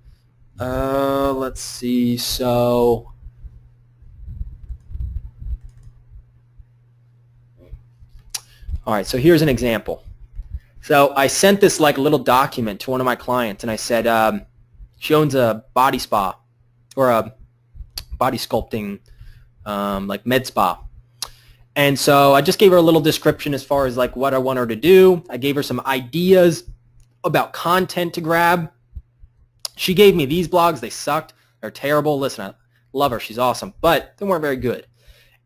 Let's see, so all right, so here's an example. So I sent this like little document to one of my clients, and I said she owns a body spa or a body sculpting like med spa. And so I just gave her a little description as far as like what I want her to do. I gave her some ideas about content to grab. She gave me these blogs. They sucked. They're terrible. Listen, I love her. She's awesome, but they weren't very good.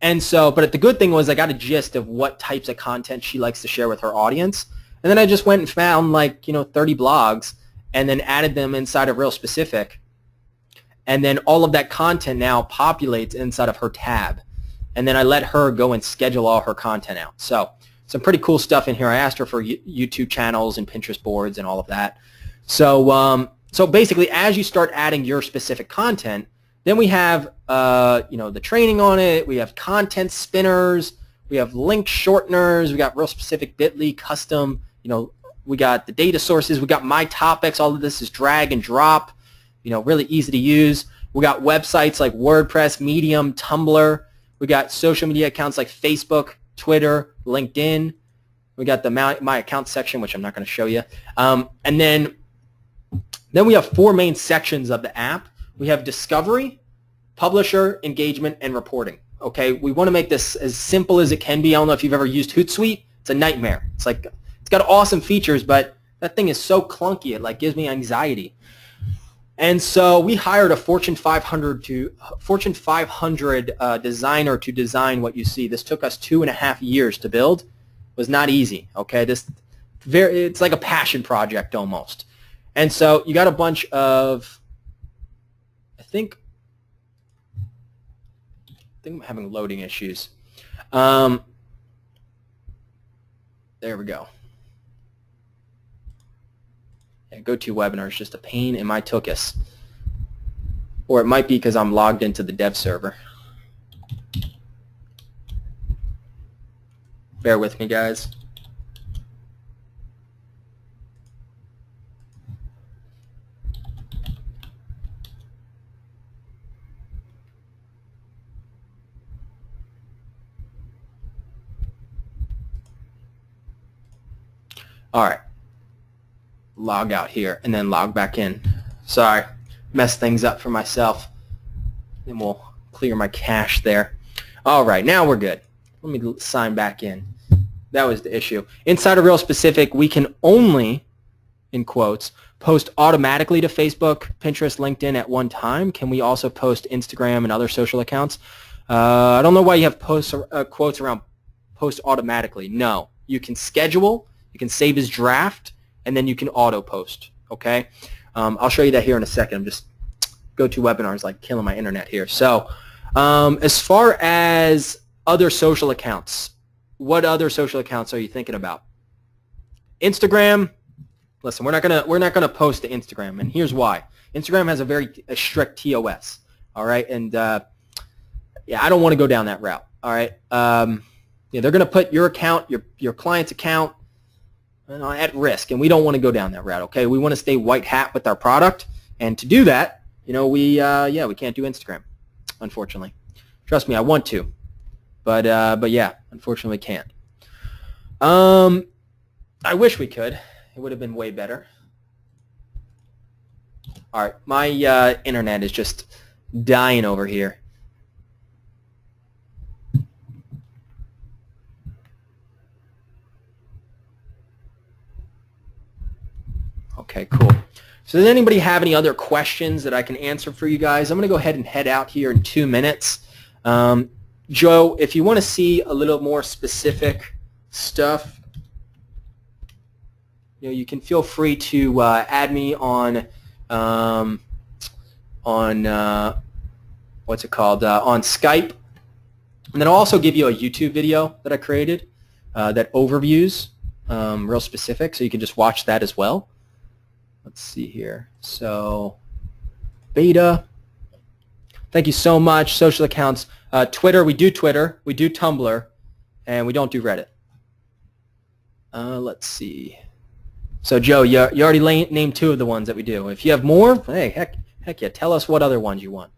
And so, but the good thing was I got a gist of what types of content she likes to share with her audience. And then I just went and found like, 30 blogs and then added them inside of Real Specific. And then all of that content now populates inside of her tab. And then I let her go and schedule all her content out. So some pretty cool stuff in here. I asked her for YouTube channels and Pinterest boards and all of that. So so basically, as you start adding your specific content, then we have the training on it. We have content spinners. We have link shorteners. We got Real Specific Bitly custom. We got the data sources. We got my topics. All of this is drag and drop. Really easy to use. We got websites like WordPress, Medium, Tumblr. We got social media accounts like Facebook, Twitter, LinkedIn. We got the My Account section, which I'm not going to show you. And then we have 4 main sections of the app. We have discovery, publisher, engagement, and reporting. Okay, we want to make this as simple as it can be. I don't know if you've ever used Hootsuite. It's a nightmare. It's like it's got awesome features, but that thing is so clunky. It like gives me anxiety. And so we hired a Fortune 500 designer to design what you see. This took us 2.5 years to build. It was not easy. Okay, it's like a passion project almost. And so you got a bunch of, I think I'm having loading issues. There we go. Yeah, GoToWebinar is just a pain in my tuchus. Or it might be because I'm logged into the dev server. Bear with me, guys. All right, log out here and then log back in. Sorry, messed things up for myself. Then we'll clear my cache there. All right, now we're good. Let me sign back in. That was the issue. Inside of Real Specific, we can only, in quotes, post automatically to Facebook, Pinterest, LinkedIn at one time. Can we also post Instagram and other social accounts? I don't know why you have quotes around post automatically. No, you can schedule. You can save as draft, and then you can auto post, okay? I'll show you that here in a second. I'm just GoToWebinar is like killing my internet here. So as far as other social accounts, what other social accounts are you thinking about? Instagram. Listen, we're not gonna post to Instagram, and here's why. Instagram has a very strict TOS, all right? And yeah, I don't want to go down that route. All right. Yeah, they're going to put your account, your client's account, at risk, and we don't want to go down that route. Okay, we want to stay white hat with our product, and to do that, we can't do Instagram, unfortunately. Trust me, I want to, but yeah, unfortunately, can't. I wish we could. It would have been way better. All right, my internet is just dying over here. Okay, cool. So does anybody have any other questions that I can answer for you guys? I'm going to go ahead and head out here in 2 minutes. Joe, if you want to see a little more specific stuff, you can feel free to add me on what's it called, on Skype. And then I'll also give you a YouTube video that I created that overviews real specific, so you can just watch that as well. Let's see here. So, beta. Thank you so much. Social accounts. Twitter, we do Tumblr, and we don't do Reddit. Let's see. So, Joe, you already named 2 of the ones that we do. If you have more, hey, heck yeah, tell us what other ones you want.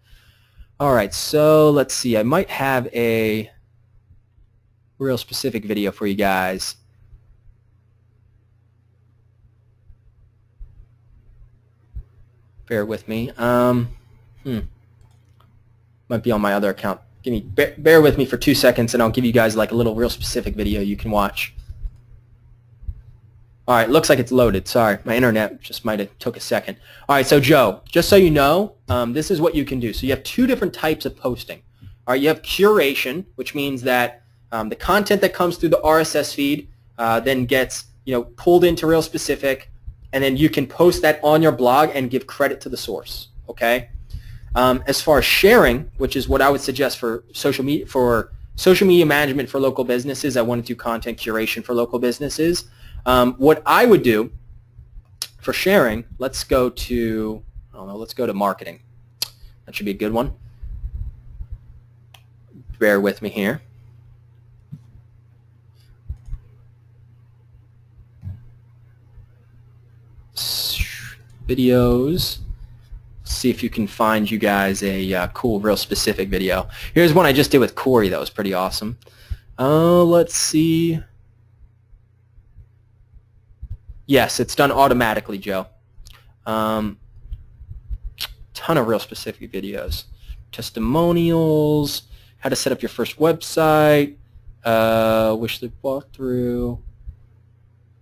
All right, so let's see. I might have a real specific video for you guys. Bear with me. Might be on my other account. Bear with me for 2 seconds, and I'll give you guys like a little real specific video you can watch. All right, looks like it's loaded. Sorry, my internet just might have took a second. All right, so Joe, just so you know, this is what you can do. So you have 2 different types of posting. All right, you have curation, which means that the content that comes through the RSS feed then gets pulled into real specific, and then you can post that on your blog and give credit to the source. Okay. As far as sharing, which is what I would suggest for social media management for local businesses, I want to do content curation for local businesses. What I would do for sharing, let's go to marketing. That should be a good one. Bear with me here. Videos. See if you can find you guys a cool, real specific video. Here's one I just did with Corey that was pretty awesome. Let's see. Yes, it's done automatically, Joe. Ton of real specific videos. Testimonials, how to set up your first website, wish list walkthrough.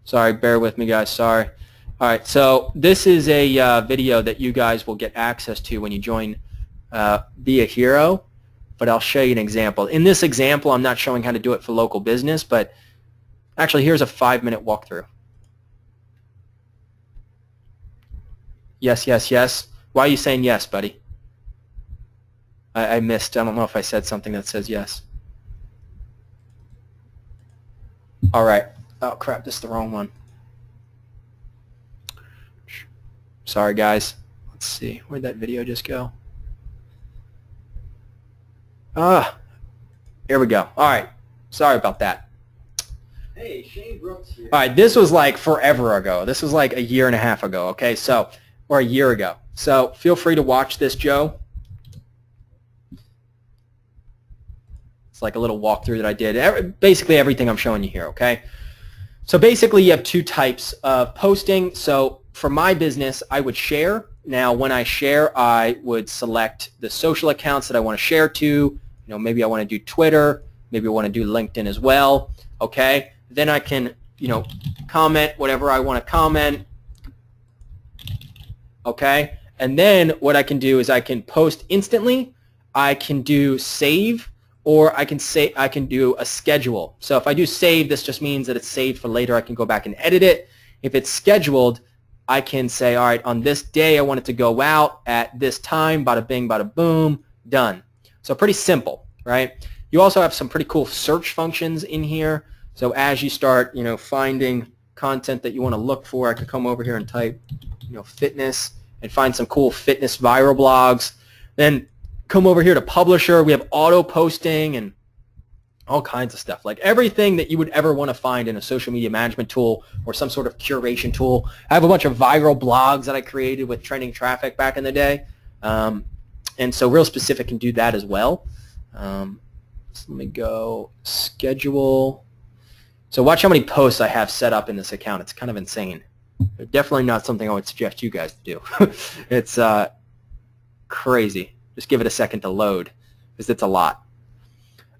Sorry, bear with me, guys. Sorry. All right, so this is a video that you guys will get access to when you join Be a Hero, but I'll show you an example. In this example, I'm not showing how to do it for local business, but actually here's a 5-minute walkthrough. Yes, yes, yes. Why are you saying yes, buddy? I missed. I don't know if I said something that says yes. All right. Oh, crap. This is the wrong one. Sorry, guys. Let's see. Where'd that video just go? Here we go. All right. Sorry about that. Hey, Shane Brooks here. All right. This was like forever ago. This was like a year and a half ago. Okay. So, or a year ago. So feel free to watch this, Joe. It's like a little walkthrough that I did. Basically everything I'm showing you here. Okay. So basically you have 2 types of posting. So for my business, I would share. Now, when I share, I would select the social accounts that I want to share to. Maybe I want to do Twitter. Maybe I want to do LinkedIn as well. Okay. Then I can, comment whatever I want to comment. Okay. And then what I can do is I can post instantly. I can do save, or I can do a schedule. So if I do save, this just means that it's saved for later. I can go back and edit it. If it's scheduled, I can say, all right, on this day, I want it to go out at this time, bada bing, bada boom, done. So pretty simple, right? You also have some pretty cool search functions in here. So as you start, finding content that you want to look for, I could come over here and type, fitness, and find some cool fitness viral blogs. Then come over here to Publisher. We have auto posting and all kinds of stuff. Like everything that you would ever want to find in a social media management tool or some sort of curation tool. I have a bunch of viral blogs that I created with trending traffic back in the day. And so Real Specific can do that as well. So let me go schedule. So watch how many posts I have set up in this account. It's kind of insane. Definitely not something I would suggest you guys do. It's crazy. Just give it a second to load because it's a lot.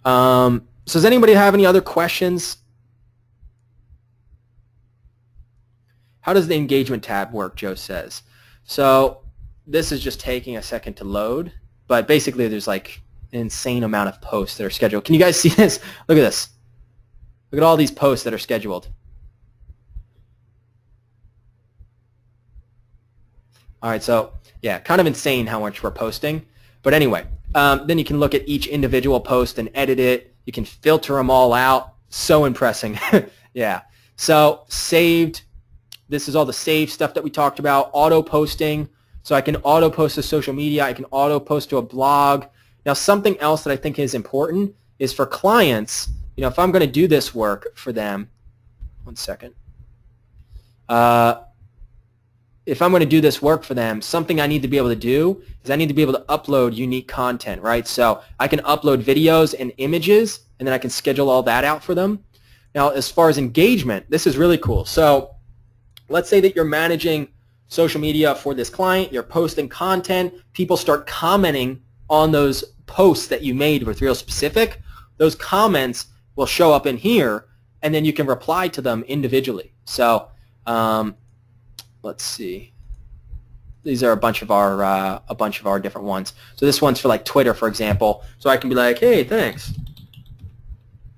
So does anybody have any other questions? How does the engagement tab work, Joe says. So this is just taking a second to load, but basically there's like an insane amount of posts that are scheduled. Can you guys see this? Look at this. Look at all these posts that are scheduled. All right, so yeah, kind of insane how much we're posting. But anyway, then you can look at each individual post and edit it. You can filter them all out. So impressing. Yeah. So saved. This is all the saved stuff that we talked about. Auto posting. So I can auto post to social media. I can auto post to a blog. Now something else that I think is important is for clients, you know, if I'm going to do this work for them, one second. If I'm going to do this work for them, something I need to be able to do is I need to be able to upload unique content, right? So I can upload videos and images, and then I can schedule all that out for them. Now, as far as engagement, this is really cool. So let's say that you're managing social media for this client. You're posting content. People start commenting on those posts that you made with Real Specific. Those comments will show up in here, and then you can reply to them individually. So let's see. These are a bunch of our different ones. So this one's for like Twitter, for example. So I can be like, hey, thanks.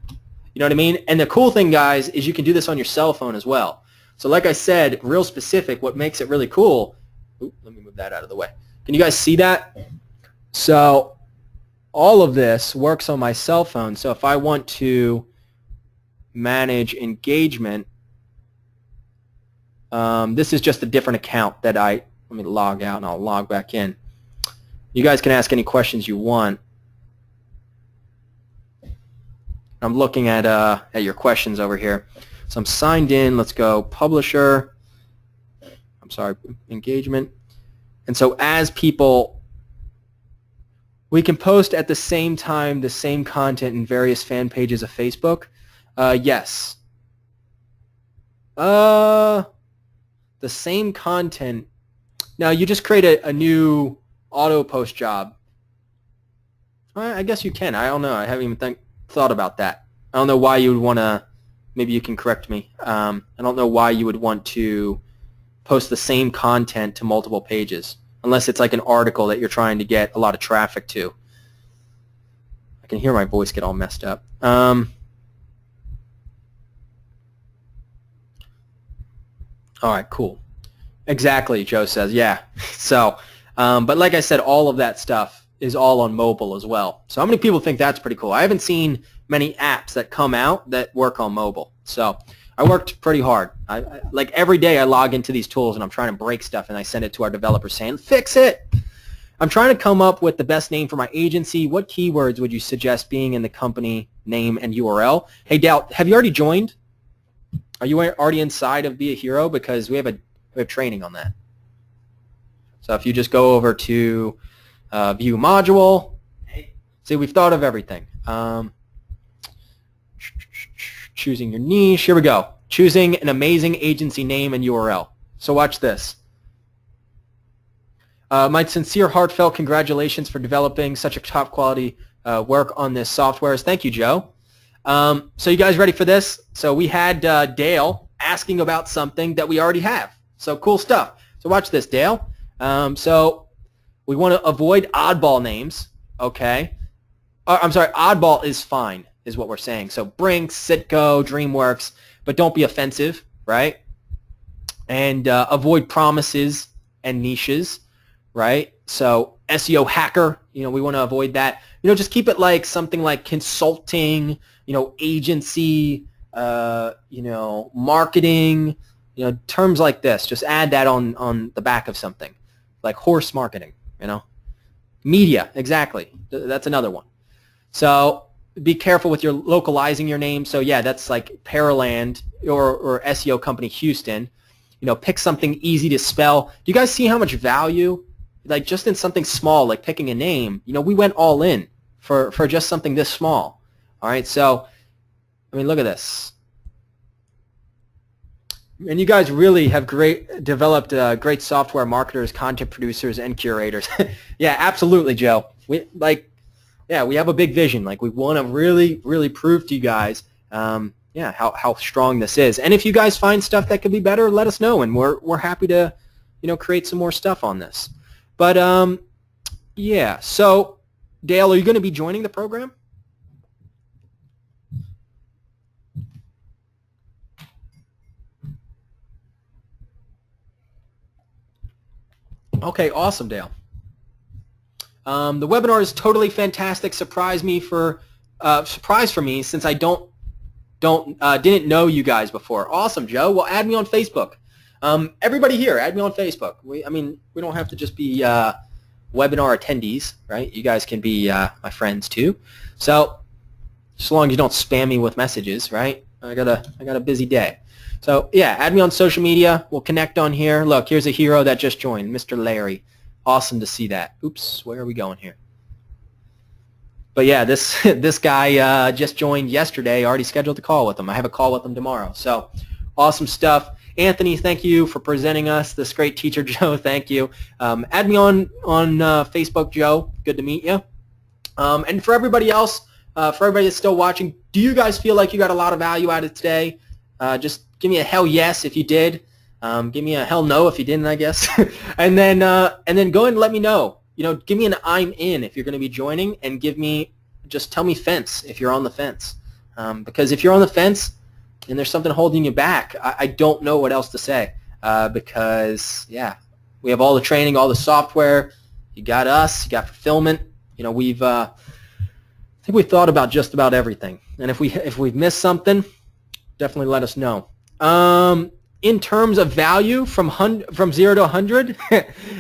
You know what I mean? And the cool thing, guys, is you can do this on your cell phone as well. So like I said, Real Specific, what makes it really cool. Ooh, let me move that out of the way. Can you guys see that? So all of this works on my cell phone. So if I want to manage engagement, this is just a different account that let me log out and I'll log back in. You guys can ask any questions you want. I'm looking at your questions over here. So I'm signed in. Let's go Publisher. I'm sorry, engagement. And so as people, we can post at the same time the same content in various fan pages of Facebook. Yes. The same content. Now you just create a new auto post job. I guess you can. I don't know. I haven't even thought about that. I don't know why you would want to. Maybe you can correct me. I don't know why you would want to post the same content to multiple pages, unless it's like an article that you're trying to get a lot of traffic to. I can hear my voice get all messed up. All right, cool. Exactly, Joe says. Yeah. So, but like I said, all of that stuff is all on mobile as well. So how many people think that's pretty cool? I haven't seen many apps that come out that work on mobile. So I worked pretty hard. I like every day I log into these tools and I'm trying to break stuff and I send it to our developers saying, fix it. I'm trying to come up with the best name for my agency. What keywords would you suggest being in the company name and URL? Hey, Dal, have you already joined? Are you already inside of Be a Hero? Because we have training on that. So if you just go over to View Module, see, we've thought of everything. Choosing your niche. Here we go. Choosing an amazing agency name and URL. So watch this. My sincere, heartfelt congratulations for developing such a top quality work on this software. Thank you, Joe. So you guys ready for this? So we had Dale asking about something that we already have. So cool stuff. So watch this, Dale. So we want to avoid oddball names, okay? I'm sorry, oddball is fine, is what we're saying. So Brinks, Citgo, DreamWorks, but don't be offensive, right? And avoid promises and niches, right? So SEO hacker, you know, we want to avoid that. You know, just keep it like something like consulting, you know, agency, you know, marketing, you know, terms like this. Just add that on the back of something, like horse marketing, you know. Media, exactly. That's another one. So be careful with your localizing your name. So yeah, that's like Paraland or SEO Company Houston. Pick something easy to spell. Do you guys see how much value, like just in something small, like picking a name? We went all in for just something this small. All right, so look at this. And you guys really have developed great software marketers, content producers, and curators. Yeah, absolutely, Joe. We have a big vision. Like we want to really, really prove to you guys, how strong this is. And if you guys find stuff that could be better, let us know, and we're happy to, create some more stuff on this. But yeah. So, Dale, are you going to be joining the program? Okay, awesome, Dale. The webinar is totally fantastic. Surprise for me since I didn't know you guys before. Awesome, Joe. Well, add me on Facebook. Everybody here, add me on Facebook. We don't have to just be webinar attendees, right? You guys can be my friends too. So, as long as you don't spam me with messages, right? I got a busy day. So yeah, add me on social media. We'll connect on here. Look, here's a hero that just joined, Mr. Larry. Awesome to see that. Oops, where are we going here? But yeah, this guy just joined yesterday. Already scheduled a call with him. I have a call with him tomorrow. So awesome stuff. Anthony, thank you for presenting us. This great teacher, Joe. Thank you. Add me on Facebook, Joe. Good to meet you. And for everybody else, for everybody that's still watching, do you guys feel like you got a lot of value out of today? Just give me a hell yes if you did. Give me a hell no if you didn't, I guess. and then go ahead and let me know. Give me an I'm in if you're going to be joining, and just tell me fence if you're on the fence. Because if you're on the fence and there's something holding you back, I don't know what else to say. Because yeah, we have all the training, all the software. You got us. You got fulfillment. I think we've thought about just about everything. And if we've missed something, definitely let us know. In terms of value, from 0 to 100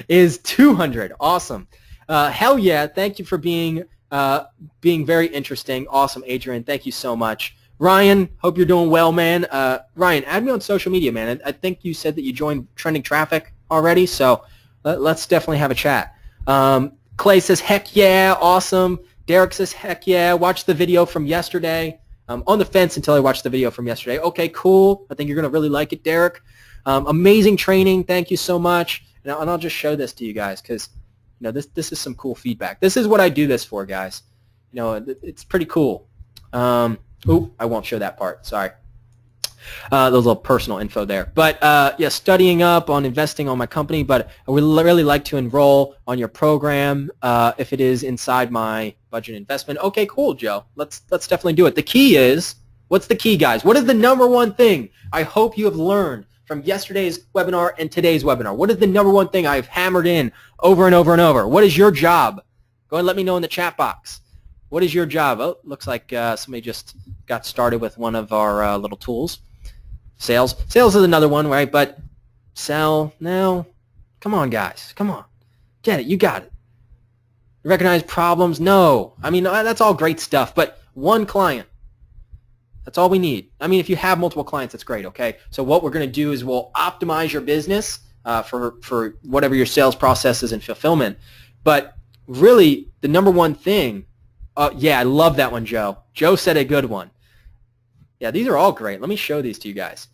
is 200. Awesome. Hell yeah! Thank you for being very interesting. Awesome, Adrian. Thank you so much. Ryan, hope you're doing well, man. Ryan, add me on social media, man. I think you said that you joined Trending Traffic already, so let's definitely have a chat. Clay says, heck yeah, awesome. Derek says, heck yeah, watch the video from yesterday. On the fence until I watch the video from yesterday. Okay, cool. I think you're going to really like it, Derek. Amazing training. Thank you so much. And I'll just show this to you guys because this is some cool feedback. This is what I do this for, guys. It's pretty cool. I won't show that part. Sorry. Those little personal info there. But yeah, studying up on investing on my company, but I would really like to enroll on your program if it is inside my budget investment. Okay, cool, Joe. Let's definitely do it. The key is, what's the key, guys? What is the number one thing I hope you have learned from yesterday's webinar and today's webinar? What is the number one thing I've hammered in over and over and over? What is your job? Go ahead and let me know in the chat box. What is your job? Oh, looks like somebody just got started with one of our little tools. Sales is another one, right? But sell now. Come on, guys. Come on. Get it. You got it. Recognize problems? No. That's all great stuff, but one client. That's all we need. If you have multiple clients, that's great, okay? So what we're going to do is we'll optimize your business for whatever your sales process is and fulfillment. But really, the number one thing, yeah, I love that one, Joe. Joe said a good one. Yeah, these are all great. Let me show these to you guys.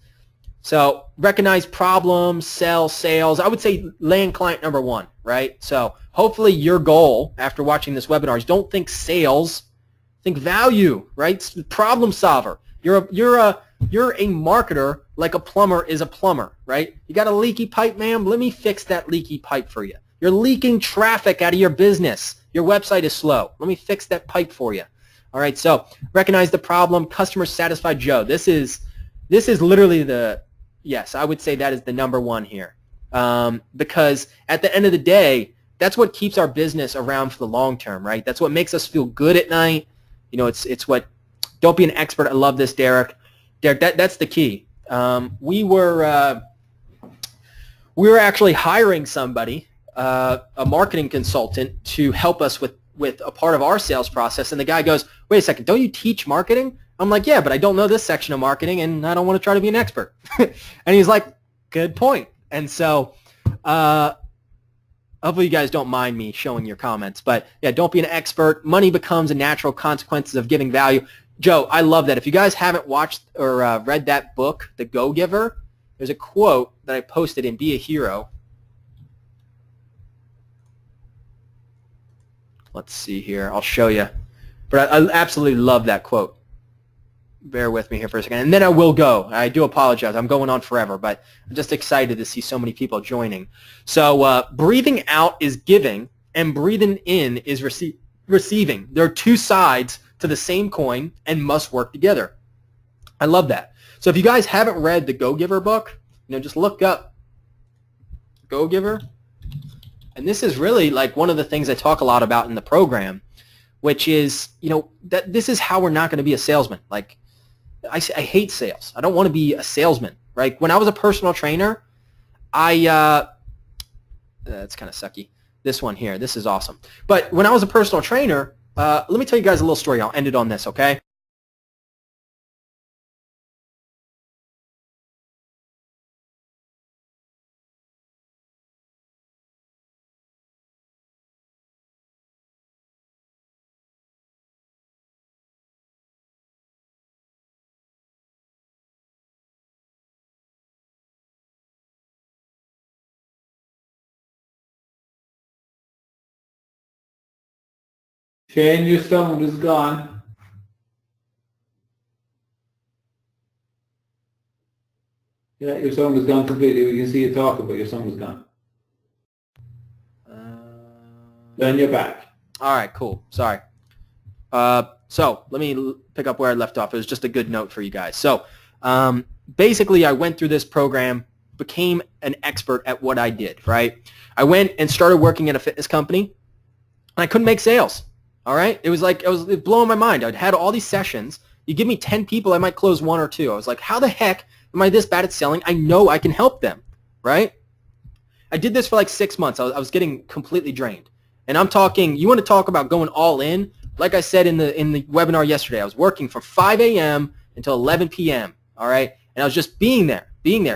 So recognize problems, sell, sales. I would say land client number one, right? So hopefully your goal after watching this webinar is don't think sales, think value, right? Problem solver. You're a marketer like a plumber is a plumber, right? You got a leaky pipe, ma'am? Let me fix that leaky pipe for you. You're leaking traffic out of your business. Your website is slow. Let me fix that pipe for you. All right, so recognize the problem, customer satisfied Joe. This is literally yes, I would say that is the number one here. Because at the end of the day, that's what keeps our business around for the long term, right? That's what makes us feel good at night. It's what, don't be an expert. I love this, Derek. Derek, that's the key. We were actually hiring somebody a marketing consultant to help us with a part of our sales process. And the guy goes, wait a second, don't you teach marketing? I'm like, yeah, but I don't know this section of marketing, and I don't want to try to be an expert. And he's like, good point. And so hopefully you guys don't mind me showing your comments. But yeah, don't be an expert. Money becomes a natural consequence of giving value. Joe, I love that. If you guys haven't watched or read that book, The Go-Giver, there's a quote that I posted in Be a Hero. Let's see here. I'll show you. But I absolutely love that quote. Bear with me here for a second. And then I will go. I do apologize. I'm going on forever, but I'm just excited to see so many people joining. So breathing out is giving, and breathing in is receiving. There are two sides to the same coin and must work together. I love that. So if you guys haven't read the Go-Giver book, just look up Go-Giver. And this is really like one of the things I talk a lot about in the program, which is, that this is how we're not going to be a salesman. Like, I hate sales. I don't want to be a salesman, right? When I was a personal trainer, that's kind of sucky. This one here, this is awesome. But when I was a personal trainer, let me tell you guys a little story. I'll end it on this, okay? Shane, your sound is gone. Yeah, your sound is gone completely. We can see you talking, but your sound is gone. Then you're back. All right, cool. Sorry. So let me pick up where I left off. It was just a good note for you guys. So basically, I went through this program, became an expert at what I did, right? I went and started working at a fitness company, and I couldn't make sales. All right? It was blowing my mind. I'd had all these sessions. You give me 10 people, I might close 1 or 2. I was like, how the heck am I this bad at selling? I know I can help them, right? I did this for like 6 months. I was getting completely drained. And I'm talking, you want to talk about going all in? Like I said in the webinar yesterday, I was working from 5 a.m. until 11 p.m., all right? And I was just being there,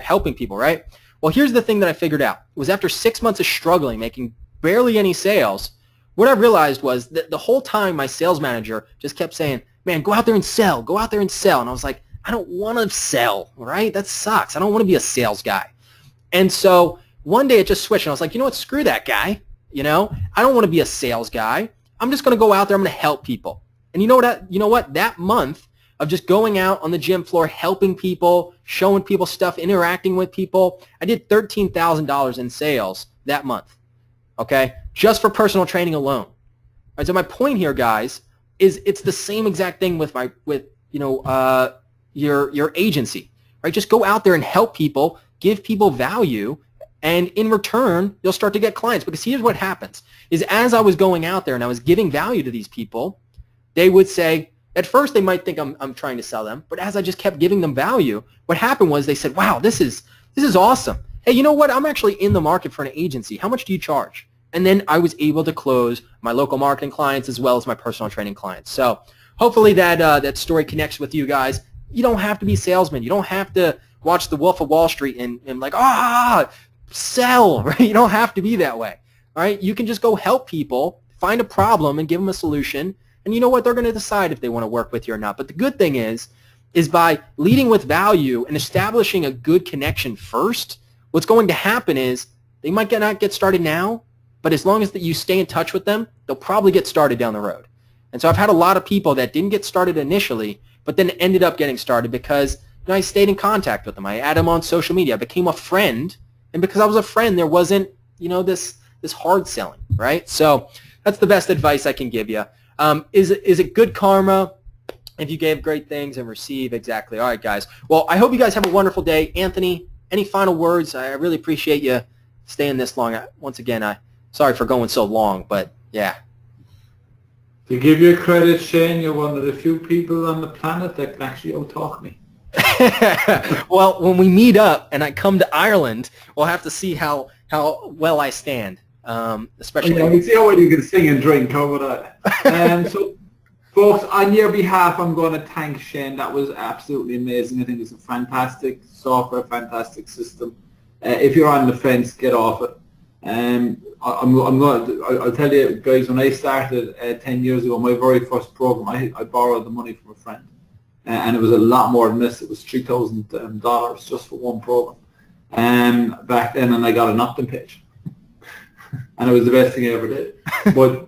helping people, right? Well, here's the thing that I figured out. It was after 6 months of struggling, making barely any sales, what I realized was that the whole time my sales manager just kept saying, man, go out there and sell. Go out there and sell. And I was like, I don't want to sell, right? That sucks. I don't want to be a sales guy. And so one day it just switched. And I was like, you know what? Screw that guy. I don't want to be a sales guy. I'm just going to go out there. I'm going to help people. And you know what? That month of just going out on the gym floor, helping people, showing people stuff, interacting with people, I did $13,000 in sales that month. Okay? Just for personal training alone. All right, so my point here, guys, is it's the same exact thing with your agency, right? Just go out there and help people, give people value, and in return, you'll start to get clients. Because here's what happens, is as I was going out there and I was giving value to these people, they would say, at first they might think I'm trying to sell them, but as I just kept giving them value, what happened was they said, wow, this is awesome. Hey, you know what? I'm actually in the market for an agency. How much do you charge? And then I was able to close my local marketing clients as well as my personal training clients. So hopefully that story connects with you guys. You don't have to be salesmen. You don't have to watch The Wolf of Wall Street and like, sell, right? You don't have to be that way, all right? You can just go help people, find a problem, and give them a solution. And you know what? They're going to decide if they want to work with you or not. But the good thing is by leading with value and establishing a good connection first, what's going to happen is they might not get started now, but as long as you stay in touch with them, they'll probably get started down the road. And so I've had a lot of people that didn't get started initially, but then ended up getting started because I stayed in contact with them. I added them on social media. I became a friend. And because I was a friend, there wasn't, this hard selling, right? So that's the best advice I can give you. Is it good karma if you gave great things and receive? Exactly. All right, guys. Well, I hope you guys have a wonderful day. Anthony, any final words? I really appreciate you staying this long. Once again, sorry for going so long, but yeah. To give you credit, Shane, you're one of the few people on the planet that can actually out-talk me. Well, when we meet up and I come to Ireland, we'll have to see how well I stand. Especially. Yeah, we see how well you can sing and drink. How about that? So, folks, on your behalf, I'm going to thank Shane. That was absolutely amazing. I think it's a fantastic software, fantastic system. If you're on the fence, get off it. I'll tell you guys, when I started 10 years ago, my very first program, I borrowed the money from a friend, and it was a lot more than this. It was $3,000 just for one program back then, and I got an opt-in page, and it was the best thing I ever did. But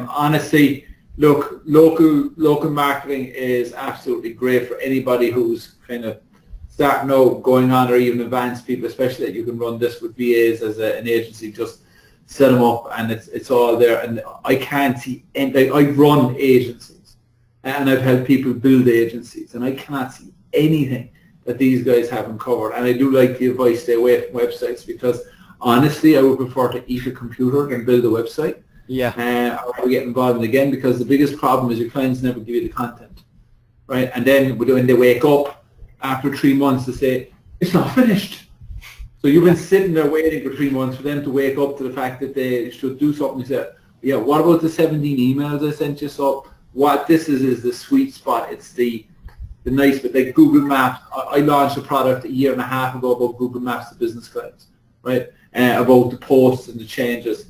honestly, look, local marketing is absolutely great for anybody who's kind of starting out, going on, or even advanced people, especially that you can run this with VAs as an agency. Just set them up and it's all there. And I can't see any, I run agencies and I've helped people build agencies, and I cannot see anything that these guys haven't covered. And I do like the advice, stay away from websites, because honestly I would prefer to eat a computer than build a website. Yeah. Or get involved in again, because the biggest problem is your clients never give you the content, right? And then when they wake up after 3 months to say, it's not finished. So you've been sitting there waiting for 3 months for them to wake up to the fact that they should do something. You say, yeah, what about the 17 emails I sent you? So what this is the sweet spot. It's the nice bit, like Google Maps. I launched a product 1.5 years ago about Google Maps to business clients, right? About the posts and the changes.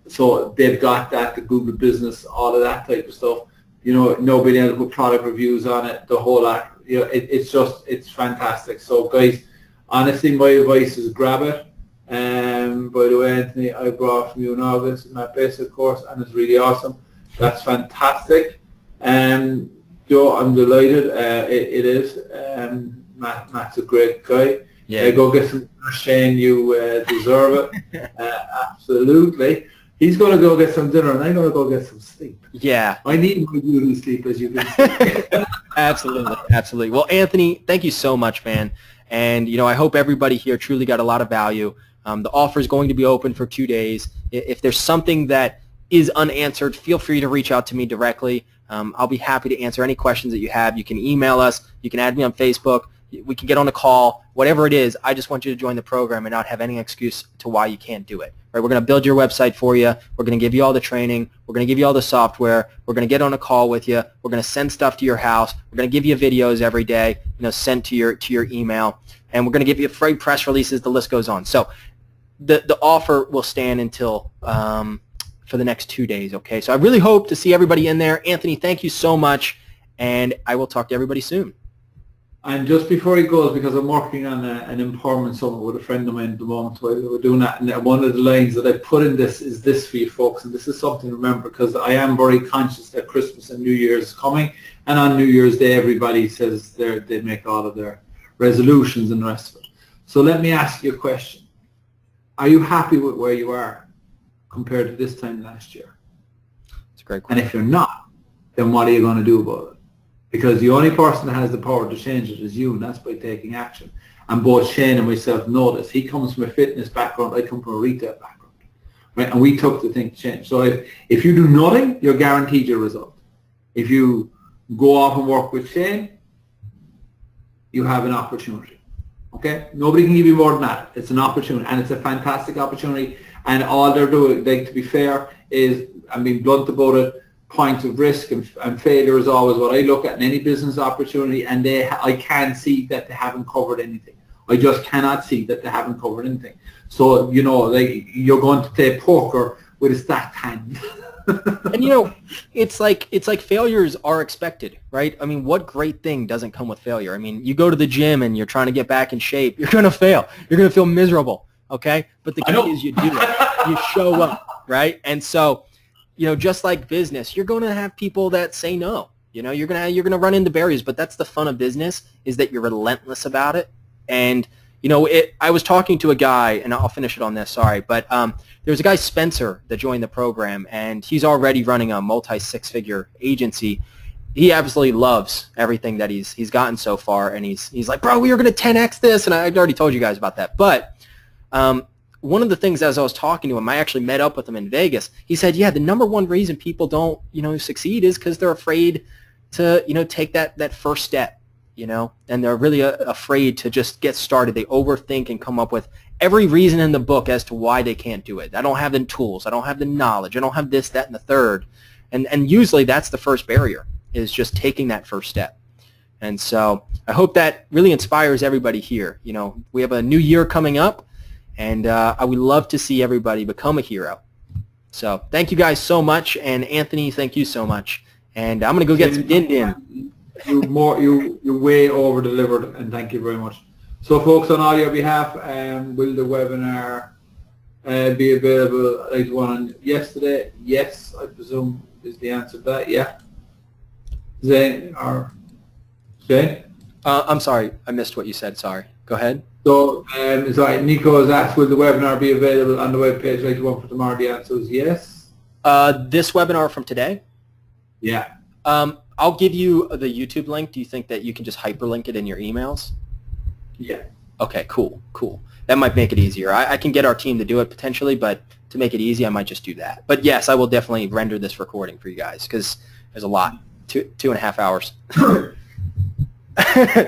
So they've got that, the Google Business, all of that type of stuff. Nobody else put product reviews on it, the whole lot. It's fantastic. So guys, honestly, my advice is grab it. By the way, Anthony, I brought from you in August my basic course, and it's really awesome. That's fantastic. Joe, I'm delighted. It is. Matt's a great guy. Yeah. Go get some Shane. You deserve it. Absolutely. He's going to go get some dinner, and I'm going to go get some sleep. Yeah. I need my beauty sleep, as you can see. Absolutely. Well, Anthony, thank you so much, man. And, I hope everybody here truly got a lot of value. The offer is going to be open for 2 days. If there's something that is unanswered, feel free to reach out to me directly. I'll be happy to answer any questions that you have. You can email us. You can add me on Facebook. We can get on a call. Whatever it is, I just want you to join the program and not have any excuse to why you can't do it. Right? We're going to build your website for you. We're going to give you all the training. We're going to give you all the software. We're going to get on a call with you. We're going to send stuff to your house. We're going to give you videos every day, sent to your email. And we're going to give you free press releases. The list goes on. So the offer will stand until for the next 2 days, okay? So I really hope to see everybody in there. Anthony, thank you so much, and I will talk to everybody soon. And just before he goes, because I'm working on an empowerment summit with a friend of mine at the moment, while we're doing that, and one of the lines that I put in this is this for you folks, and this is something to remember, because I am very conscious that Christmas and New Year's is coming, and on New Year's Day everybody says they make all of their resolutions and the rest of it. So let me ask you a question. Are you happy with where you are compared to this time last year? It's a great question. And if you're not, then what are you going to do about it? Because the only person that has the power to change it is you, and that's by taking action. And both Shane and myself know this. He comes from a fitness background, I come from a retail background. Right? And we took the thing to change. So if you do nothing, you're guaranteed your result. If you go off and work with Shane, you have an opportunity. Okay? Nobody can give you more than that. It's an opportunity, and it's a fantastic opportunity. And all they're doing, to be fair, is, I'm being blunt about it, points of risk and failure is always what I look at in any business opportunity, and I can't see that they haven't covered anything. I just cannot see that they haven't covered anything. So, you're going to play poker with a stacked hand. And it's like failures are expected, right? I mean, what great thing doesn't come with failure? I mean, you go to the gym and you're trying to get back in shape, you're going to fail. You're going to feel miserable, okay? But the key is you do it. You show up, right? And so, just like business, you're going to have people that say no. You're going to run into barriers, but that's the fun of business, is that you're relentless about it. And I was talking to a guy, and I'll finish it on this, sorry, but there's a guy, Spencer, that joined the program, and he's already running a multi-six-figure agency. He absolutely loves everything that he's gotten so far, and he's like, bro, we are going to 10x this, and I've already told you guys about that. But one of the things, as I was talking to him, I actually met up with him in Vegas. He said, yeah, the number one reason people don't, succeed is because they're afraid to, take that first step, and they're really afraid to just get started. They overthink and come up with every reason in the book as to why they can't do it. I don't have the tools. I don't have the knowledge. I don't have this, that, and the third. And usually that's the first barrier, is just taking that first step. And so I hope that really inspires everybody here. You know, we have a new year coming up, and I would love to see everybody become a hero. So thank you guys so much. And Anthony, thank you so much. And I'm going to go get some din-din. You way over-delivered, and thank you very much. So folks, on all your behalf, will the webinar be available like the one on yesterday? Yes, I presume is the answer to that. Yeah. Zane or Shane? I'm sorry, I missed what you said. Sorry. Go ahead. So, sorry, Nico has asked, will the webinar be available on the webpage like the one for tomorrow? The answer is yes. This webinar from today? Yeah. I'll give you the YouTube link. Do you think that you can just hyperlink it in your emails? Yeah. Okay, cool. That might make it easier. I can get our team to do it potentially, but to make it easy, I might just do that. But yes, I will definitely render this recording for you guys because there's a lot. 2.5 hours.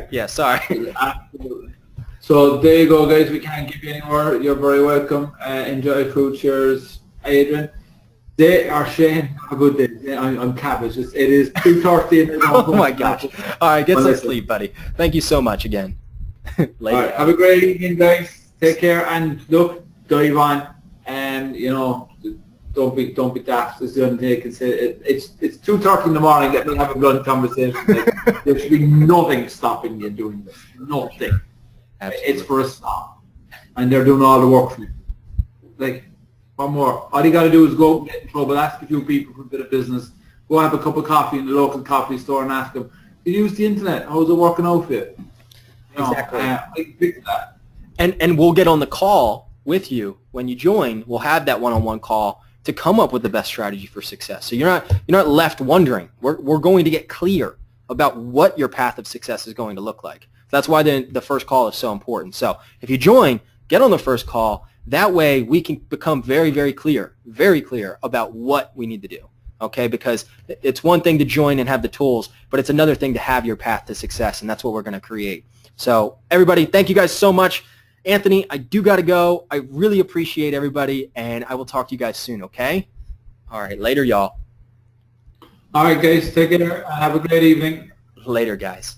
Yeah, sorry. Absolutely. So there you go, guys. We can't give you any more. You're very welcome. Enjoy food. Cheers, Adrian. They are Shane. Have a good day. I'm cabbage. It is 2:30. Oh my gosh. All right, get some sleep, buddy. Thank you so much again. Later. All right, have a great evening, guys. Take care, and look, dive on, and you know, don't be daft. Is the only thing I can say. It's 2:30 in the morning. Let me have a blunt conversation. Like, there should be nothing stopping you doing this. Nothing. Absolutely. It's for a stop, and they're doing all the work for you. Like, one more. All you got to do is go get in trouble, ask a few people for a bit of business, go have a cup of coffee in the local coffee store, and ask them, "You use the internet? How's it working out for you?" Exactly. I can fix that. And we'll get on the call with you when you join. We'll have that one-on-one call to come up with the best strategy for success. So you're not left wondering. We're going to get clear about what your path of success is going to look like. That's why the first call is so important. So if you join, get on the first call. That way we can become very, very clear about what we need to do. Okay, because it's one thing to join and have the tools, but it's another thing to have your path to success, and that's what we're going to create. So everybody, thank you guys so much. Anthony, I do got to go. I really appreciate everybody, and I will talk to you guys soon, okay? All right, later, y'all. All right, guys, take care. Have a great evening. Later, guys.